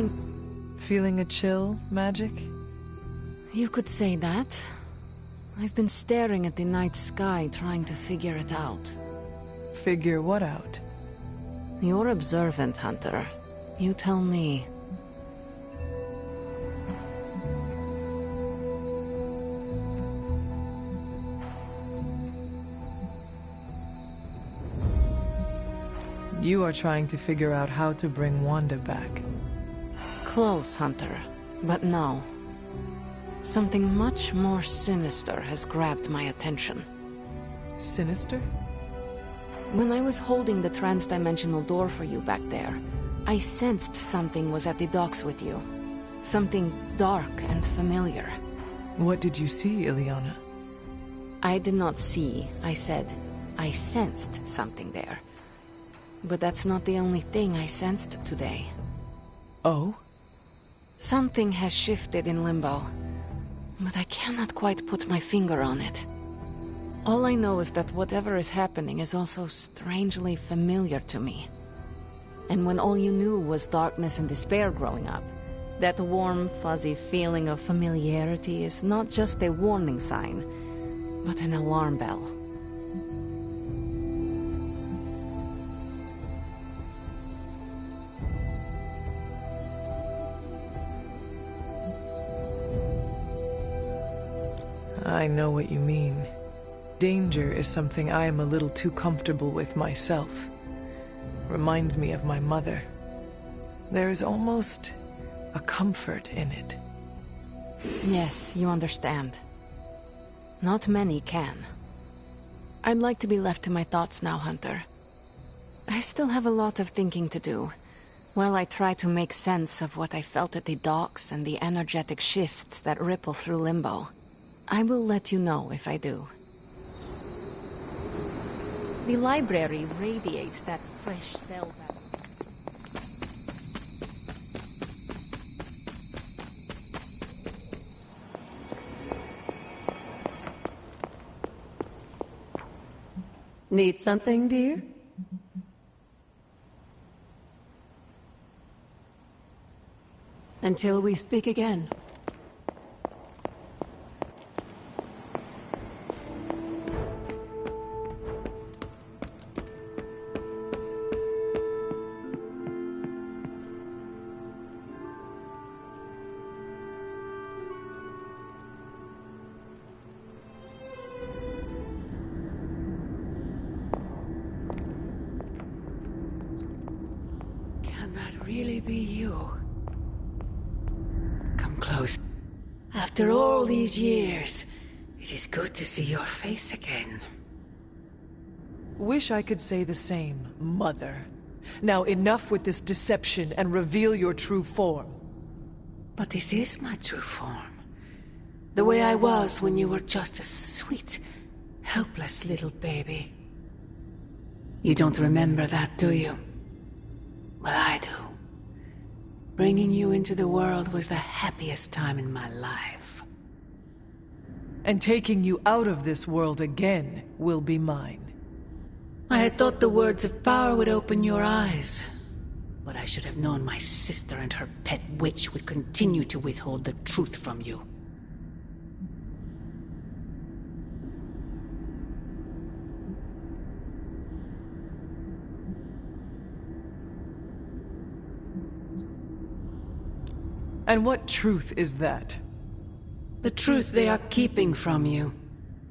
looking... Feeling a chill, Magic? You could say that. I've been staring at the night sky, trying to figure it out. Figure what out? You're observant, Hunter. You tell me. You are trying to figure out how to bring Wanda back. Close, Hunter. But no. Something much more sinister has grabbed my attention. Sinister? When I was holding the trans-dimensional door for you back there, I sensed something was at the docks with you. Something dark and familiar. What did you see, Illyana? I did not see, I said. I sensed something there. But that's not the only thing I sensed today. Oh? Something has shifted in Limbo, but I cannot quite put my finger on it. All I know is that whatever is happening is also strangely familiar to me. And when all you knew was darkness and despair growing up, that warm, fuzzy feeling of familiarity is not just a warning sign, but an alarm bell. I know what you mean. Danger is something I am a little too comfortable with myself. Reminds me of my mother. There is almost a comfort in it. Yes, you understand. Not many can. I'd like to be left to my thoughts now, Hunter. I still have a lot of thinking to do, while I try to make sense of what I felt at the docks and the energetic shifts that ripple through Limbo. I will let you know if I do. The library radiates that fresh spell. Need something, dear? Until we speak again. Can that really be you? Come close. After all these years, it is good to see your face again. Wish I could say the same, Mother. Now enough with this deception and reveal your true form. But this is my true form. The way I was when you were just a sweet, helpless little baby. You don't remember that, do you? Well, I do. Bringing you into the world was the happiest time in my life. And taking you out of this world again will be mine. I had thought the words of power would open your eyes. But I should have known my sister and her pet witch would continue to withhold the truth from you. And what truth is that? The truth they are keeping from you.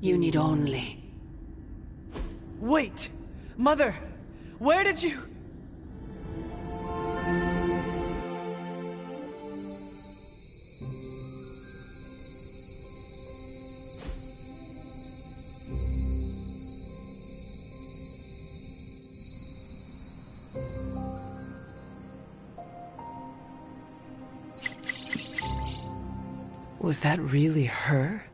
You need only. Wait! Mother! Where did you... Was that really her?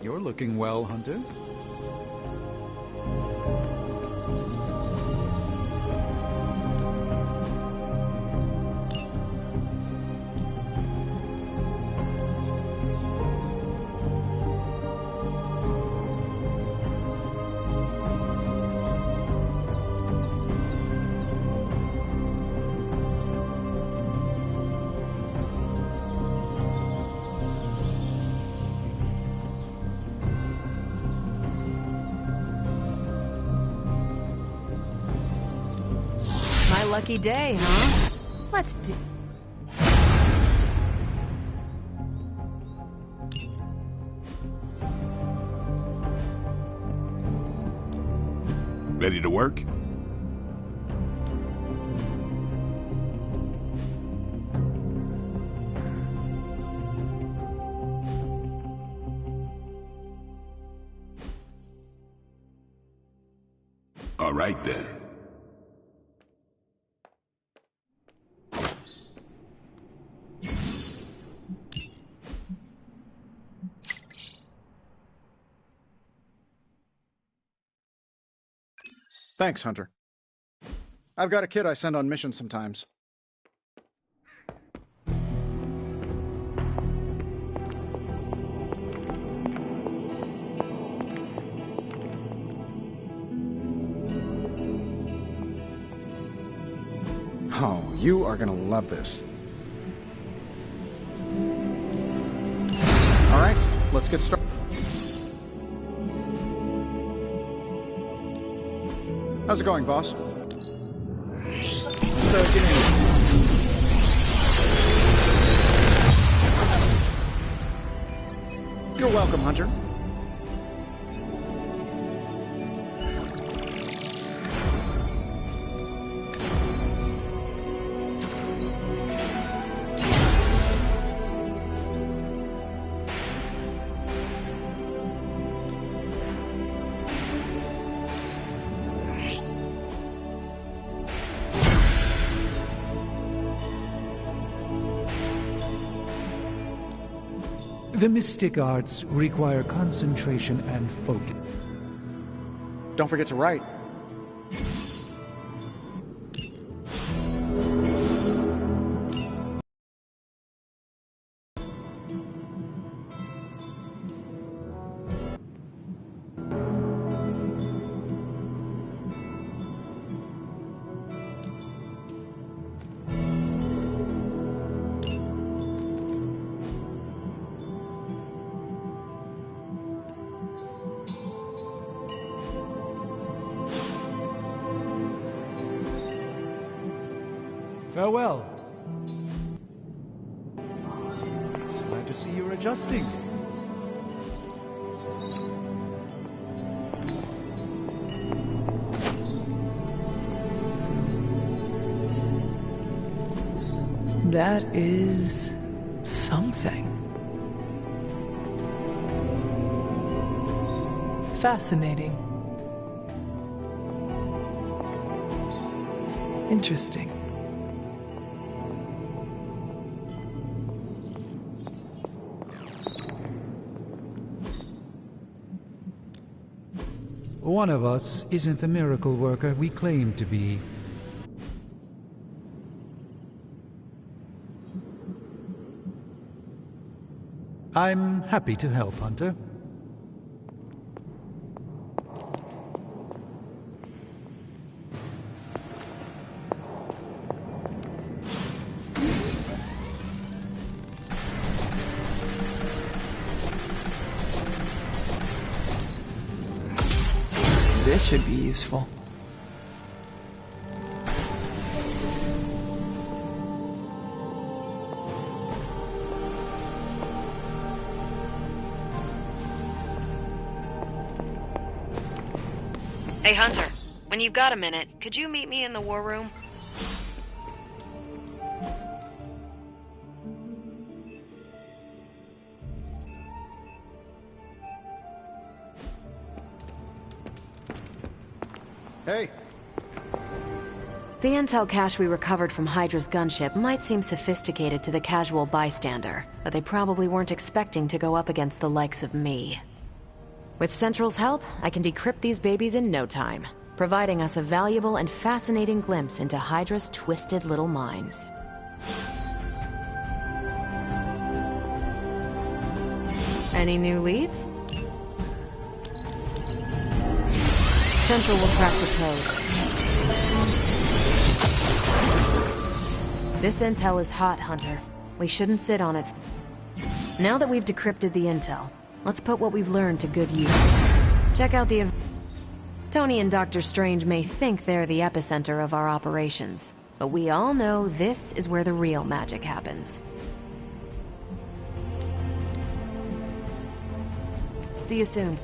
You're looking well, Hunter. Lucky day, huh? Let's do... Ready to work? All right then. Thanks, Hunter. I've got a kid I send on missions sometimes. Oh, you are gonna love this. All right, let's get started. How's it going, boss? You're welcome, Hunter. The mystic arts require concentration and focus. Don't forget to write. Farewell. Glad to see you're adjusting. That is something. Fascinating. Interesting. One of us isn't the miracle worker we claim to be. I'm happy to help, Hunter. This should be useful. Hey, Hunter. When you've got a minute, could you meet me in the war room? Hey. The intel cache we recovered from Hydra's gunship might seem sophisticated to the casual bystander, but they probably weren't expecting to go up against the likes of me. With Central's help, I can decrypt these babies in no time, providing us a valuable and fascinating glimpse into Hydra's twisted little minds. Any new leads? Central will crack the code. This intel is hot, Hunter. We shouldn't sit on it. Now that we've decrypted the intel, let's put what we've learned to good use. Check out the... Tony and Dr. Strange may think they're the epicenter of our operations, but we all know this is where the real magic happens. See you soon.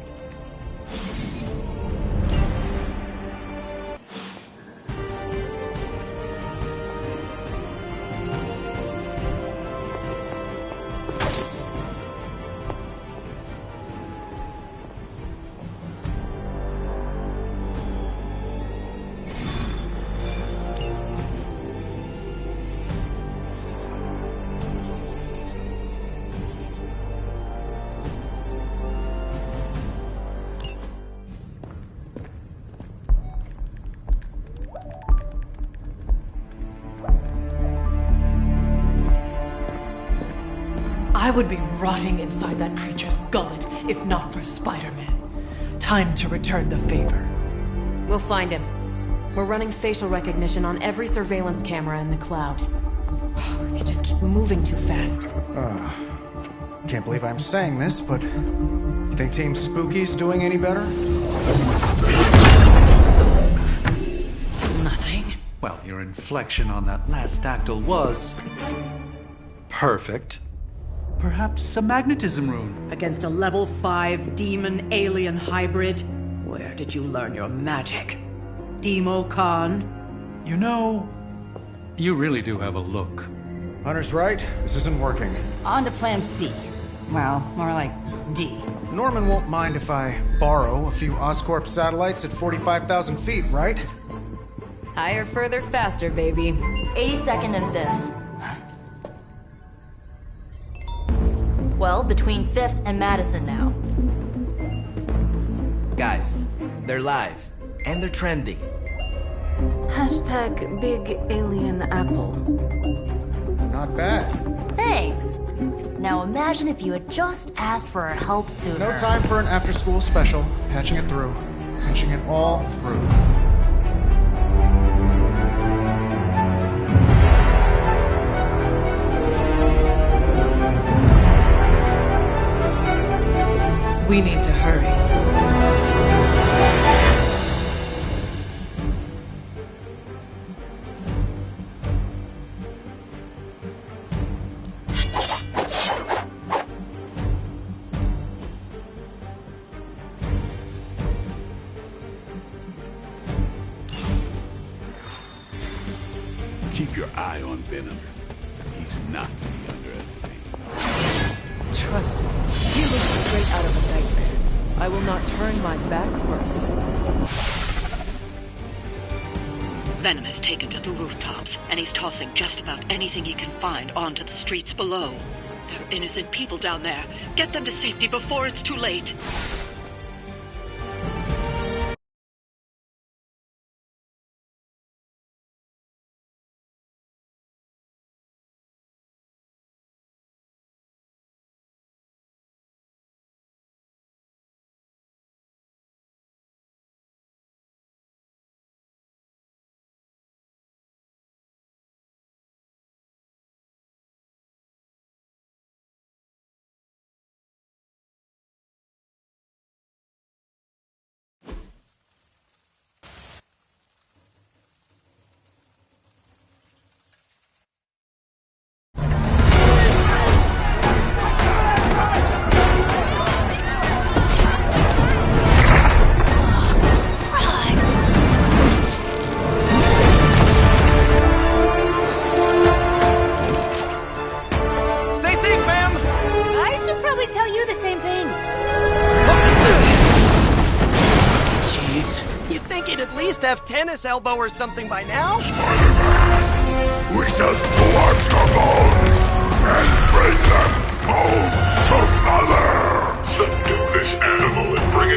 I would be rotting inside that creature's gullet if not for Spider-Man. Time to return the favor. We'll find him. We're running facial recognition on every surveillance camera in the cloud. They just keep moving too fast. Can't believe I'm saying this, but... You think Team Spooky's doing any better? Nothing. Well, your inflection on that last dactyl was... perfect. Perhaps a magnetism rune. Against a level 5 demon-alien hybrid? Where did you learn your magic? Demo Khan? You know, you really do have a look. Hunter's right. This isn't working. On to plan C. Well, more like D. Norman won't mind if I borrow a few Oscorp satellites at 45,000 feet, right? Higher, further, faster, baby. 82nd and 5th. Well, between 5th and Madison now. Guys, they're live. And they're trending. Hashtag Big Alien Apple. Not bad. Thanks. Now imagine if you had just asked for our help sooner. No time for an after-school special. Patching it through. Patching it all through. We need to hurry. Keep your eye on Venom. He's not to be underestimated. Trust me, he looks straight out of a nightmare. I will not turn my back for a second. Venom has taken to the rooftops, and he's tossing just about anything he can find onto the streets below. There are innocent people down there. Get them to safety before it's too late. Have tennis elbow or something by now? Spider-Man, we just collect the bones and bring them home to Mother! Subdue this animal and bring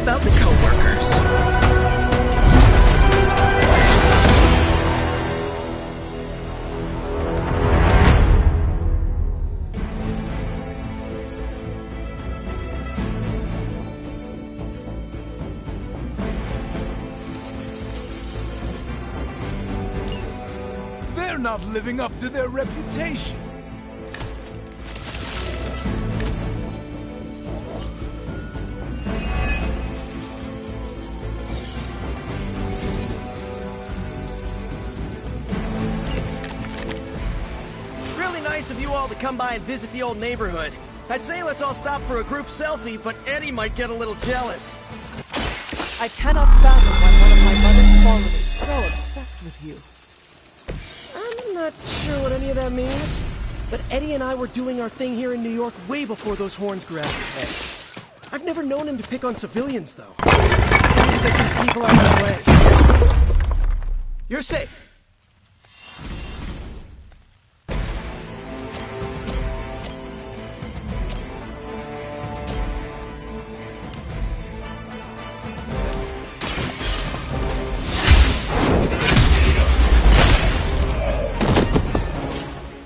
about the coworkers? They're not living up to their reputation. Really nice of you all to come by and visit the old neighborhood. I'd say let's all stop for a group selfie, but Eddie might get a little jealous. I cannot fathom why one of my mother's fallen is so obsessed with you. I'm not sure what any of that means, but Eddie and I were doing our thing here in New York way before those horns grew out of his head. I've never known him to pick on civilians, though. I need to get these people out of the way. You're safe.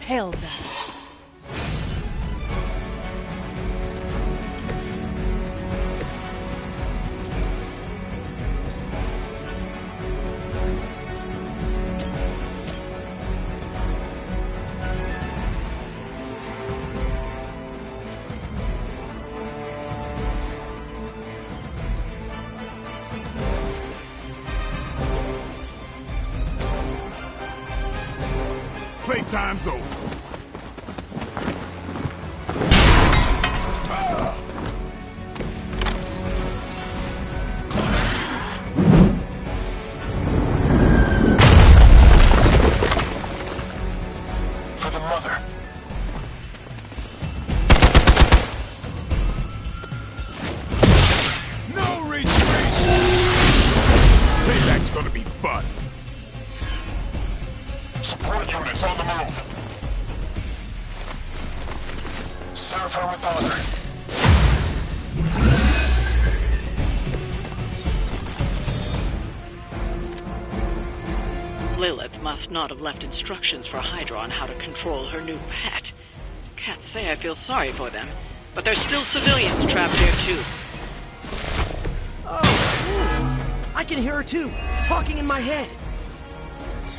Hell that. Playtime's over. For the mother. No retreat! Payback's gonna be fun. Support units on the move. Serve her with honor. Lilith must not have left instructions for Hydra on how to control her new pet. Can't say I feel sorry for them, but there's still civilians trapped here too. Oh, I can hear her too, talking in my head.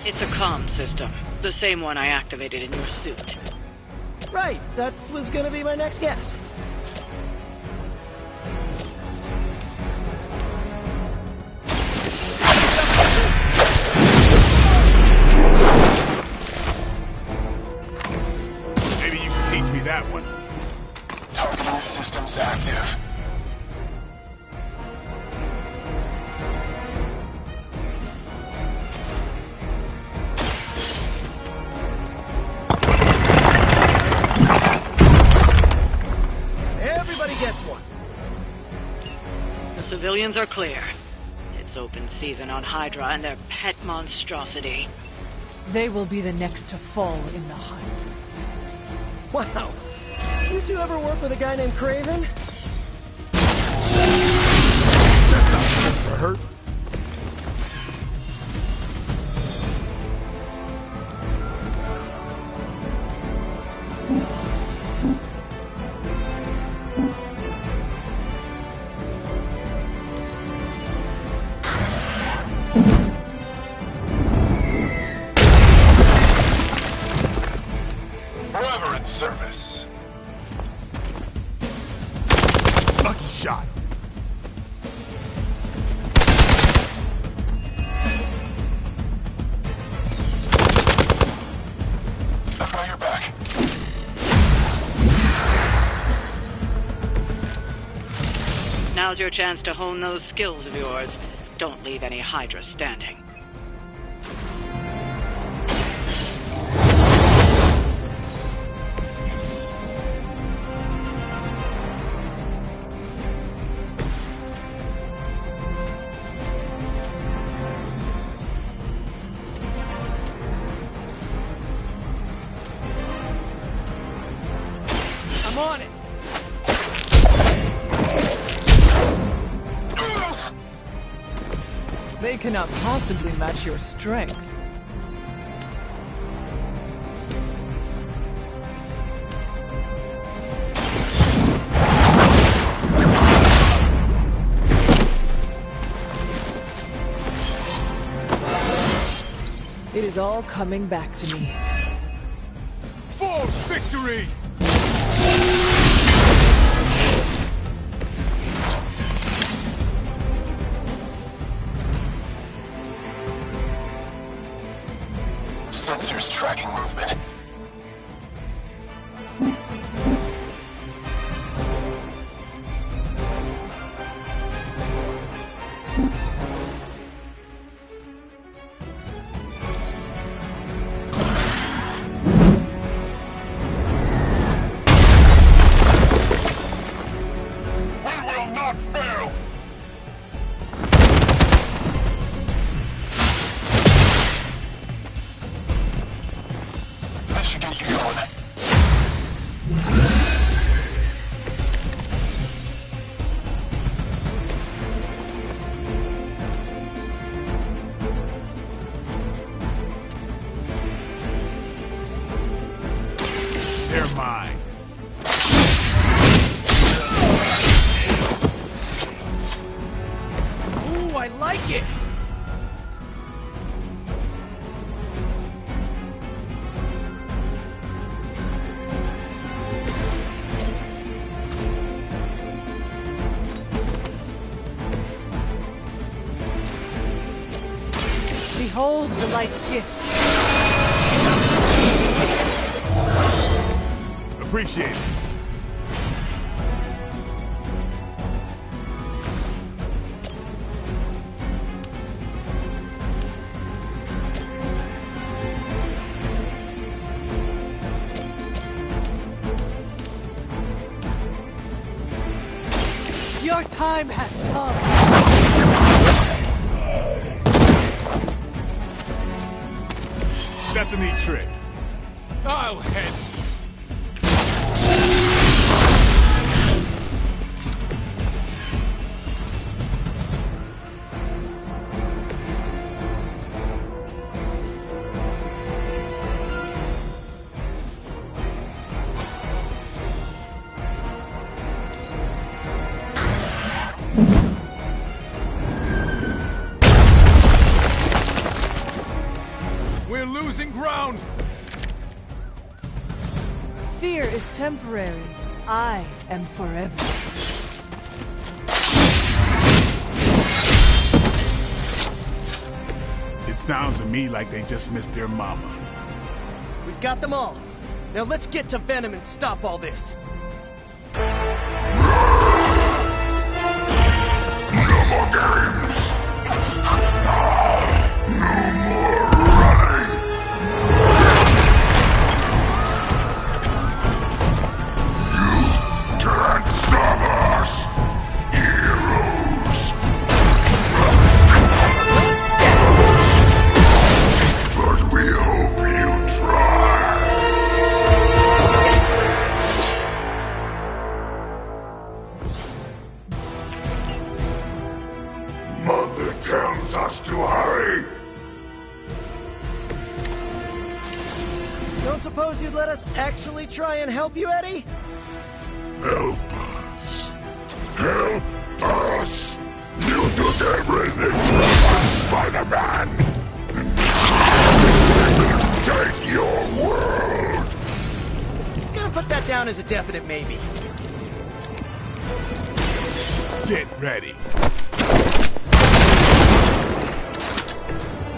It's a comm system, the same one I activated in your suit. Right, that was gonna be my next guess. Maybe you should teach me that one. Targeting systems active. Everybody gets one. The civilians are clear. It's open season on Hydra and their pet monstrosity. They will be the next to fall in the hunt. Wow. You two ever work with a guy named Craven? For her? Forever in service. Lucky shot. I've got your back. Now's your chance to hone those skills of yours. Don't leave any Hydra standing. I'm on it. They cannot possibly match your strength. It is all coming back to me. For victory! Sensors tracking movement. They're mine. Ooh, I like it! Behold the light's gift. Appreciate it. Your time has come. That's a neat trick. I'll head. We're losing ground! Fear is temporary. I am forever. It sounds to me like they just missed their mama. We've got them all. Now let's get to Venom and stop all this. Mother tells us to hurry. Don't suppose you'd let us actually try and help you, Eddie? Help us. Help us. You took everything from us, Spider-Man. And now we will take your world. Gonna put that down as a definite maybe. Get ready.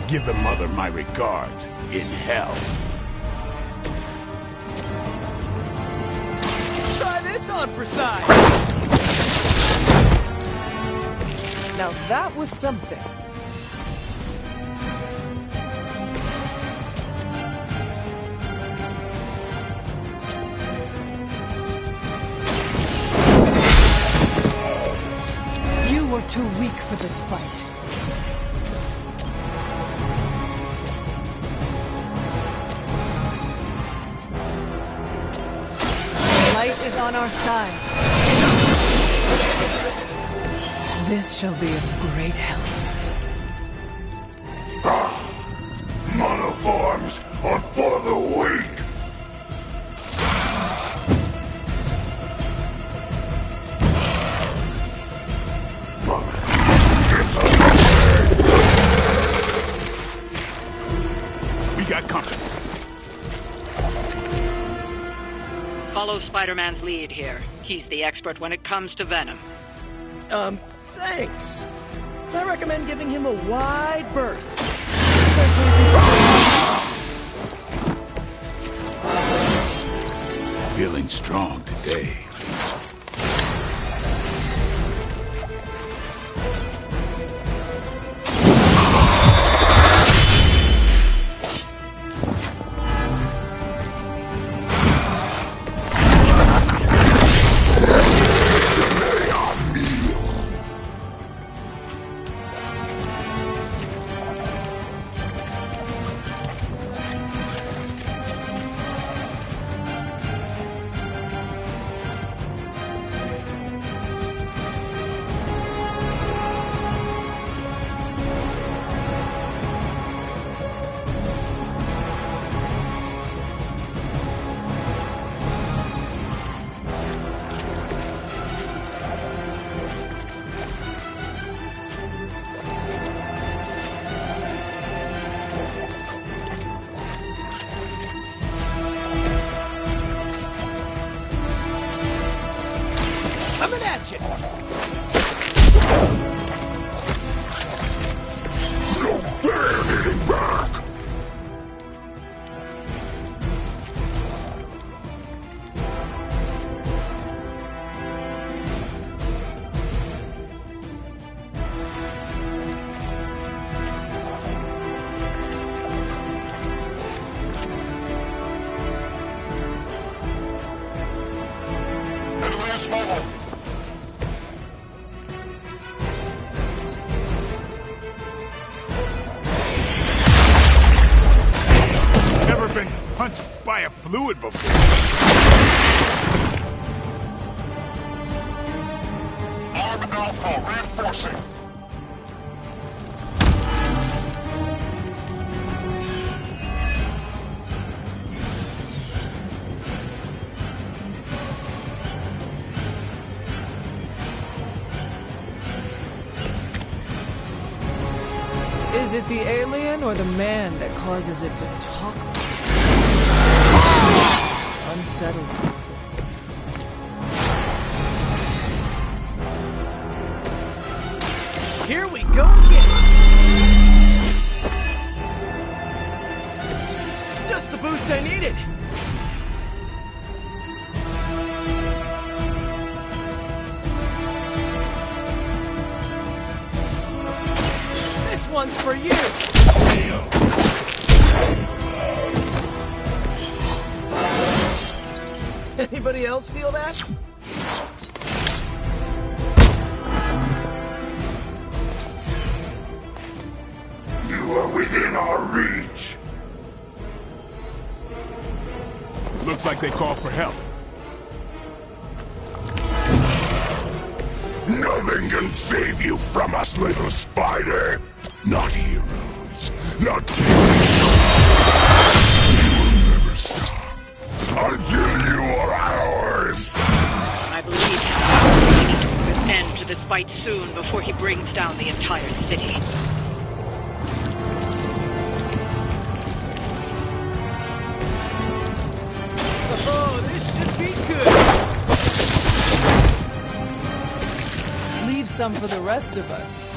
Give the mother my regards in hell. Try this on for size. Now that was something. You were too weak for this fight. Light is on our side. This shall be of great help. heroes are for the weak! We got company. Follow Spider-Man's lead here. He's the expert when it comes to Venom. Thanks. I recommend giving him a wide berth. Feeling strong today. Coming at you! No fair hitting back! Nucleus mobile. Never been punched by a fluid before. Arm Alpha reinforcing. Is it the alien or the man that causes it to talk like it? Unsettling. Here we go again! Just the boost I needed! This one's for you! Anybody else feel that? You are within our reach! Looks like they call for help. Nothing can save you from us, little spider! Not heroes, not kings. We will never stop until you are ours! I believe he needs to put an end to this fight soon before he brings down the entire city. Oh, this should be good! Leave some for the rest of us.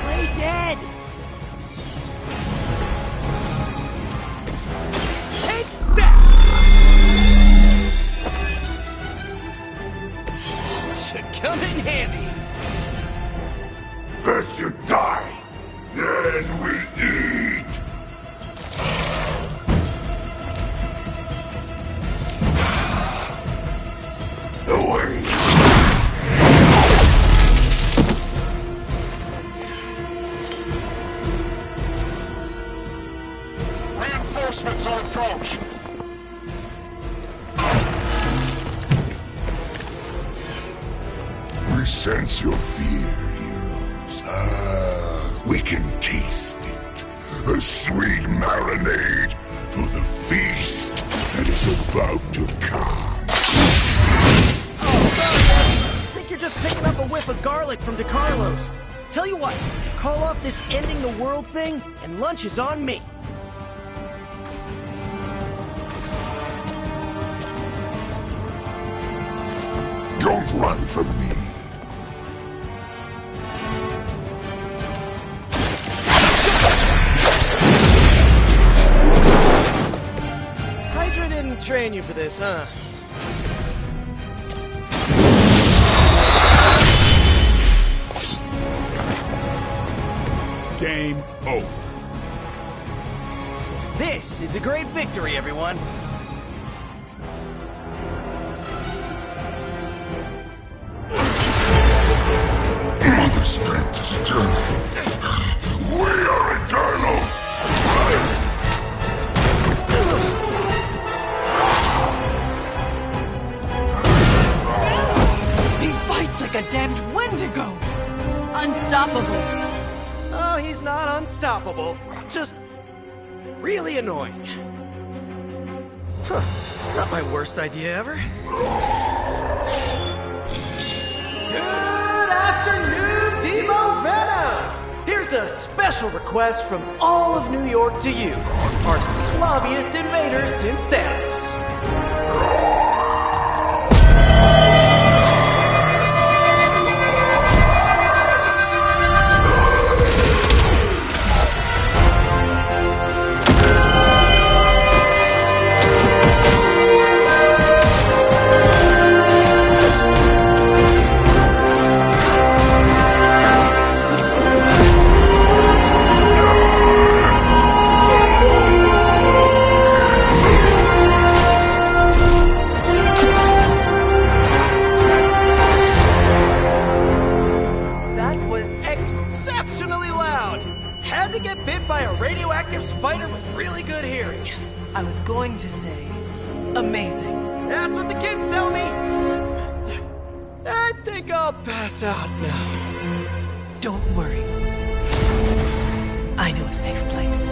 Play dead! Take that! Should come in handy. First you die, then we eat! Away! Reinforcements on approach. sense your fear, heroes. We can taste it. A sweet marinade for the feast that is about to come. I think you're just picking up a whiff of garlic from DeCarlo's. Tell you what, call off this ending the world thing, and lunch is on me. Don't run from me. Hydra didn't train you for this, huh? Game over. This is a great victory, everyone. Mother strength is eternal. We are eternal. He fights like a damned Wendigo. Unstoppable. Oh, he's not unstoppable. Just really annoying. Huh. Not my worst idea ever. Good afternoon, Demo Venom! Here's a special request from all of New York to you, our slobbiest invaders since Thanos. Spider with really good hearing. I was going to say, amazing. That's what the kids tell me. I think I'll pass out now. Don't worry. I know a safe place.